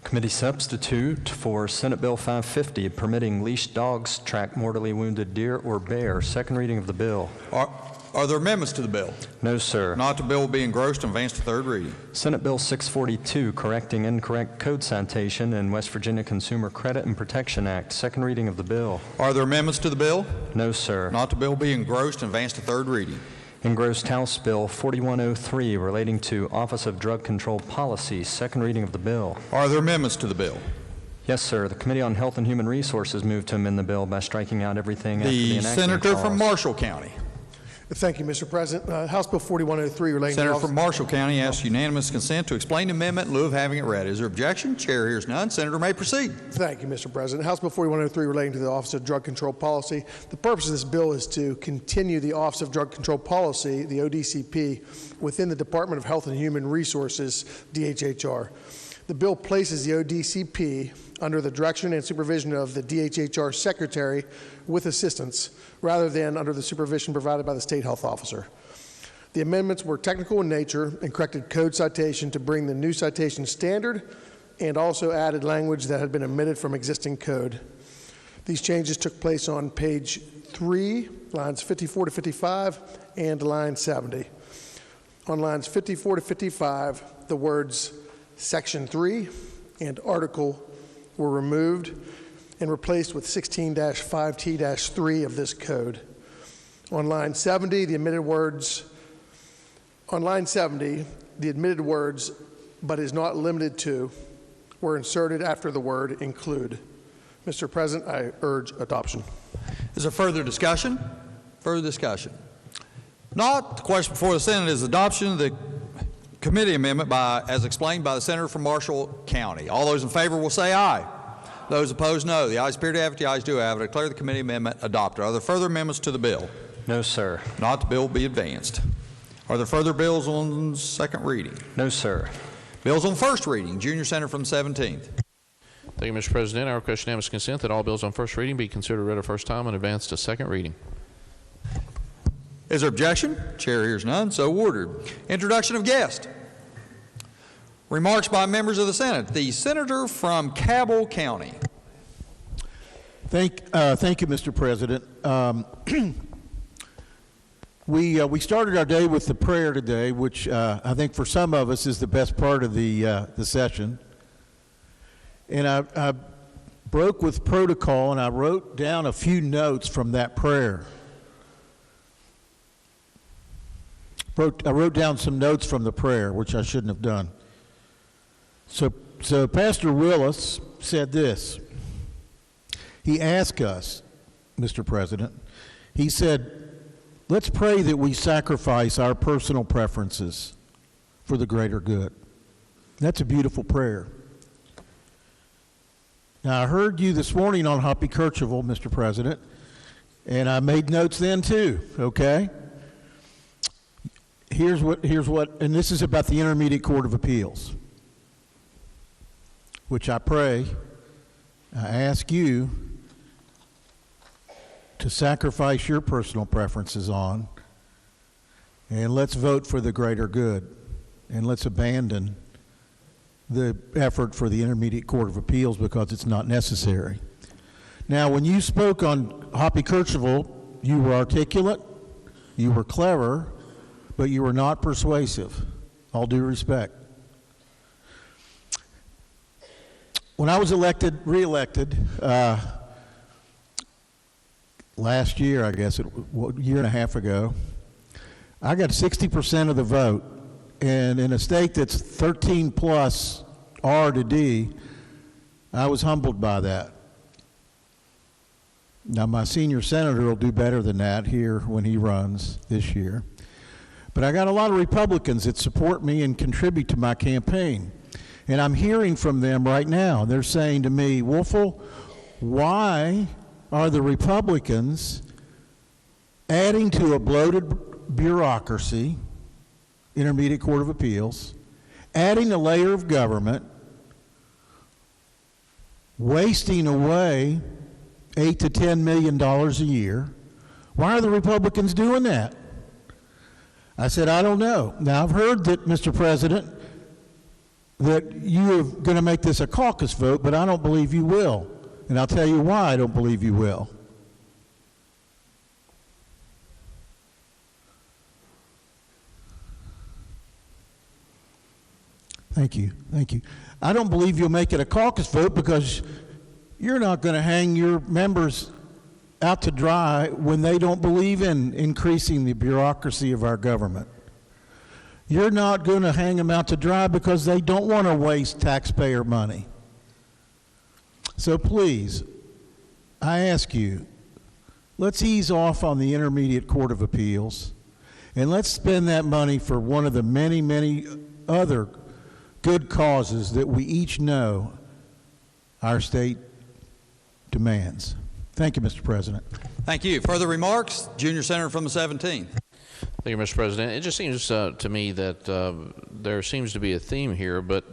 Committee substitute for Senate Bill 550, permitting leashed dogs track mortally wounded deer or bear. Second reading of the bill. Are there amendments to the bill? No, sir. Not, the bill will be engrossed and advanced to third reading. Senate Bill 642, correcting incorrect code citation in West Virginia Consumer Credit and Protection Act. Second reading of the bill. Are there amendments to the bill? No, sir. Not, the bill will be engrossed and advanced to third reading. Engrossed House Bill 4103, relating to Office of Drug Control Policy. Second reading of the bill. Are there amendments to the bill? Yes, sir. The Committee on Health and Human Resources moved to amend the bill by striking out everything after the enactment Senator clause. from Marshall County. Thank you, Mr. President. House Bill 4103 relating Senator to from Marshall County asks unanimous consent to explain the amendment in lieu of having it read. Is there objection? Chair hears none. Senator may proceed. Thank you, Mr. President. House Bill 4103 relating to the Office of Drug Control Policy. The purpose of this bill is to continue the Office of Drug Control Policy, the ODCP, within the Department of Health and Human Resources, DHHR. The bill places the ODCP under the direction and supervision of the DHHR Secretary with assistance, rather than under the supervision provided by the State Health Officer. The amendments were technical in nature and corrected code citation to bring the new citation standard and also added language that had been omitted from existing code. These changes took place on page 3, lines 54 to 55, and line 70. On lines 54 to 55, the words Section 3 and Article were removed and replaced with 16-5T-3 of this code. On line 70, the omitted words, but is not limited to, were inserted after the word include. Mr. President, I urge adoption. Is there further discussion? Further discussion? Not. The question before the Senate is adoption of the committee amendment as explained by the Senator from Marshall County. All those in favor will say aye. Those opposed, no. The ayes appear to have it. The ayes do have it. I declare the committee amendment adopted. Are there further amendments to the bill? No, sir. Not, the bill will be advanced. Are there further bills on second reading? No, sir. Bills on first reading. Junior Senator from the 17th. Thank you, Mr. President. I request unanimous consent that all bills on first reading be considered read a first time and advanced to second reading. Is there objection? Chair hears none, so ordered. Introduction of guest. Remarks by members of the Senate. The Senator from Cabell County. Thank you, Mr. President. We started our day with the prayer today, which I think for some of us is the best part of the session. And I broke with protocol and I wrote down a few notes from that prayer. I wrote down some notes from the prayer, which I shouldn't have done. So Pastor Willis said this. He asked us, Mr. President, he said, let's pray that we sacrifice our personal preferences for the greater good. That's a beautiful prayer. Now, I heard you this morning on Hoppy Kercheval, Mr. President, and I made notes then too, okay? Here's what, and this is about the Intermediate Court of Appeals, which I pray, I ask you to sacrifice your personal preferences on, and let's vote for the greater good, and let's abandon the effort for the Intermediate Court of Appeals because it's not necessary. Now, when you spoke on Hoppy Kercheval, you were articulate, you were clever, but you were not persuasive. All due respect. When I was reelected last year, I guess, a year and a half ago, I got 60% of the vote. And in a state that's 13 plus R to D, I was humbled by that. Now, my senior senator will do better than that here when he runs this year. But I got a lot of Republicans that support me and contribute to my campaign. And I'm hearing from them right now. They're saying to me, Wolfel, why are the Republicans adding to a bloated bureaucracy, Intermediate Court of Appeals, adding a layer of government, wasting away $8 to $10 million a year? Why are the Republicans doing that? I said, I don't know. Now, I've heard that, Mr. President, that you are going to make this a caucus vote, but I don't believe you will. And I'll tell you why I don't believe you will. Thank you. Thank you. I don't believe you'll make it a caucus vote because you're not going to hang your members out to dry when they don't believe in increasing the bureaucracy of our government. You're not going to hang them out to dry because they don't want to waste taxpayer money. So please, I ask you, let's ease off on the Intermediate Court of Appeals, and let's spend that money for one of the many, many other good causes that we each know our state demands. Thank you, Mr. President. Thank you. Further remarks? Junior Senator from the 17th. Thank you, Mr. President. It just seems to me that there seems to be a theme here, but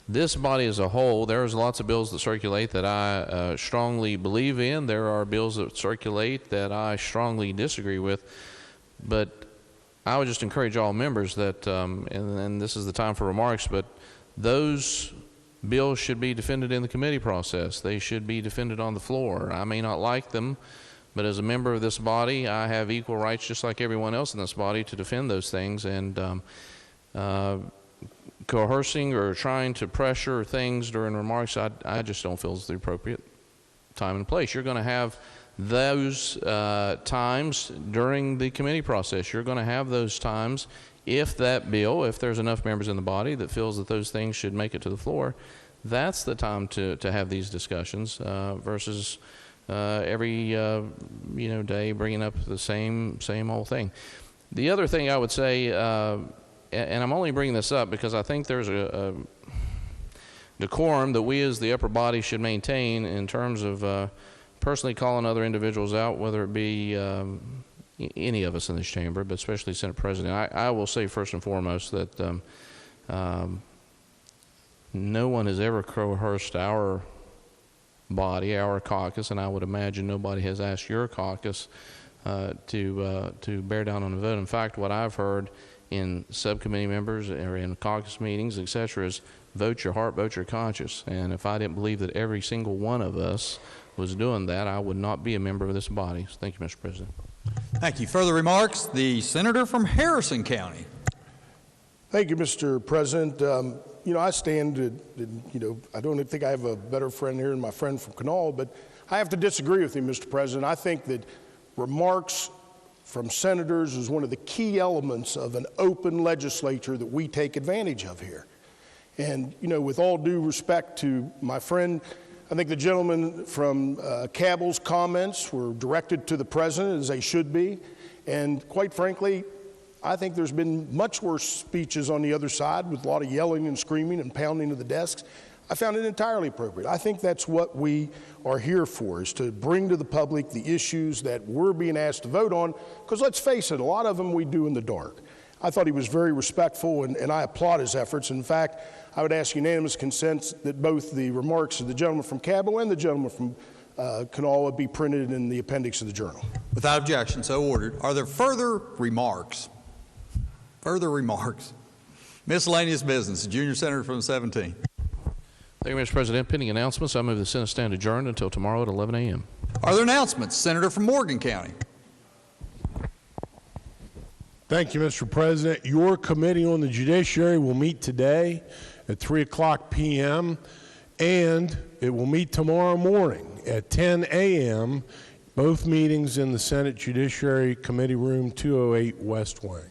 this body as a whole, there's lots of bills that circulate that I strongly believe in. There are bills that circulate that I strongly disagree with. But I would just encourage all members that, and this is the time for remarks, but those bills should be defended in the committee process. They should be defended on the floor. I may not like them, but as a member of this body, I have equal rights just like everyone else in this body to defend those things, and coercing or trying to pressure things during remarks, I just don't feel is the appropriate time and place. You're going to have those times during the committee process. You're going to have those times if that bill, if there's enough members in the body that feels that those things should make it to the floor, that's the time to have these discussions versus every day bringing up the same old thing. The other thing I would say, and I'm only bringing this up because I think there's a decorum that we as the upper body should maintain in terms of personally calling other individuals out, whether it be any of us in this chamber, but especially Senate President. I will say first and foremost that no one has ever coerced our body, our caucus, and I would imagine nobody has asked your caucus to bear down on the vote. In fact, what I've heard in subcommittee members or in caucus meetings, etc., is vote your heart, vote your conscience. And if I didn't believe that every single one of us was doing that, I would not be a member of this body. So thank you, Mr. President. Thank you. Further remarks? The senator from Harrison County. Thank you, Mr. President. I stand, I don't think I have a better friend here than my friend from Kanawha, but I have to disagree with you, Mr. President. I think that remarks from senators is one of the key elements of an open legislature that we take advantage of here. And, with all due respect to my friend, I think the gentleman from Cabell's comments were directed to the president, as they should be. And quite frankly, I think there's been much worse speeches on the other side with a lot of yelling and screaming and pounding of the desks. I found it entirely appropriate. I think that's what we are here for, is to bring to the public the issues that we're being asked to vote on, because let's face it, a lot of them we do in the dark. I thought he was very respectful, and I applaud his efforts. In fact, I would ask unanimous consent that both the remarks of the gentleman from Cabell and the gentleman from Kanawha be printed in the appendix of the journal. Without objection, so ordered. Are there further remarks? Further remarks? Miscellaneous business, the junior senator from the 17th. Thank you, Mr. President. Pending announcements, I move the Senate stand adjourned until tomorrow at 11 a.m. Are there announcements? Senator from Morgan County. Thank you, Mr. President. Your Committee on the Judiciary will meet today at 3:00 p.m., and it will meet tomorrow morning at 10 a.m., both meetings in the Senate Judiciary Committee Room 208 West Wing.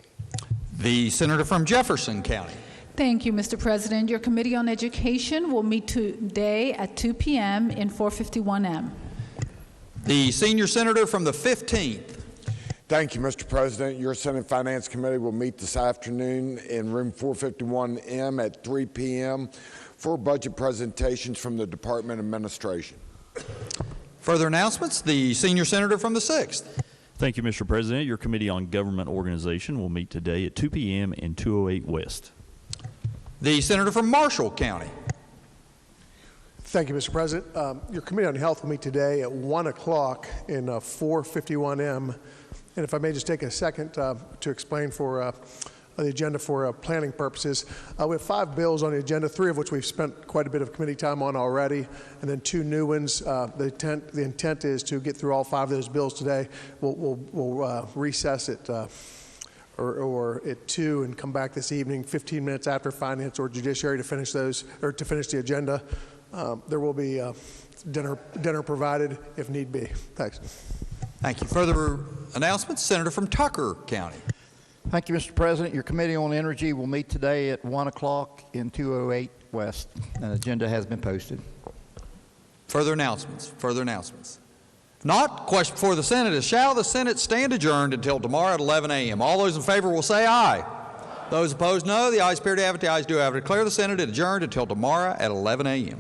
The senator from Jefferson County. Thank you, Mr. President. Your Committee on Education will meet today at 2 p.m. in 451M. The senior senator from the 15th. Thank you, Mr. President. Your Senate Finance Committee will meet this afternoon in room 451M at 3 p.m. for budget presentations from the Department of Administration. Further announcements? The senior senator from the 6th. Thank you, Mr. President. Your Committee on Government Organization will meet today at 2 p.m. in 208 West. The senator from Marshall County. Thank you, Mr. President. Your Committee on Health will meet today at 1 o'clock in 451M. And if I may just take a second to explain for the agenda for planning purposes. We have 5 bills on the agenda, 3 of which we've spent quite a bit of committee time on already, and then 2 new ones. The intent is to get through all 5 of those bills today. We'll recess it or at 2 and come back this evening, 15 minutes after Finance or Judiciary to finish those, or to finish the agenda. There will be dinner provided if need be. Thanks. Thank you. Further announcements? Senator from Tucker County. Thank you, Mr. President. Your Committee on Energy will meet today at 1 o'clock in 208 West. An agenda has been posted. Further announcements? Further announcements? If not, question before the Senate is, shall the Senate stand adjourned until tomorrow at 11 a.m.? All those in favor will say aye. Those opposed, no. The ayes appear to have it. The ayes do have it. Declare the Senate adjourned until tomorrow at 11 a.m.